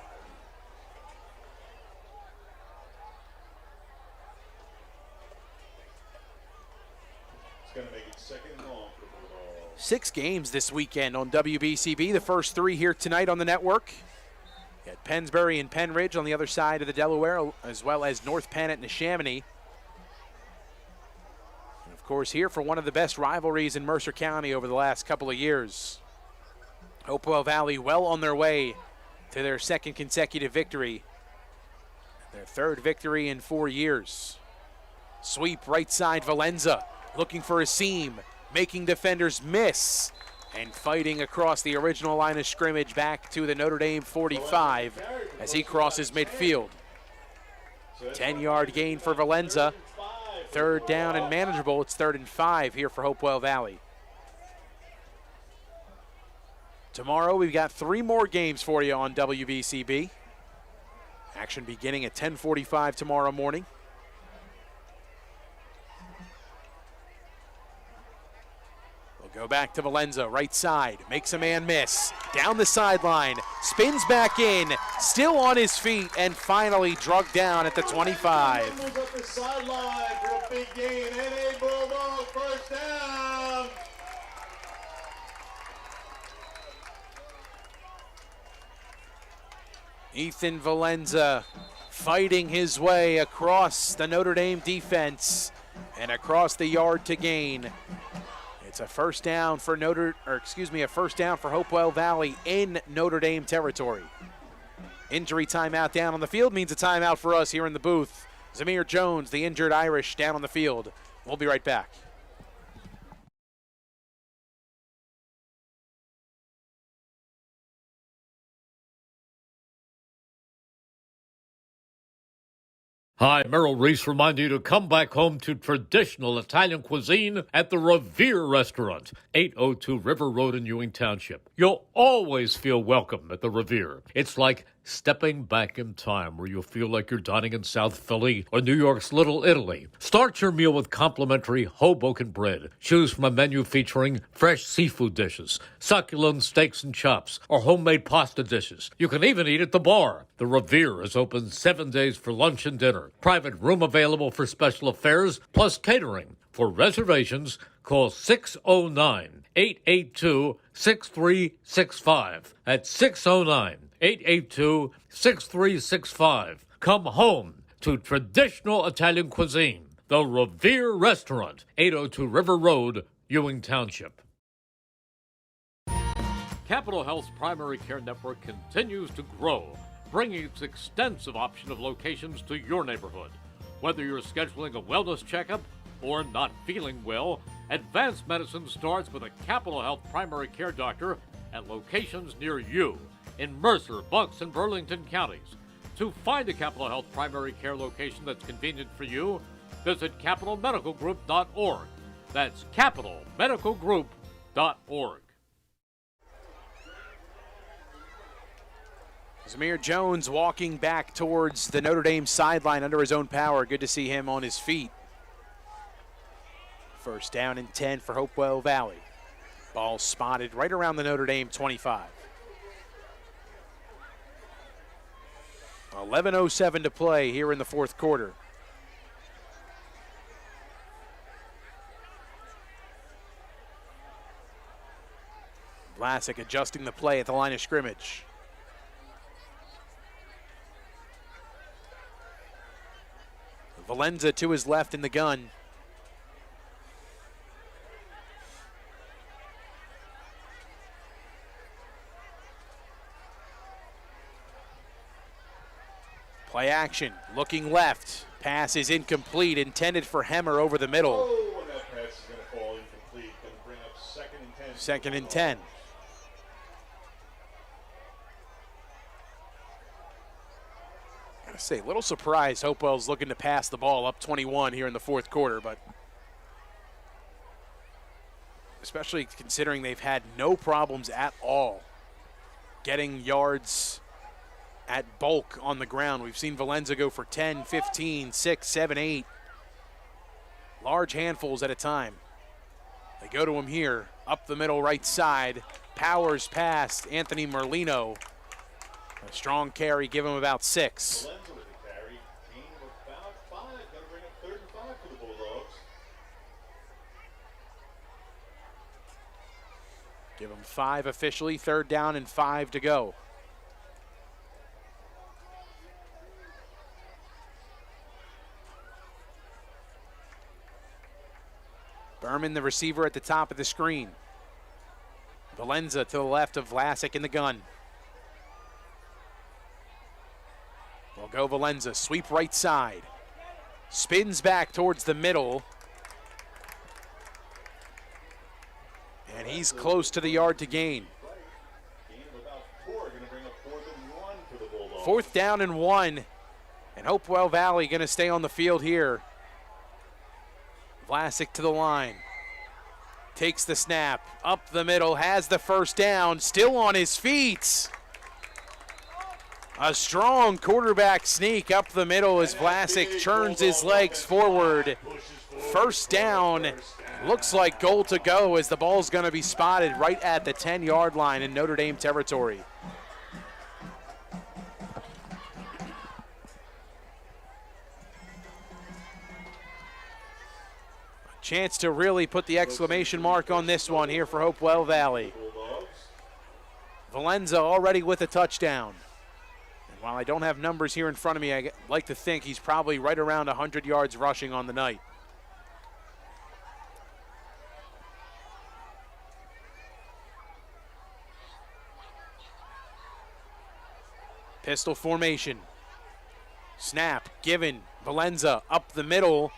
It's going to make it 2nd and long for the Bulldogs. 6 games this weekend on WBCB. The first 3 here tonight on the network. At Pennsbury and Penn Ridge on the other side of the Delaware, as well as North Penn at Neshaminy. And of course here for one of the best rivalries in Mercer County over the last couple of years. Hopewell Valley well on their way to their 2nd consecutive victory. Their 3rd victory in 4 years. Sweep right side Valenza, looking for a seam, making defenders miss. And fighting across the original line of scrimmage back to the Notre Dame 45 as he crosses midfield. 10-yard gain for Valenza. 3rd down and manageable. It's 3rd and 5 here for Hopewell Valley. Tomorrow we've got 3 more games for you on WBCB. Action beginning at 10:45 tomorrow morning. Go back to Valenza, right side, makes a man miss, down the sideline, spins back in, still on his feet, and finally drugged down at the 25. Up the sideline for a big gain, and a Bulldog first down. Ethan Valenza fighting his way across the Notre Dame defense and across the yard to gain. It's a first down for a first down for Hopewell Valley in Notre Dame territory. Injury timeout down on the field means a timeout for us here in the booth. Zamir Jones, the injured Irish, down on the field. We'll be right back. Hi, Merrill Reese reminding you to come back home to traditional Italian cuisine at the Revere Restaurant, 802 River Road in Ewing Township. You'll always feel welcome at the Revere. It's like stepping back in time where you'll feel like you're dining in South Philly or New York's Little Italy. Start your meal with complimentary Hoboken bread. Choose from a menu featuring fresh seafood dishes, succulent steaks and chops, or homemade pasta dishes. You can even eat at the bar. The Revere is open 7 days for lunch and dinner. Private room available for special affairs, plus catering. For reservations, call 609-882-6365. That's 609-882-6365. Come home to traditional Italian cuisine. The Revere Restaurant, 802 River Road, Ewing Township. Capital Health's primary care network continues to grow, bringing its extensive option of locations to your neighborhood. Whether you're scheduling a wellness checkup or not feeling well, advanced medicine starts with a Capital Health primary care doctor at locations near you. in Mercer, Bucks, and Burlington counties. To find a Capital Health primary care location that's convenient for you, visit capitalmedicalgroup.org. That's capitalmedicalgroup.org. Zamir Jones walking back towards the Notre Dame sideline under his own power. Good to see him on his feet. First down and 10 for Hopewell Valley. Ball spotted right around the Notre Dame 25. 11:07 to play here in the fourth quarter. Vlasic adjusting the play at the line of scrimmage. Valenza to his left in the gun. Play action, looking left. Pass is incomplete, intended for Hemmer over the middle. Oh, and that pass is going to fall incomplete. Going to bring up 2nd and 10. 2nd and 10. I say, a little surprised Hopewell's looking to pass the ball up 21 here in the fourth quarter, but especially considering they've had no problems at all getting yards at bulk on the ground. We've seen Valenza go for 10, 15, 6, 7, 8. Large handfuls at a time. They go to him here, up the middle right side. Powers past Anthony Merlino. A strong carry, give him about 6. Valenza with the carry, gain of about 5. Going to bring up 3rd and 5 for the Bulldogs. Give him 5 officially, 3rd down and 5 to go. Berman, the receiver, at the top of the screen. Valenza to the left of Vlasic in the gun. Will go Valenza, sweep right side. Spins back towards the middle. And he's close to the yard to gain. Gain of about 4. Going to bring up 4th and 1 for the Bulldogs. 4th down and 1. And Hopewell Valley going to stay on the field here. Vlasic to the line. Takes the snap. Up the middle. Has the first down. Still on his feet. A strong quarterback sneak up the middle as Vlasic churns his legs forward. First down. Looks like goal to go as the ball's going to be spotted right at the 10-yard line in Notre Dame territory. Chance to really put the exclamation mark on this one here for Hopewell Valley. Valenza already with a touchdown. And while I don't have numbers here in front of me, I like to think he's probably right around 100 yards rushing on the night. Pistol formation. Snap given. Valenza up the middle.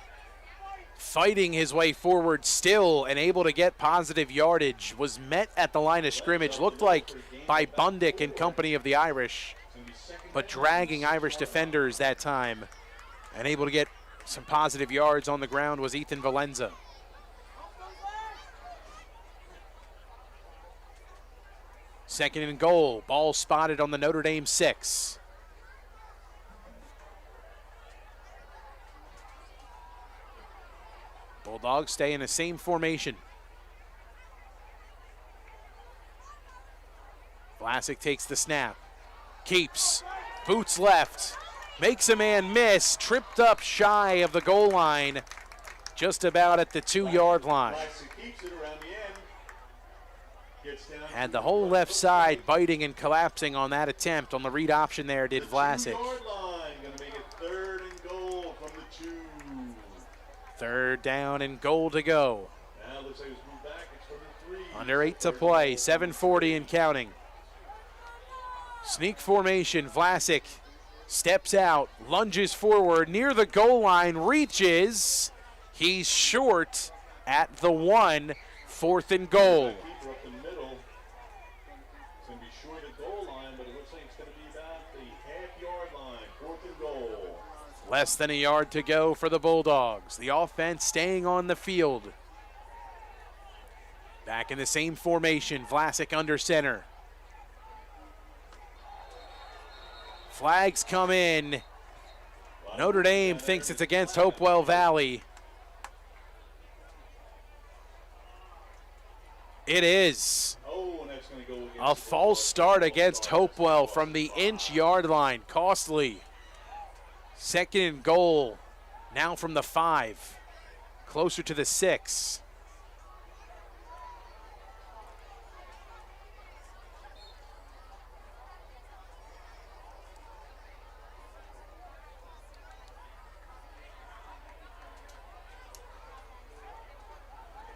Fighting his way forward still and able to get positive yardage. Was met at the line of scrimmage. Looked like by Bundick and company of the Irish. But dragging Irish defenders that time. And able to get some positive yards on the ground was Ethan Valenza. Second and goal. Ball spotted on the Notre Dame 6. Bulldogs stay in the same formation. Vlasic takes the snap. Keeps. Boots left. Makes a man miss. Tripped up shy of the goal line. Just about at the 2-yard line. Had the whole left side biting and collapsing on that attempt. On the read option there did Vlasic. Third down and goal to go. Under 8 to play, 7:40 and counting. Sneak formation, Vlasic steps out, lunges forward near the goal line, reaches. He's short at the 1, 4th and goal. Less than a yard to go for the Bulldogs. The offense staying on the field. Back in the same formation, Vlasic under center. Flags come in. Notre Dame thinks it's against Hopewell Valley. It is. A false start against Hopewell from the inch-yard line. Costly. Second and goal. Now from the 5. Closer to the 6.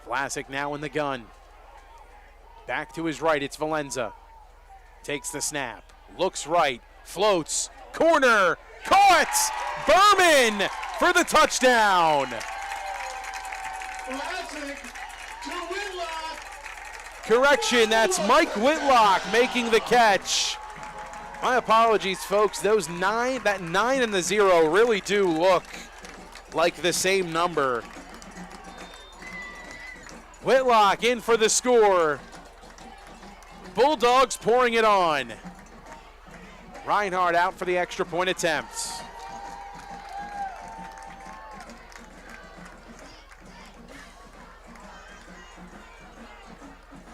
Vlasic now in the gun. Back to his right, it's Valenza. Takes the snap, looks right, floats, corner, caught! Berman for the touchdown! Vlasic to Whitlock. Correction, that's Mike Whitlock making the catch. My apologies, folks. That 9 and the 0 really do look like the same number. Whitlock in for the score. Bulldogs pouring it on. Reinhardt out for the extra point attempt.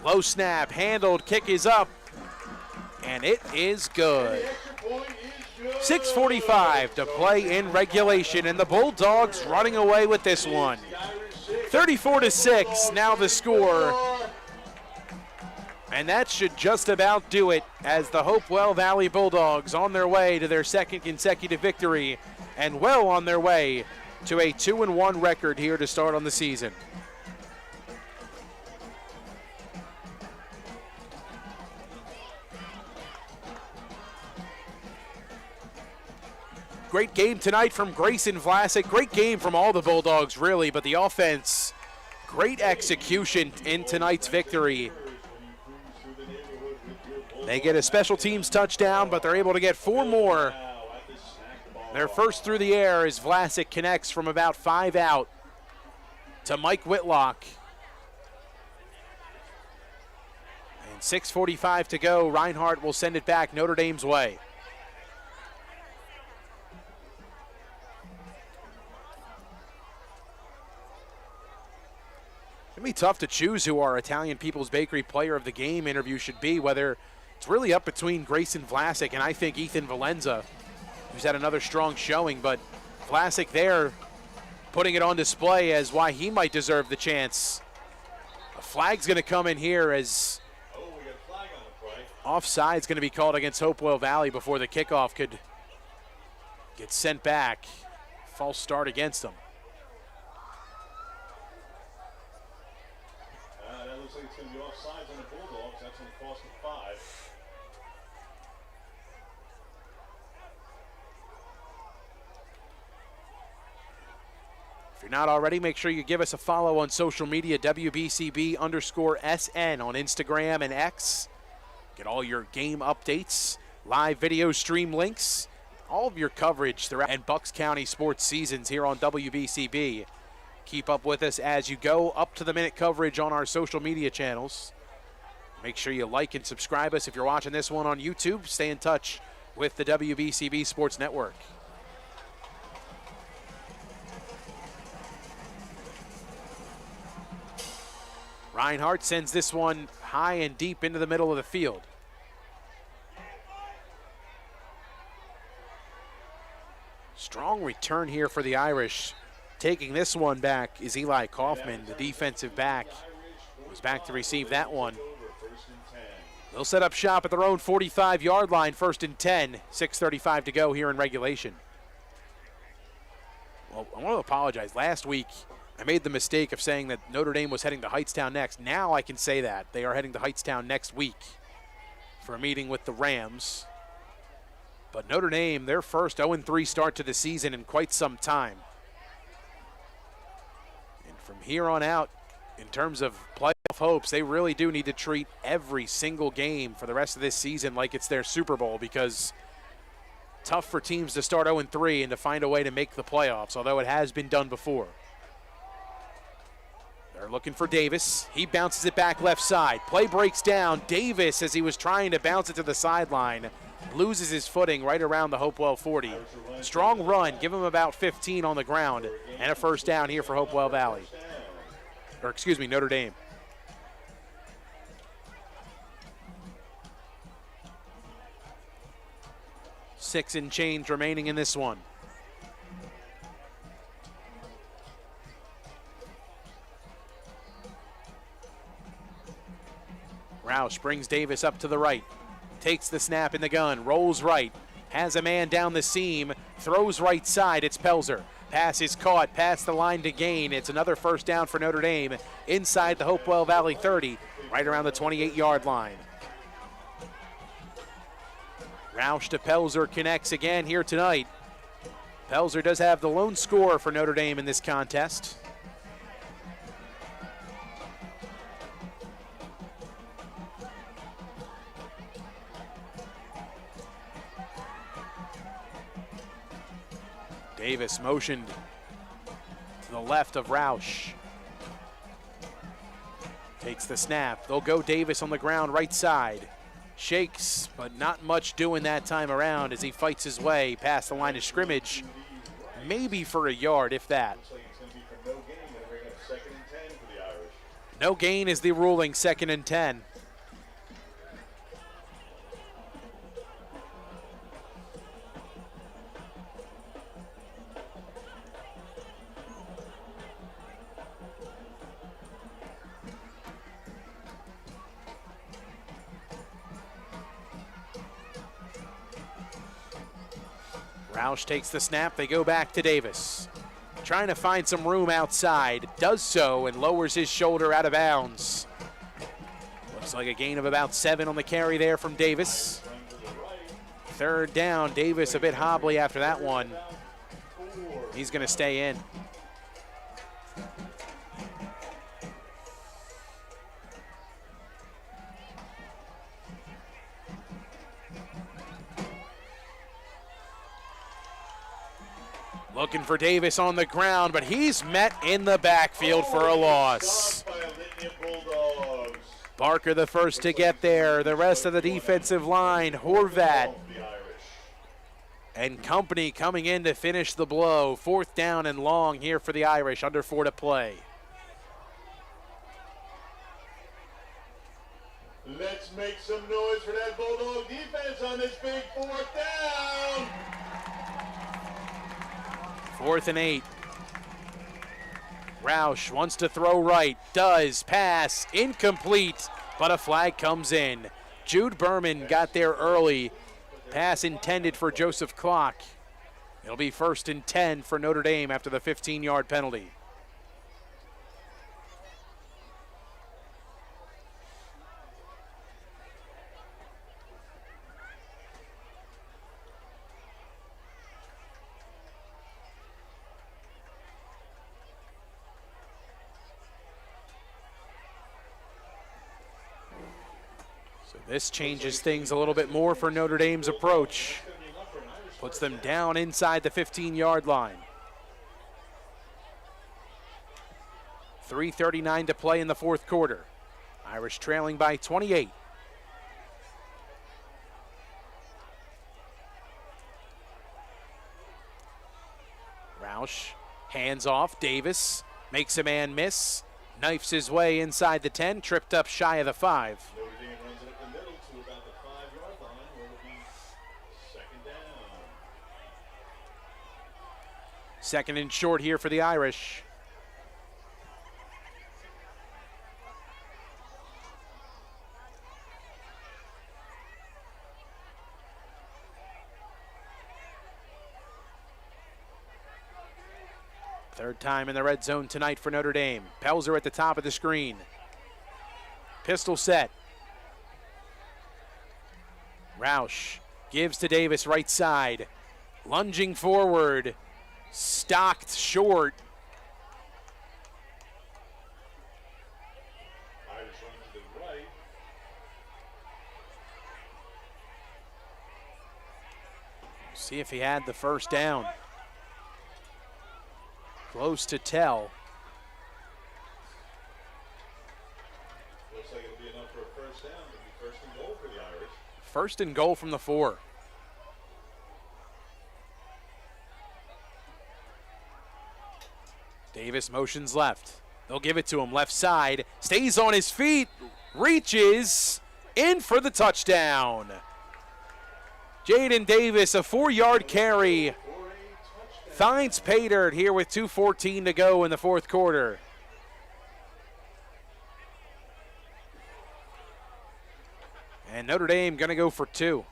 Low snap, handled, kick is up, and it is good. 6:45 to play in regulation, and the Bulldogs running away with this one. 34-6, now the score. And that should just about do it as the Hopewell Valley Bulldogs on their way to their second consecutive victory and well on their way to a 2-1 record here to start on the season. Great game tonight from Grayson Vlasic. Great game from all the Bulldogs, really, but the offense, great execution in tonight's victory. They get a special teams touchdown, but they're able to get 4 more. Their first through the air as Vlasic connects from about 5 out to Mike Whitlock. And 6:45 to go. Reinhardt will send it back Notre Dame's way. It's going to be tough to choose who our Italian People's Bakery Player of the Game interview should be, whether it's really up between Grayson Vlasic and I think Ethan Valenza, who's had another strong showing, but Vlasic there putting it on display as why he might deserve the chance. A flag's going to come in here as offside's going to be called against Hopewell Valley before the kickoff could get sent back. False start against them. That looks like it's going to be offsides on the Bulldogs. That's going to cost them 5. If you're not already, make sure you give us a follow on social media, WBCB_SN on Instagram and X. Get all your game updates, live video stream links, all of your coverage throughout and Bucks County sports seasons here on WBCB. Keep up with us as you go, up to the minute coverage on our social media channels. Make sure you like and subscribe us if you're watching this one on YouTube. Stay in touch with the WBCB Sports Network. Reinhardt sends this one high and deep into the middle of the field. Strong return here for the Irish. Taking this one back is Eli Kaufman, the defensive back, was back to receive that one. They'll set up shop at their own 45-yard line, 1st and 10, 6:35 to go here in regulation. Well, I want to apologize. Last week, I made the mistake of saying that Notre Dame was heading to Hightstown next. Now I can say that. They are heading to Hightstown next week for a meeting with the Rams. But Notre Dame, their first 0-3 start to the season in quite some time. And from here on out, in terms of playoff hopes, they really do need to treat every single game for the rest of this season like it's their Super Bowl, because tough for teams to start 0-3 and to find a way to make the playoffs, although it has been done before. They're looking for Davis. He bounces it back left side. Play breaks down. Davis, as he was trying to bounce it to the sideline, loses his footing right around the Hopewell 40. Strong run, give him about 15 on the ground, and a first down here for Hopewell Valley. Or excuse me, Notre Dame. Six and change remaining in this one. Roush brings Davis up to the right, takes the snap in the gun, rolls right, has a man down the seam, throws right side, it's Pelzer. Pass is caught, past the line to gain. It's another first down for Notre Dame inside the Hopewell Valley 30, right around the 28-yard line. Roush to Pelzer connects again here tonight. Pelzer does have the lone score for Notre Dame in this contest. Davis motioned to the left of Roush. Takes the snap. They'll go Davis on the ground right side. Shakes, but not much doing that time around as he fights his way past the line of scrimmage. Maybe for a yard, if that. No gain is the ruling, 2nd and 10. Roush takes the snap, they go back to Davis. Trying to find some room outside, does so and lowers his shoulder out of bounds. Looks like a gain of about 7 on the carry there from Davis. 3rd down, Davis a bit hobbly after that one. He's gonna stay in. Looking for Davis on the ground, but he's met in the backfield for a loss. Barker the first to get there. The rest of the defensive line, Horvat and company coming in to finish the blow. 4th down and long here for the Irish, under 4 to play. Let's make some noise for that Bulldog defense on this big 4th down. 4th and 8. Roush wants to throw right, does, pass, incomplete, but a flag comes in. Jude Berman got there early. Pass intended for Joseph Clock. It'll be 1st and 10 for Notre Dame after the 15-yard penalty. This changes things a little bit more for Notre Dame's approach. Puts them down inside the 15-yard line. 3:39 to play in the 4th quarter. Irish trailing by 28. Roush hands off. Davis makes a man miss. Knifes his way inside the 10, tripped up shy of the 5. 2nd and short here for the Irish. Third time in the red zone tonight for Notre Dame. Pelzer at the top of the screen. Pistol set. Roush gives to Davis right side. Lunging forward. Stocked short. Irish run to the right. See if he had the first down. Close to tell. Looks like it'll be enough for a first down. It'll be first and goal for the Irish. First and goal from the 4. Davis motions left. They'll give it to him left side. Stays on his feet. Reaches in for the touchdown. Jaden Davis, a 4-yard carry. Finds Paydirt here with 2:14 to go in the fourth quarter. And Notre Dame going to go for 2.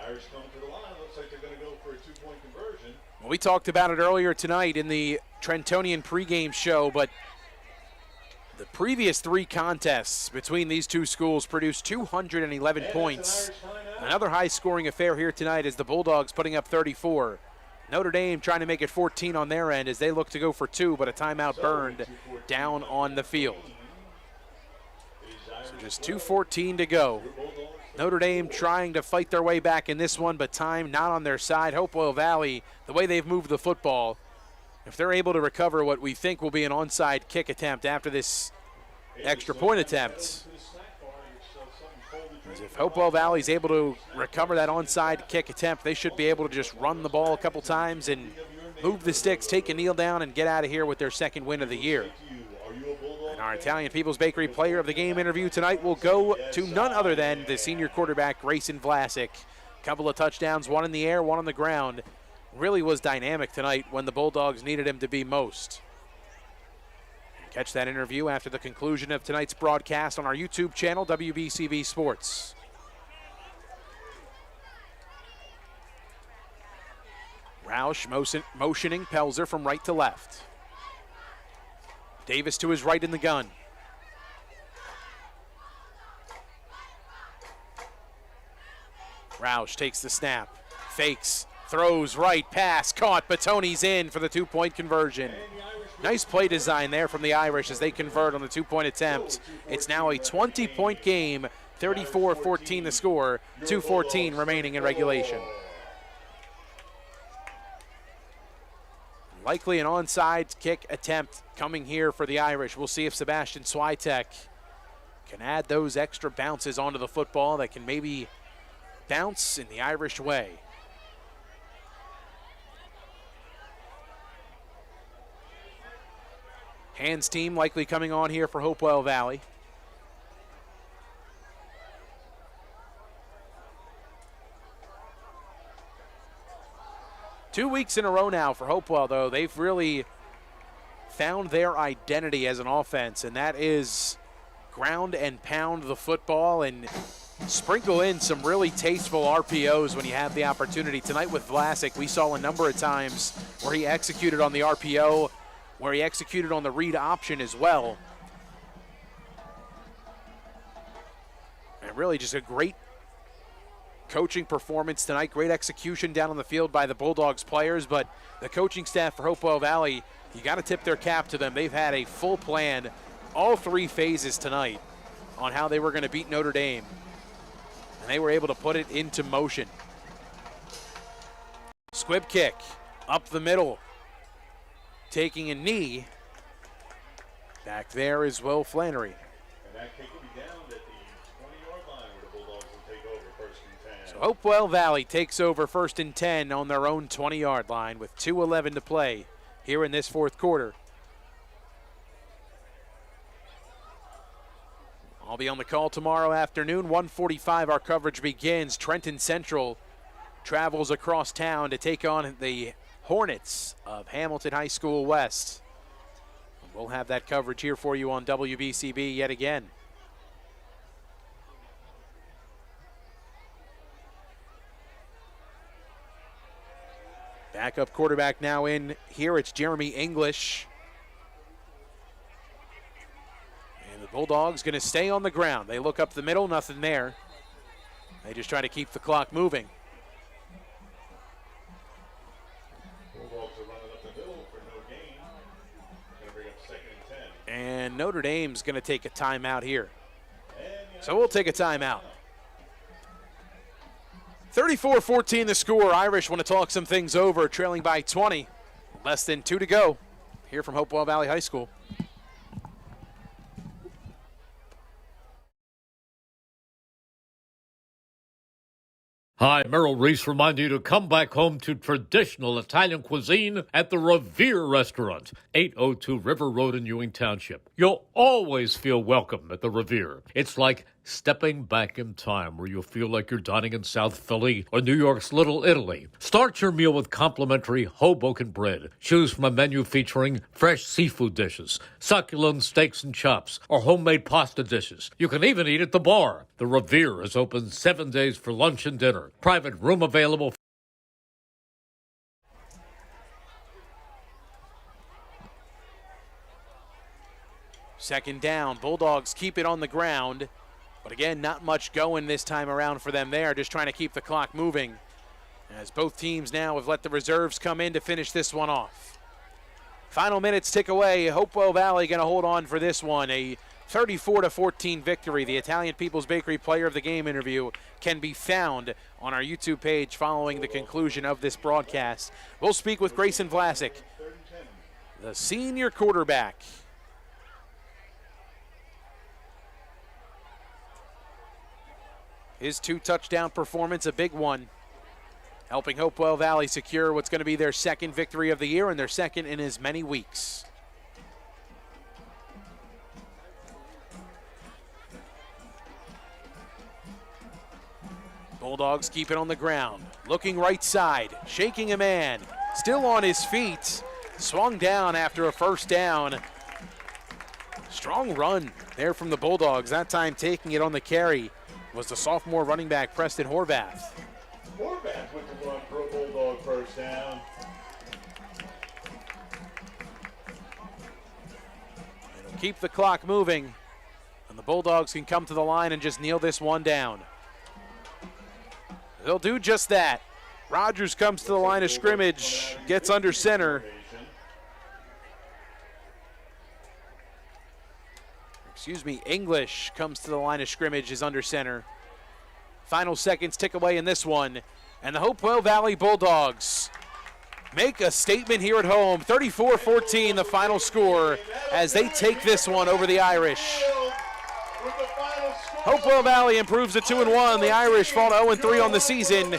Irish come to the line. Looks like they're going to go for a 2-point conversion. Well, we talked about it earlier tonight in the Trentonian pregame show, but the previous 3 contests between these two schools produced 211 points. Another high-scoring affair here tonight as the Bulldogs putting up 34. Notre Dame trying to make it 14 on their end as they look to go for 2, but a timeout burned down on the field. So just 2:14 to go. Notre Dame trying to fight their way back in this one, but time not on their side. Hopewell Valley, the way they've moved the football, if they're able to recover what we think will be an onside kick attempt after this extra point attempt, if Hopewell Valley's able to recover that onside kick attempt, they should be able to just run the ball a couple times and move the sticks, take a kneel down, and get out of here with their second win of the year. And our Italian People's Bakery Player of the Game interview tonight will go to none other than the senior quarterback, Grayson Vlasic. Couple of touchdowns, one in the air, one on the ground. Really was dynamic tonight when the Bulldogs needed him to be most. Catch that interview after the conclusion of tonight's broadcast on our YouTube channel, WBCB Sports. Roush motioning Pelzer from right to left. Davis to his right in the gun. Roush takes the snap, fakes, throws right, pass, caught, Batoni's in for the 2-point conversion. Nice play design there from the Irish as they convert on the 2-point attempt. It's now a 20-point game, 34-14 the score, 2:14 remaining in regulation. Likely an onside kick attempt coming here for the Irish. We'll see if Sebastian Switek can add those extra bounces onto the football that can maybe bounce in the Irish way. Hands team likely coming on here for Hopewell Valley. Two weeks in a row now for Hopewell, though. They've really found their identity as an offense, and that is ground and pound the football and sprinkle in some really tasteful RPOs when you have the opportunity. Tonight with Vlasic, we saw a number of times where he executed on the RPO, where he executed on the read option as well. And really just a great coaching performance tonight. Great execution down on the field by the Bulldogs players, but the coaching staff for Hopewell Valley, you got to tip their cap to them. They've had a full plan, all 3 phases tonight, on how they were going to beat Notre Dame. And they were able to put it into motion. Squib kick up the middle. Taking a knee. Back there is Will Flannery. And that kick will be down at the 20-yard line where the Bulldogs will take over first and 10. So Hopewell Valley takes over first and 10 on their own 20-yard line with 2:11 to play here in this fourth quarter. I'll be on the call tomorrow afternoon. 1:45 our coverage begins. Trenton Central travels across town to take on the Hornets of Hamilton High School West. We'll have that coverage here for you on WBCB yet again. Backup quarterback now in here. It's Jeremy English. And the Bulldogs going to stay on the ground. They look up the middle, nothing there. They just try to keep the clock moving. Bulldogs are running up the middle for no gain. Going to bring up second and 10. and Notre Dame's going to take a timeout here. So we'll take a timeout. 34-14 the score. Irish want to talk some things over, trailing by 20. Less than 2 to go here from Hopewell Valley High School. Hi, Merrill Reese reminding you to come back home to traditional Italian cuisine at the Revere Restaurant, 802 River Road in Ewing Township. You'll always feel welcome at the Revere. It's like stepping back in time where you'll feel like you're dining in South Philly or New York's Little Italy. Start your meal with complimentary Hoboken bread. Choose from a menu featuring fresh seafood dishes, succulent steaks and chops, or homemade pasta dishes. You can even eat at the bar. The Revere is open 7 days for lunch and dinner. Private room available. Second down. Bulldogs keep it on the ground. But again, not much going this time around for them there. Just trying to keep the clock moving. As both teams now have let the reserves come in to finish this one off. Final minutes tick away. Hopewell Valley going to hold on for this one. A 34-14 victory. The Italian People's Bakery Player of the Game interview can be found on our YouTube page following the conclusion of this broadcast. We'll speak with Grayson Vlasic, the senior quarterback. His 2-touchdown performance, a big one, helping Hopewell Valley secure what's going to be their second victory of the year and their second in as many weeks. Bulldogs keep it on the ground, looking right side, shaking a man, still on his feet, swung down after a first down. Strong run there from the Bulldogs, that time taking it on the carry was the sophomore running back Preston Horvath. Horvath with the run for a Bulldog first down. It'll keep the clock moving, and the Bulldogs can come to the line and just kneel this one down. They'll do just that. Rogers comes to the line of scrimmage, gets under center. English comes to the line of scrimmage, is under center. Final seconds tick away in this one, and the Hopewell Valley Bulldogs make a statement here at home. 34-14 the final score as they take this one over the Irish. Hopewell Valley improves to 2-1. The Irish fall to 0-3 on the season.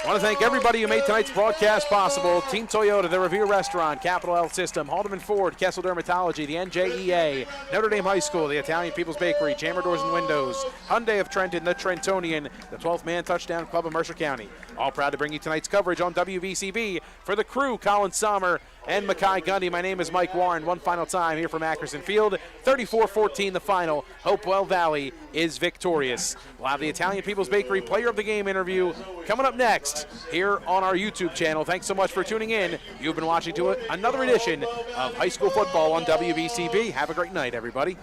I want to thank everybody who made tonight's broadcast possible. Team Toyota, the Revere Restaurant, Capital Health System, Haldeman Ford, Kessel Dermatology, the NJEA, Notre Dame High School, the Italian People's Bakery, Chamber Doors and Windows, Hyundai of Trenton, the Trentonian, the 12th Man Touchdown Club of Mercer County. All proud to bring you tonight's coverage on WVCB. For the crew, Colin Sommer and Mackay Gundy, my name is Mike Warren. One final time here from Ackerson Field. 34-14 the final. Hopewell Valley is victorious. We'll have the Italian People's Bakery Player of the Game interview coming up next here on our YouTube channel. Thanks so much for tuning in. You've been watching another edition of High School Football on WVCB. Have a great night, everybody.